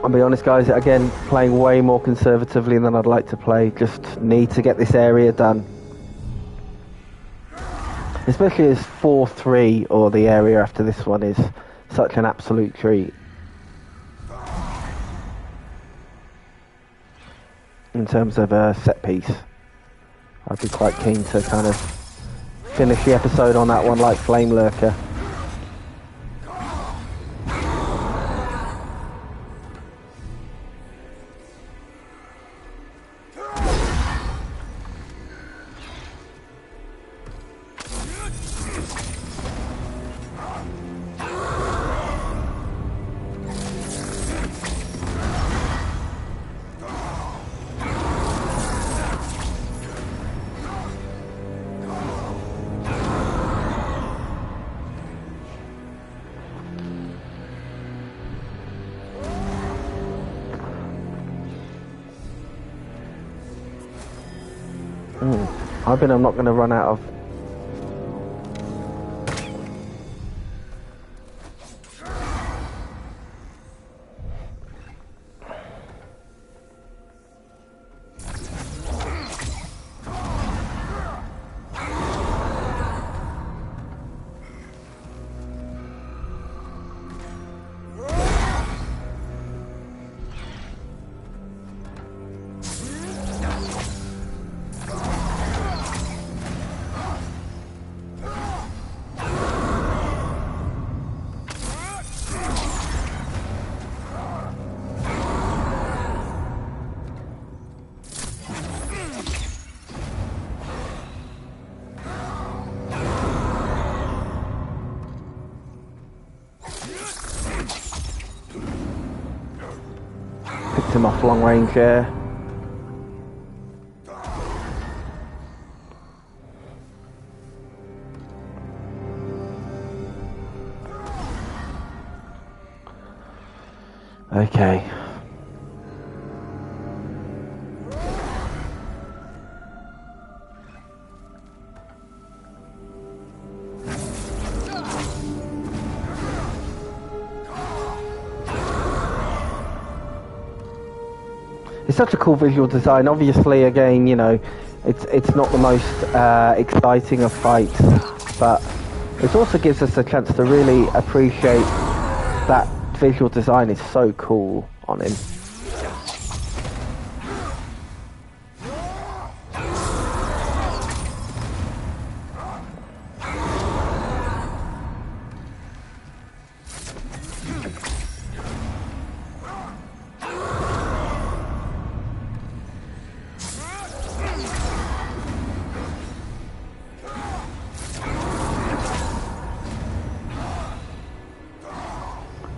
I'll be honest, guys, again, playing way more conservatively than I'd like to play. Just need to get this area done. Especially as 4-3, or the area after this one, is such an absolute treat. In terms of a set piece, I'd be quite keen to kind of finish the episode on that one like Flame Lurker. Hoping I'm not going to run out of... Picked him off long range there. Okay. It's such a cool visual design. Obviously, again, you know, it's not the most exciting of fights, but it also gives us a chance to really appreciate that visual design is so cool on him.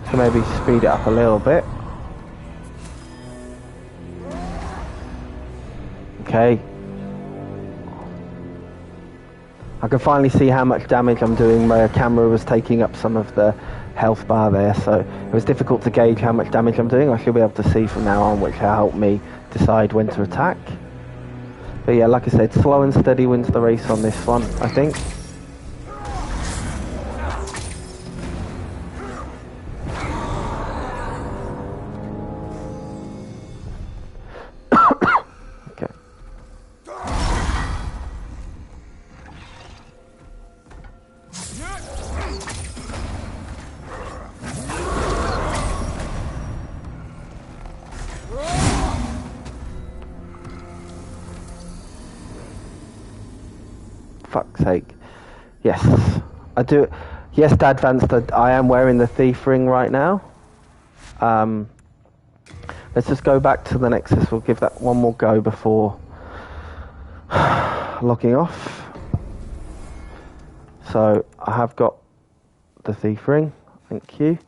So maybe speed it up a little bit. Okay. I can finally see how much damage I'm doing. My camera was taking up some of the health bar there, so it was difficult to gauge how much damage I'm doing. I should be able to see from now on, which will help me decide when to attack. But yeah, like I said, slow and steady wins the race on this one, I think. Fuck's sake. Yes, I do. Yes, to advance, I am wearing the thief ring right now. Let's just go back to the Nexus. We'll give that one more go before logging off. So I have got the thief ring. Thank you.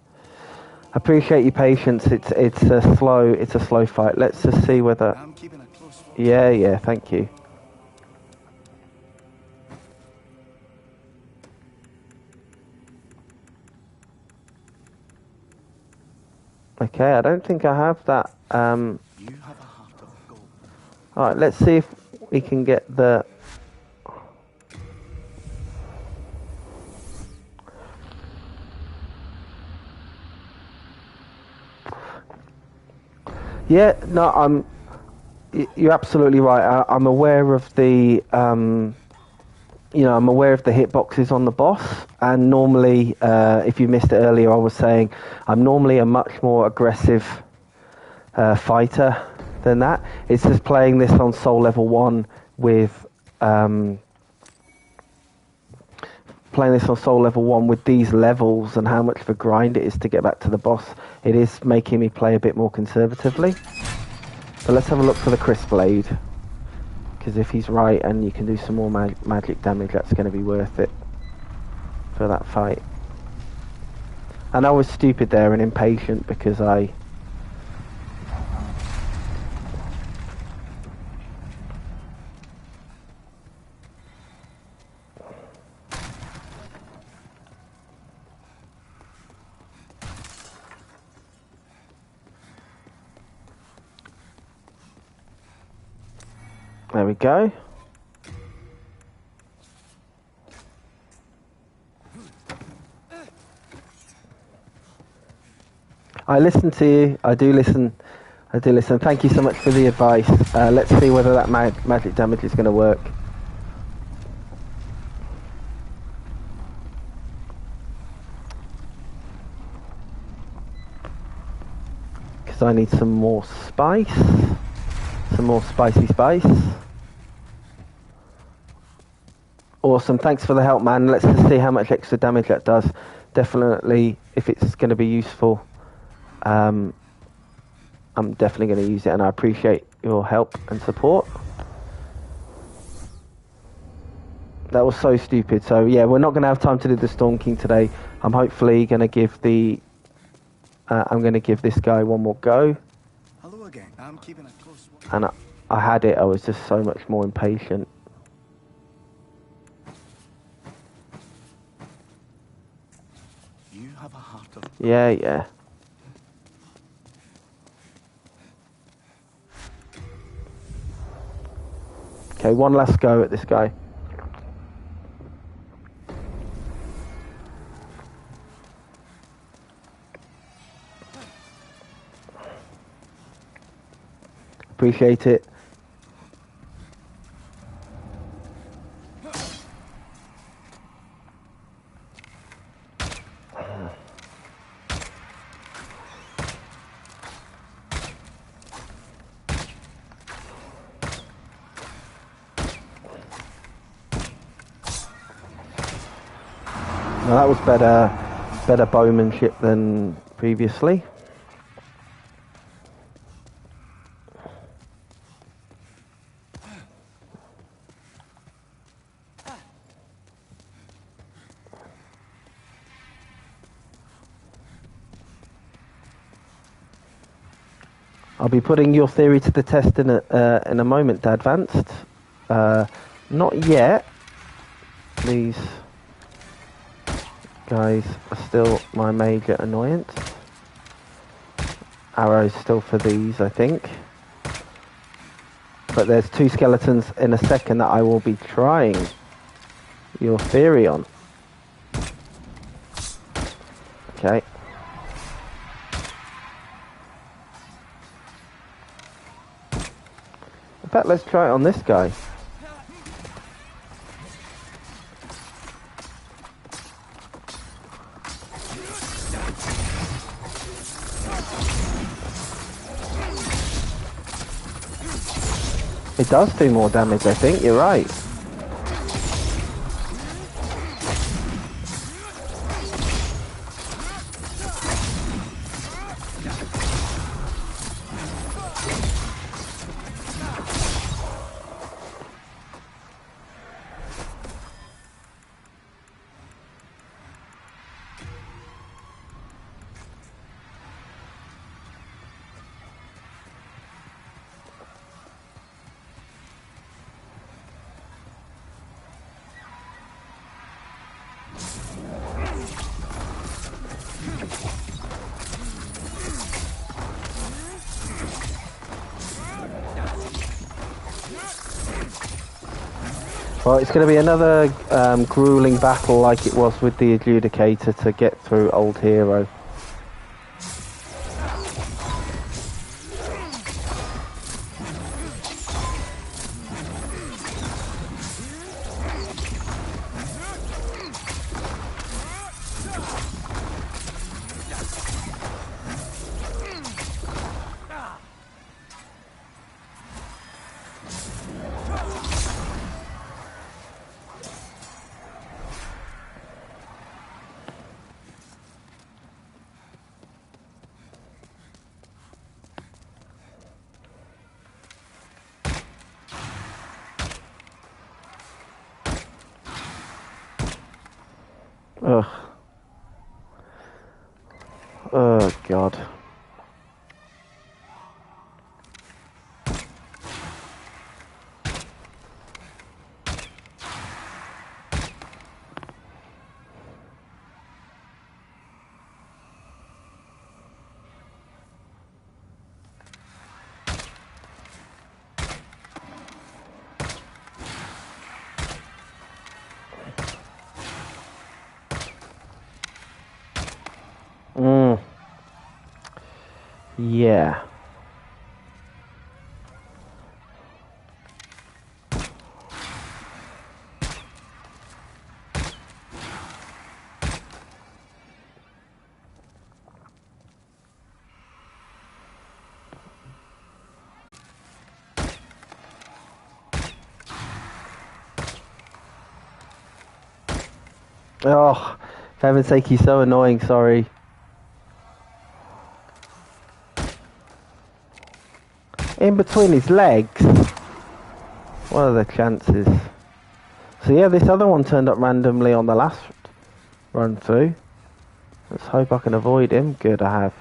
Appreciate your patience. It's a slow fight. Let's just see whether. I'm keeping a close watch. Yeah. Thank you. Okay, I don't think I have that. You have a heart of gold. Alright, let's see if we can get the... Yeah, no, you're absolutely right. I'm aware of the, I'm aware of the hitboxes on the boss, and normally, if you missed it earlier, I was saying I'm normally a much more aggressive fighter than that. It's just playing this on Soul Level 1 with, these levels and how much of a grind it is to get back to the boss. It is making me play a bit more conservatively. But let's have a look for the Crisp Blade. Because if he's right and you can do some more magic damage, that's going to be worth it for that fight. And I was stupid there and impatient because There we go. I listen to you. I do listen. Thank you so much for the advice. Let's see whether that magic damage is going to work. Because I need some more spice. Some more spicy spice. Awesome. Thanks for the help, man. Let's just see how much extra damage that does. Definitely, if it's going to be useful, I'm definitely going to use it, and I appreciate your help and support. That was so stupid. So yeah, we're not going to have time to do the Storm King today. I'm hopefully going to give this guy one more go. Hello again. I'm keeping a close watch. And I had it. I was just so much more impatient. You have a heart of... Yeah. Okay, one last go at this guy. Appreciate it. Now that was better bowmanship than previously. I'll be putting your theory to the test in a moment, Advanced. Not yet. These guys are still my major annoyance. Arrows still for these, I think. But there's two skeletons in a second that I will be trying your theory on. Okay. In fact, let's try it on this guy. It does do more damage, I think. You're right. Well, it's going to be another grueling battle like it was with the Adjudicator to get through Old Hero. Ugh. Oh, God. Yeah. Oh, for heaven's sake, he's so annoying, sorry. In between his legs? What are the chances? So yeah, this other one turned up randomly on the last run through. Let's hope I can avoid him. Good, I have.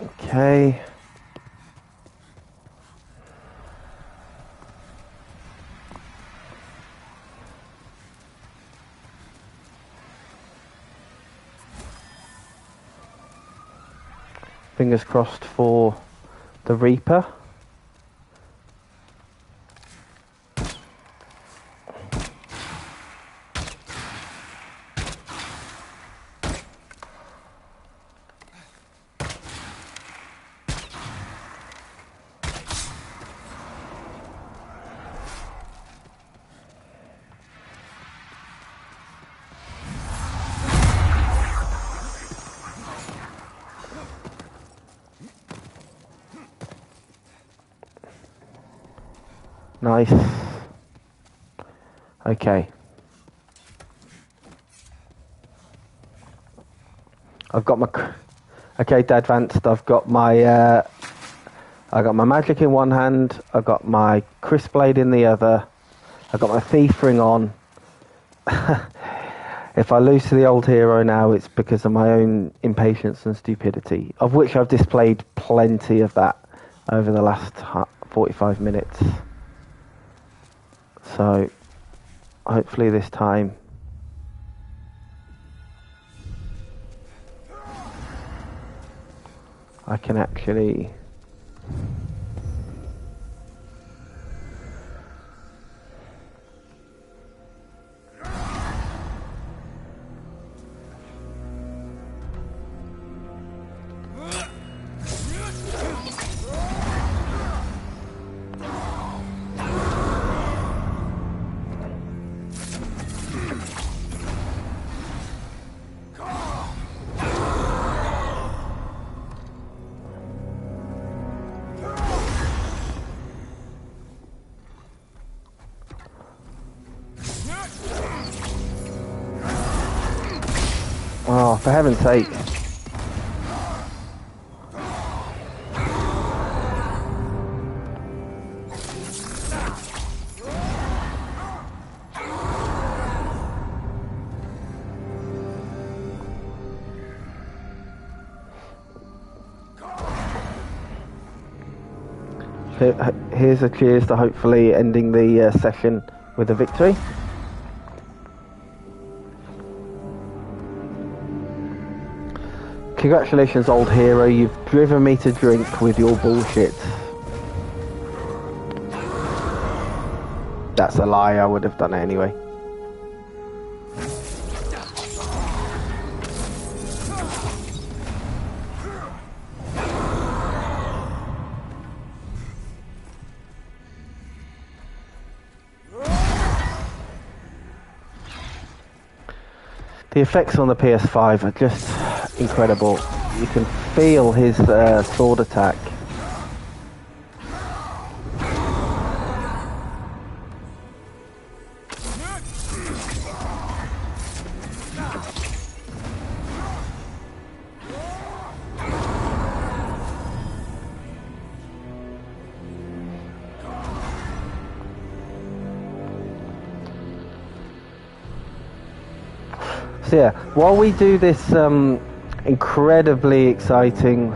Okay. Fingers crossed for the Reaper. Nice. Okay. I've got my... Okay, to advanced, I've got my... I got my magic in one hand, I've got my crisp blade in the other, I've got my thief ring on. If I lose to the old hero now, it's because of my own impatience and stupidity, of which I've displayed plenty of that over the last 45 minutes. So, hopefully this time I can actually... Oh, for heaven's sake. Here's a cheers to hopefully ending the session with a victory. Congratulations, old hero, you've driven me to drink with your bullshit. That's a lie, I would have done it anyway. The effects on the PS5 are just incredible. You can feel his sword attack. So yeah, while we do this incredibly exciting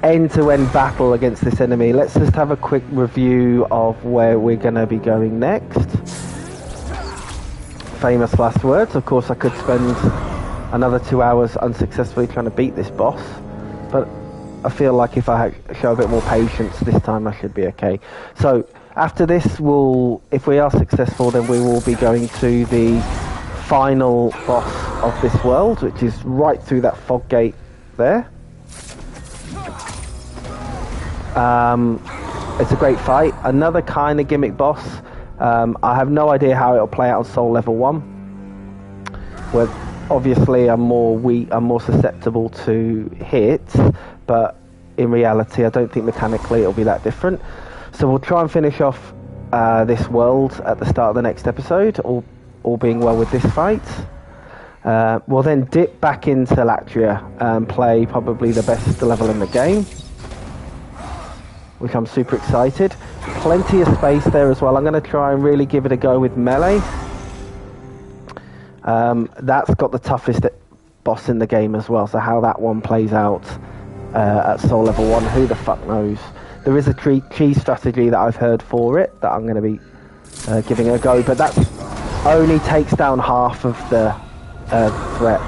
end-to-end battle against this enemy, let's just have a quick review of where we're going to be going next. Famous last words. Of course, I could spend another 2 hours unsuccessfully trying to beat this boss, but I feel like if I show a bit more patience this time, I should be okay. So after this, if we are successful, then we will be going to the final boss of this world, which is right through that fog gate there. It's a great fight. Another kind of gimmick boss. I have no idea how it'll play out on Soul Level 1. Where obviously I'm more susceptible to hits, but in reality I don't think mechanically it'll be that different. So we'll try and finish off this world at the start of the next episode, all being well with this fight. We'll then dip back into Latria and play probably the best level in the game, which I'm super excited. Plenty of space there as well. I'm going to try and really give it a go with melee. That's got the toughest boss in the game as well, so how that one plays out at Soul Level 1, who the fuck knows. There is a cheese strategy that I've heard for it that I'm going to be giving it a go, but that only takes down half of the threat.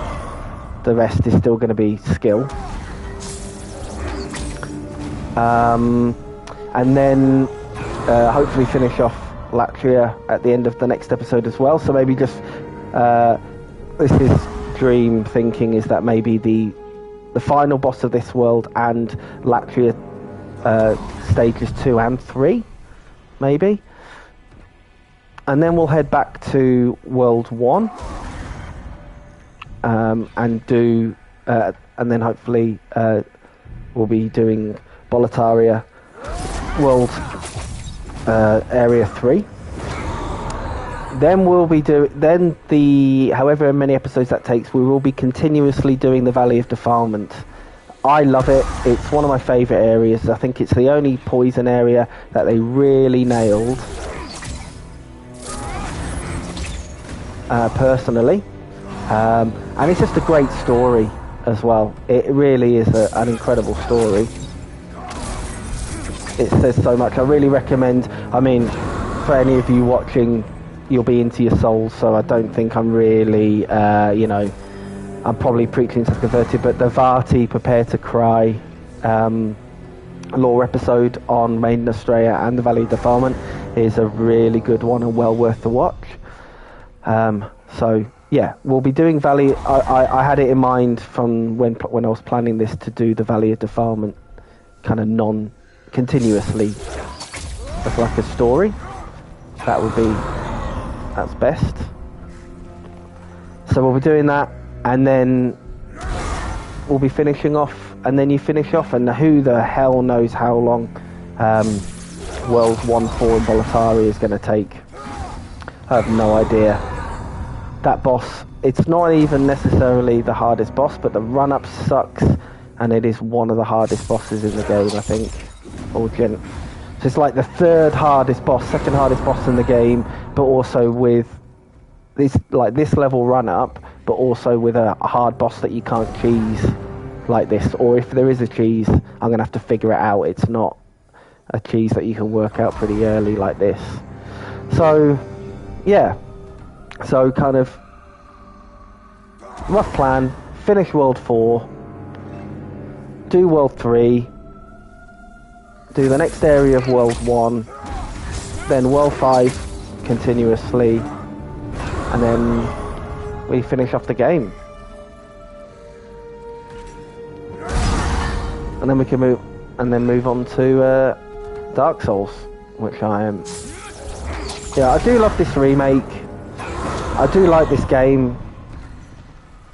The rest is still going to be skill. And then hopefully finish off Latria at the end of the next episode as well. So maybe just this is dream thinking, is that maybe the final boss of this world and Latria stages 2 and 3, maybe. And then we'll head back to World 1 and do and then hopefully we'll be doing Boletaria World Area 3. Then we'll be however many episodes that takes, we will be continuously doing the Valley of Defilement. I love it. It's one of my favourite areas. I think it's the only poison area that they really nailed, personally. And it's just a great story as well. It really is an incredible story. It says so much. I really recommend, for any of you watching, you'll be into your souls, so I don't think I'm really, I'm probably preaching to the converted, but the Vati Prepare to Cry lore episode on Maiden Estrella and the Valley of Defilement is a really good one and well worth the watch. So yeah, we'll be doing Valley. I had it in mind from when I was planning this to do the Valley of Defilement kind of non-continuously as like a story. That's best. So we'll be doing that, and then we'll be finishing off, and then you finish off, and who the hell knows how long World 1-4 in Boletaria is going to take. I have no idea. That boss, it's not even necessarily the hardest boss, but the run-up sucks, and it is one of the hardest bosses in the game, I think. So it's like the third hardest boss, second hardest boss in the game, but also with this level run-up, but also with a hard boss that you can't cheese like this. Or if there is a cheese, I'm going to have to figure it out. It's not a cheese that you can work out pretty early like this. So, yeah. So, kind of rough plan, finish World 4, do World 3, do the next area of World 1, then World 5 continuously, and then we finish off the game. And then we can move on to Dark Souls, which I am. Yeah, I do love this remake. I do like this game.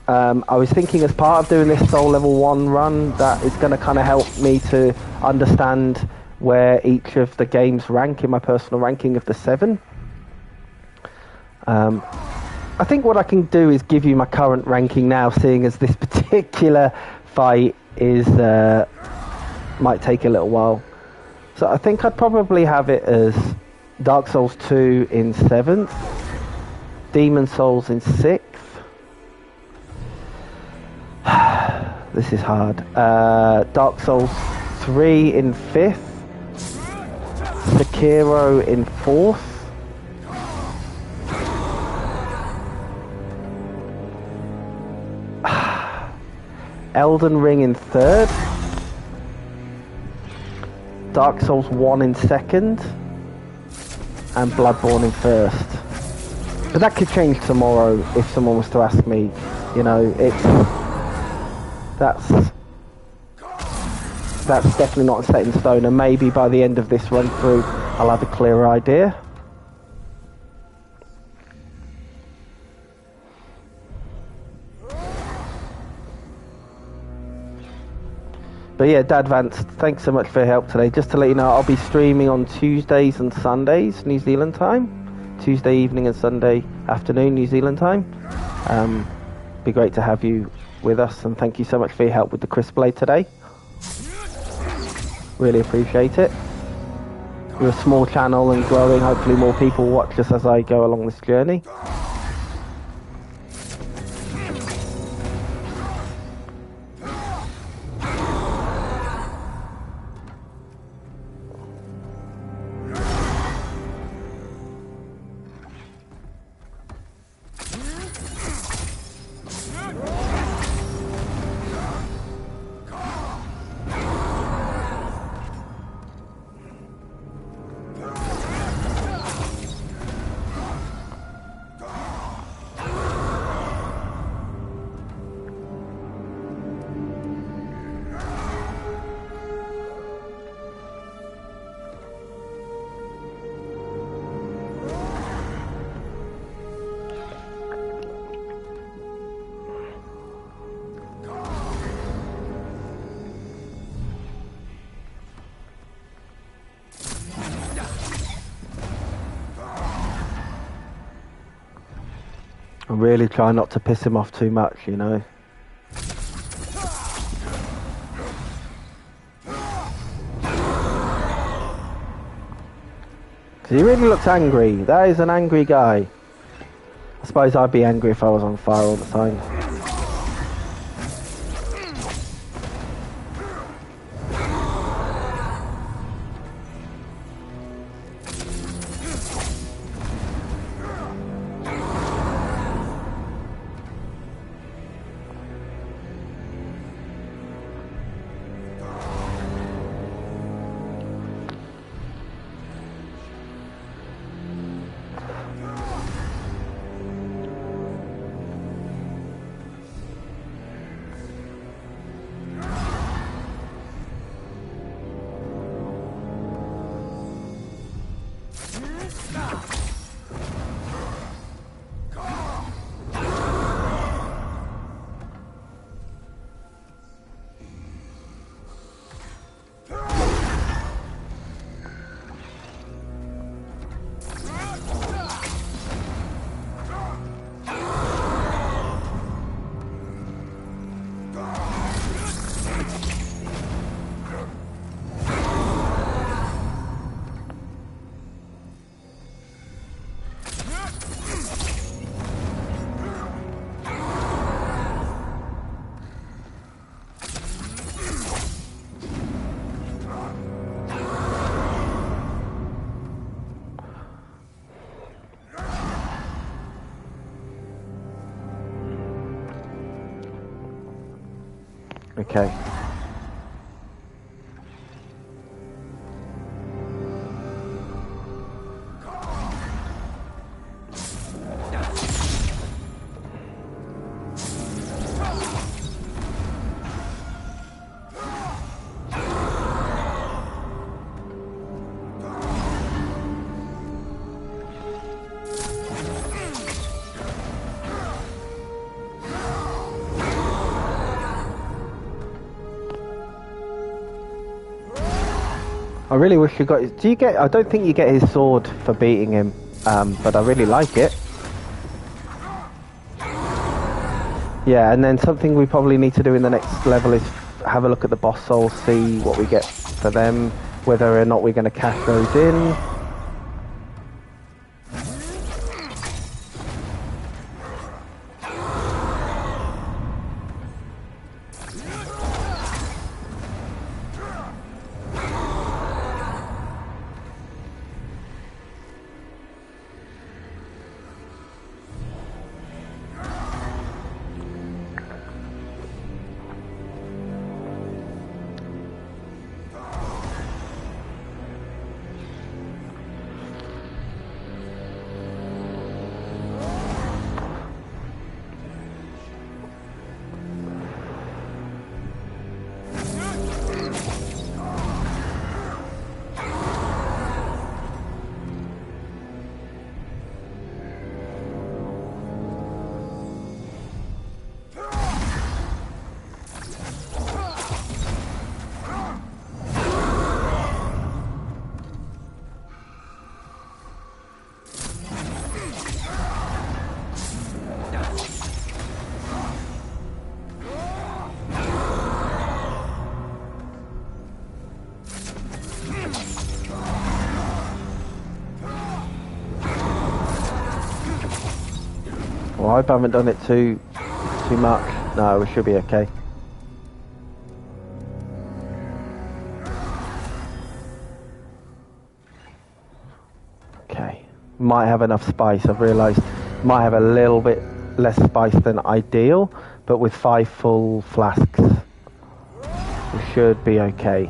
I was thinking as part of doing this Soul Level 1 run that it's going to kind of help me to understand where each of the games rank in my personal ranking of the 7. I think what I can do is give you my current ranking now, seeing as this particular fight is might take a little while. So I think I'd probably have it as Dark Souls 2 in 7th, Demon Souls in 6th. This is hard. Dark Souls 3 in 5th. Sekiro in 4th. Elden Ring in 3rd. Dark Souls 1 in 2nd. And Bloodborne in 1st. But that could change tomorrow if someone was to ask me. You know, that's definitely not set in stone, and maybe by the end of this run through I'll have a clearer idea. But yeah, Dad Vance, thanks so much for your help today. Just to let you know, I'll be streaming on Tuesdays and Sundays, New Zealand time. Tuesday evening and Sunday afternoon, New Zealand time. Be great to have you with us, and thank you so much for your help with the Crisp Blade today. Really appreciate it. We're a small channel and growing. Hopefully more people watch us as I go along this journey. I really try not to piss him off too much, you know. He really looks angry. That is an angry guy. I suppose I'd be angry if I was on fire all the time. Okay. I really wish you got his... Do you get... I don't think you get his sword for beating him, but I really like it. Yeah, and then something we probably need to do in the next level is have a look at the boss souls, see what we get for them, whether or not we're going to cash those in. Well, I hope I haven't done it too much. No, we should be okay. Okay. Might have enough spice. I've realised might have a little bit less spice than ideal, but with 5 full flasks, we should be okay.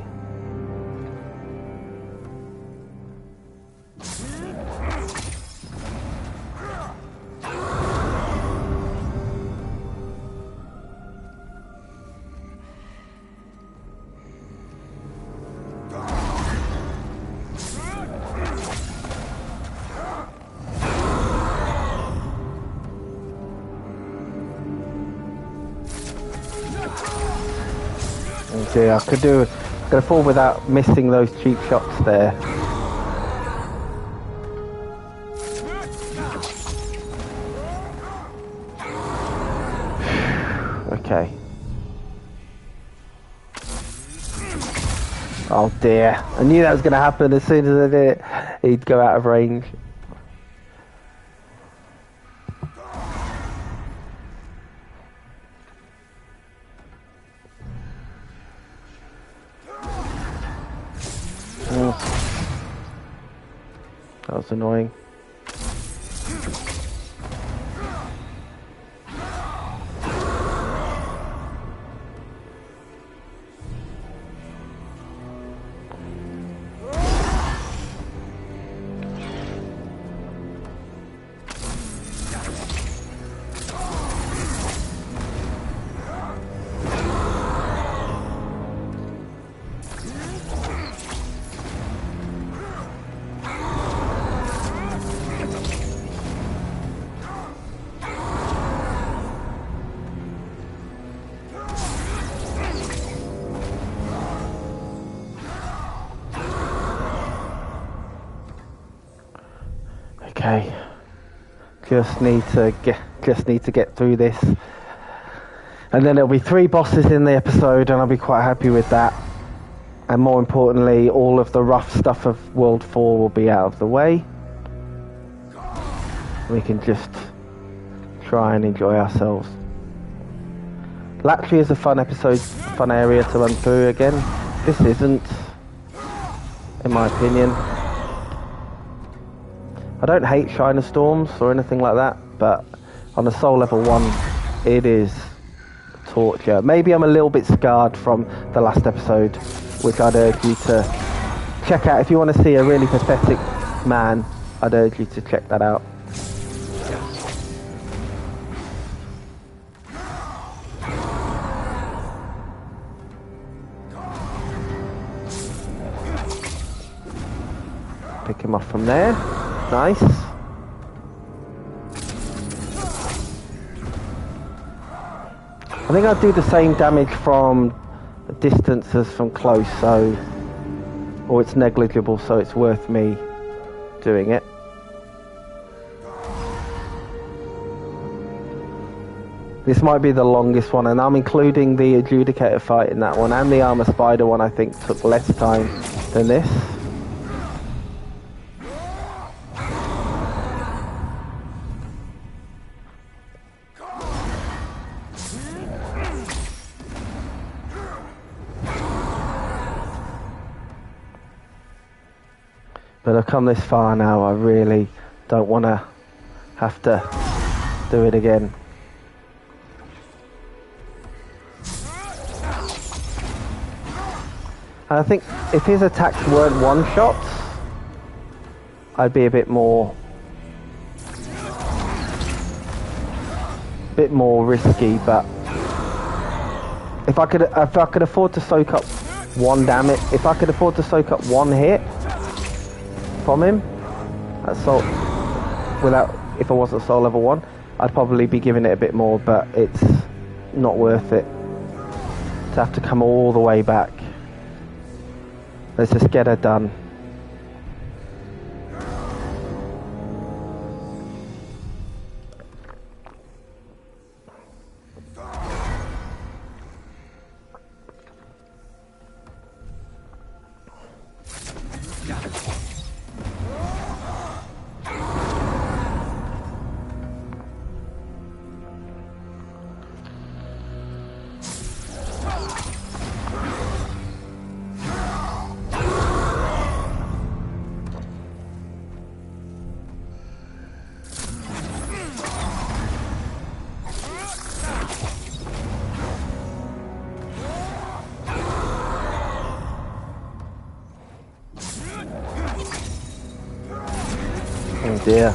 I could afford without missing those cheap shots there. Okay. Oh dear. I knew that was going to happen as soon as I did it. He'd go out of range. That was annoying. Okay, just need to get through this, and then there'll be 3 bosses in the episode, and I'll be quite happy with that. And more importantly, all of the rough stuff of World 4 will be out of the way. We can just try and enjoy ourselves. Latry is a fun episode, fun area to run through again. This isn't, in my opinion. I don't hate Shiner Storms or anything like that, but on the Soul Level 1, it is torture. Maybe I'm a little bit scarred from the last episode, which I'd urge you to check out. If you want to see a really pathetic man, I'd urge you to check that out. Pick him off from there. Nice. I think I'll do the same damage from a distance as from close, or it's negligible, so it's worth me doing it. This might be the longest one, and I'm including the Adjudicator fight in that one, and the Armor Spider one I think took less time than this. But I've come this far now, I really don't want to have to do it again. And I think if his attacks weren't one-shots, I'd be a bit more risky, but if I could afford to soak up one damage, if I could afford to soak up one hit from him, if I wasn't Soul Level 1, I'd probably be giving it a bit more, but it's not worth it to have to come all the way back. Let's just get her done. dear.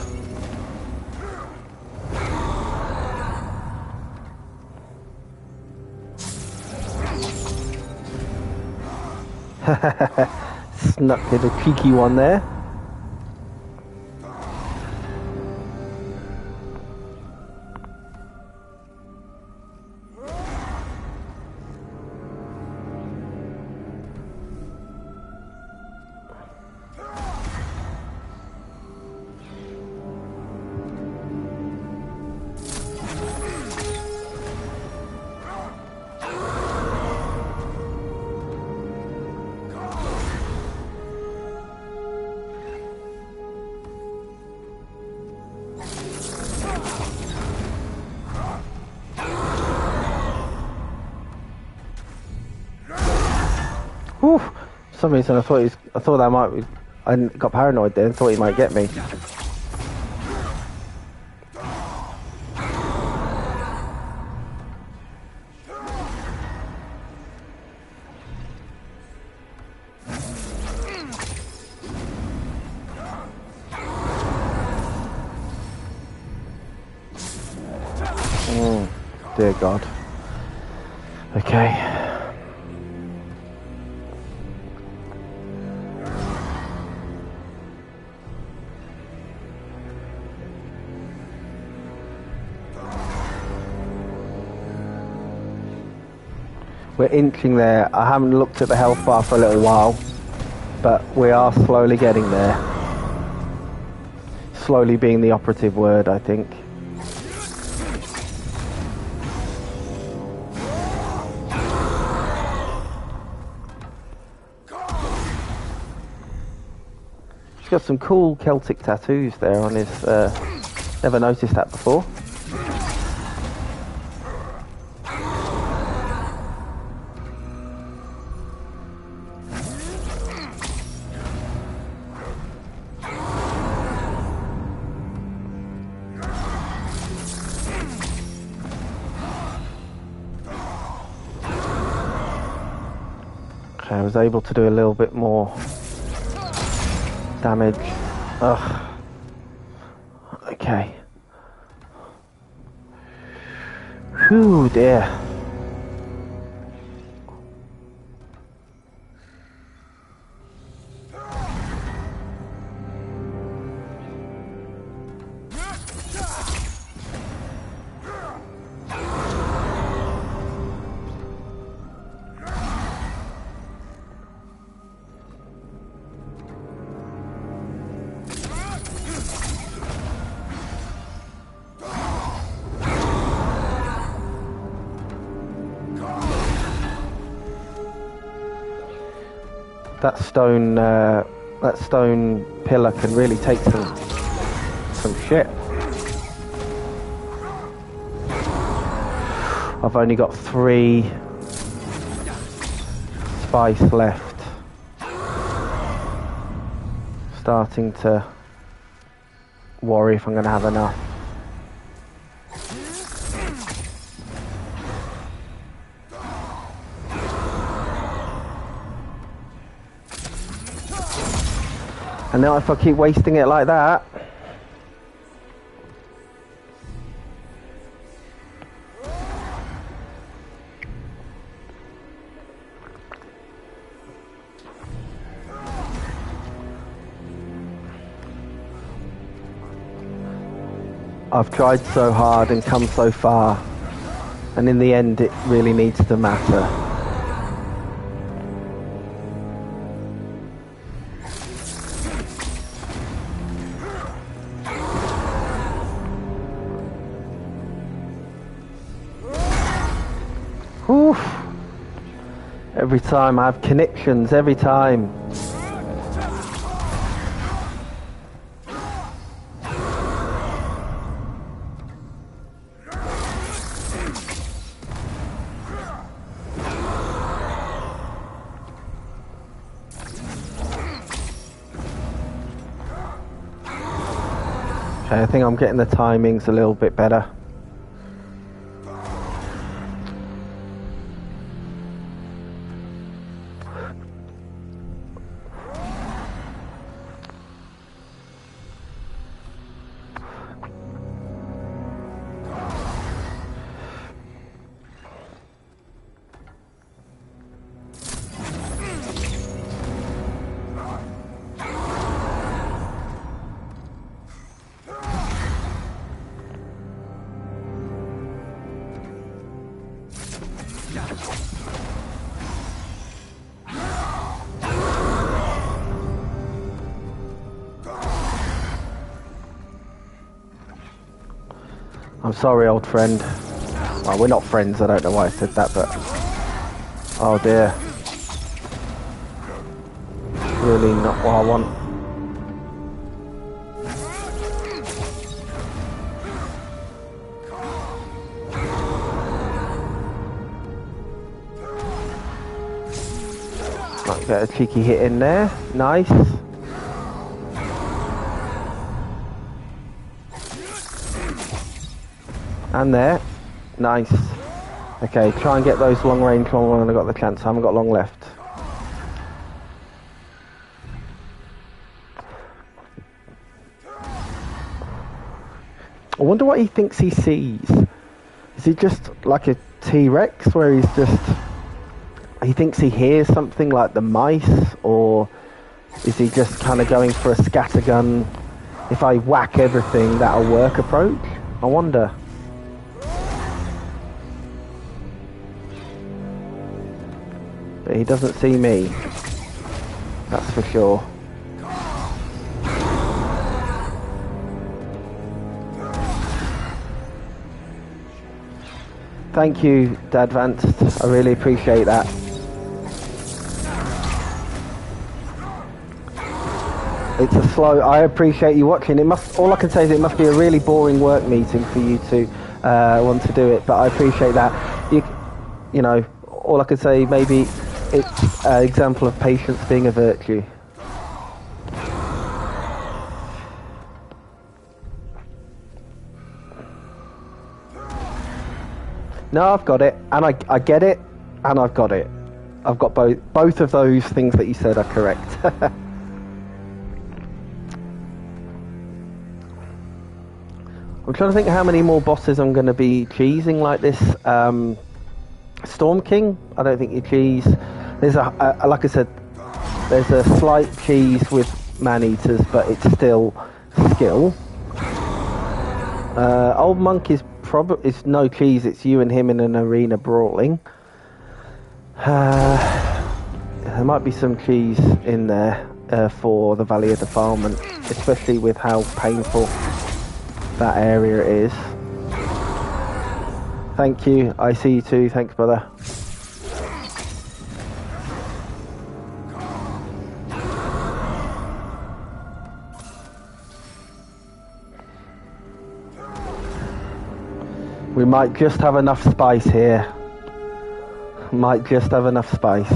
Snuck in a cheeky one there. Whew. For some reason I thought that might be, I got paranoid there and thought he might get me. Dear God. Okay. We're inching there. I haven't looked at the health bar for a little while, but we are slowly getting there. Slowly being the operative word, I think. He's got some cool Celtic tattoos there on his... never noticed that before. I was able to do a little bit more damage. Ugh. Okay. Whew, dear. That stone pillar can really take some shit. I've only got 3 spice left. Starting to worry if I'm going to have enough. And now if I keep wasting it like that... I've tried so hard and come so far, and in the end it really needs to matter. Oof. Every time I have connections, every time. Okay, I think I'm getting the timings a little bit better. I'm sorry, old friend. Well, we're not friends, I don't know why I said that, but... Oh dear. Really not what I want. Might get a cheeky hit in there. Nice. And there. Nice. Okay, try and get those long range one when I got the chance. I haven't got long left. I wonder what he thinks he sees. Is he just like a T-Rex where he's just... He thinks he hears something like the mice, or is he just kind of going for a scattergun, if I whack everything that'll work approach? I wonder. But he doesn't see me, that's for sure. Thank you, Dadvanced. I really appreciate that. It's a slow. I appreciate you watching. It must. All I can say is it must be a really boring work meeting for you to want to do it. But I appreciate that. You know, all I can say, maybe it's an example of patience being a virtue. No, I've got it, and I get it, and I've got it. I've got both of those things that you said are correct. I'm trying to think how many more bosses I'm going to be cheesing like this. Storm King, I don't think you cheese. There's like I said, there's a slight cheese with man-eaters, but it's still skill. Old Monk is it's no cheese, it's you and him in an arena brawling. There might be some cheese in there for the Valley of Defilement, especially with how painful that area is. Thank you, I see you too, thanks brother. We might just have enough spice here. Might just have enough spice.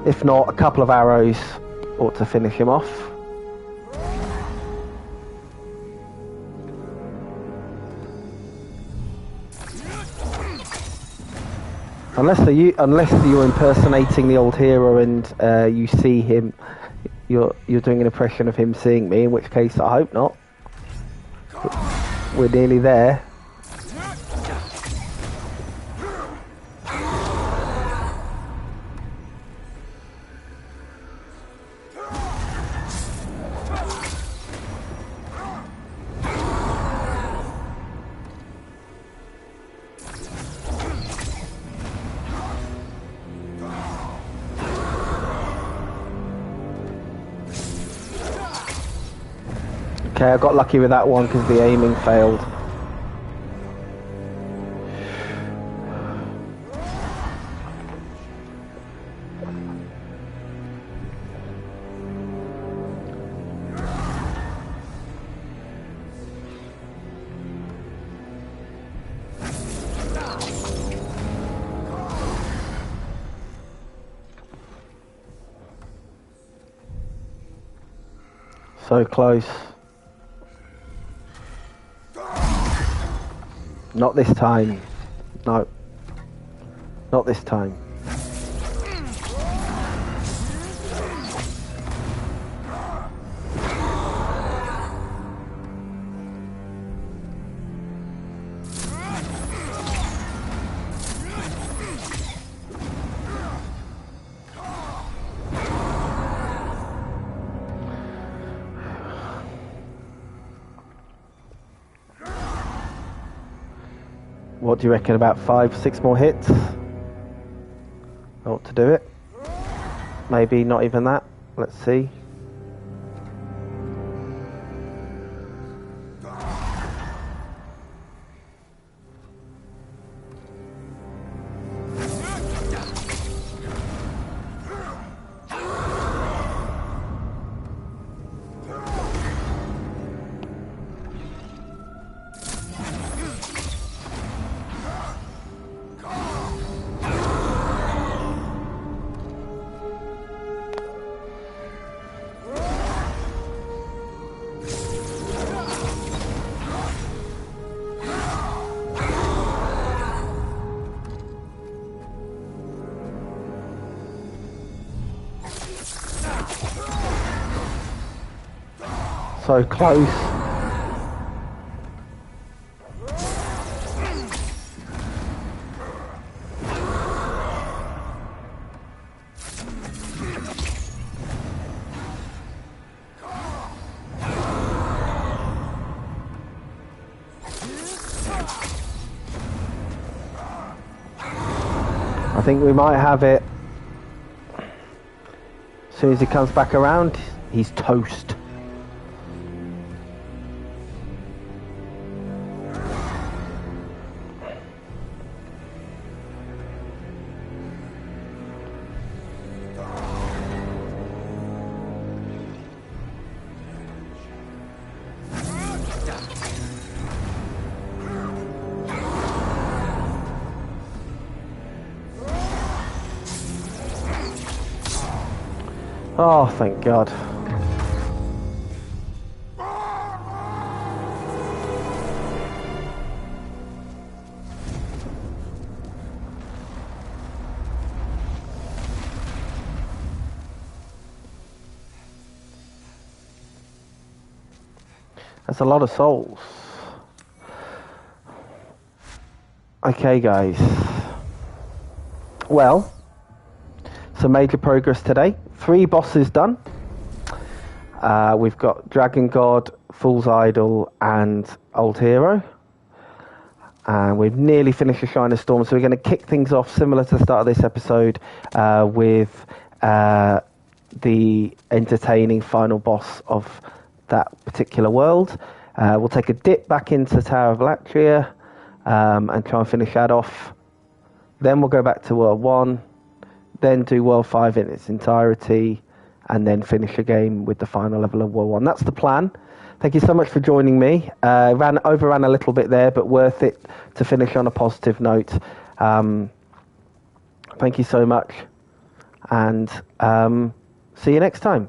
If not, a couple of arrows ought to finish him off. Unless you're impersonating the old hero and you see him, you're doing an impression of him seeing me, in which case I hope not. We're nearly there. Okay, I got lucky with that one because the aiming failed. So close. Not this time. No. Not this time. What do you reckon, about 5-6 more hits? I ought to do it. Maybe not even that. Let's see. So close. I think we might have it. As soon as he comes back around, he's toast. Oh, thank God. That's a lot of souls. Okay, guys. Well, some major progress today. 3 bosses done. We've got Dragon God, Fool's Idol, and Old Hero. And we've nearly finished the Shrine of Storm, so we're going to kick things off similar to the start of this episode with the entertaining final boss of that particular world. We'll take a dip back into Tower of Latria and try and finish that off. Then we'll go back to World 1, then do World 5 in its entirety, and then finish the game with the final level of World 1. That's the plan. Thank you so much for joining me. Overran a little bit there, but worth it to finish on a positive note. Thank you so much, and see you next time.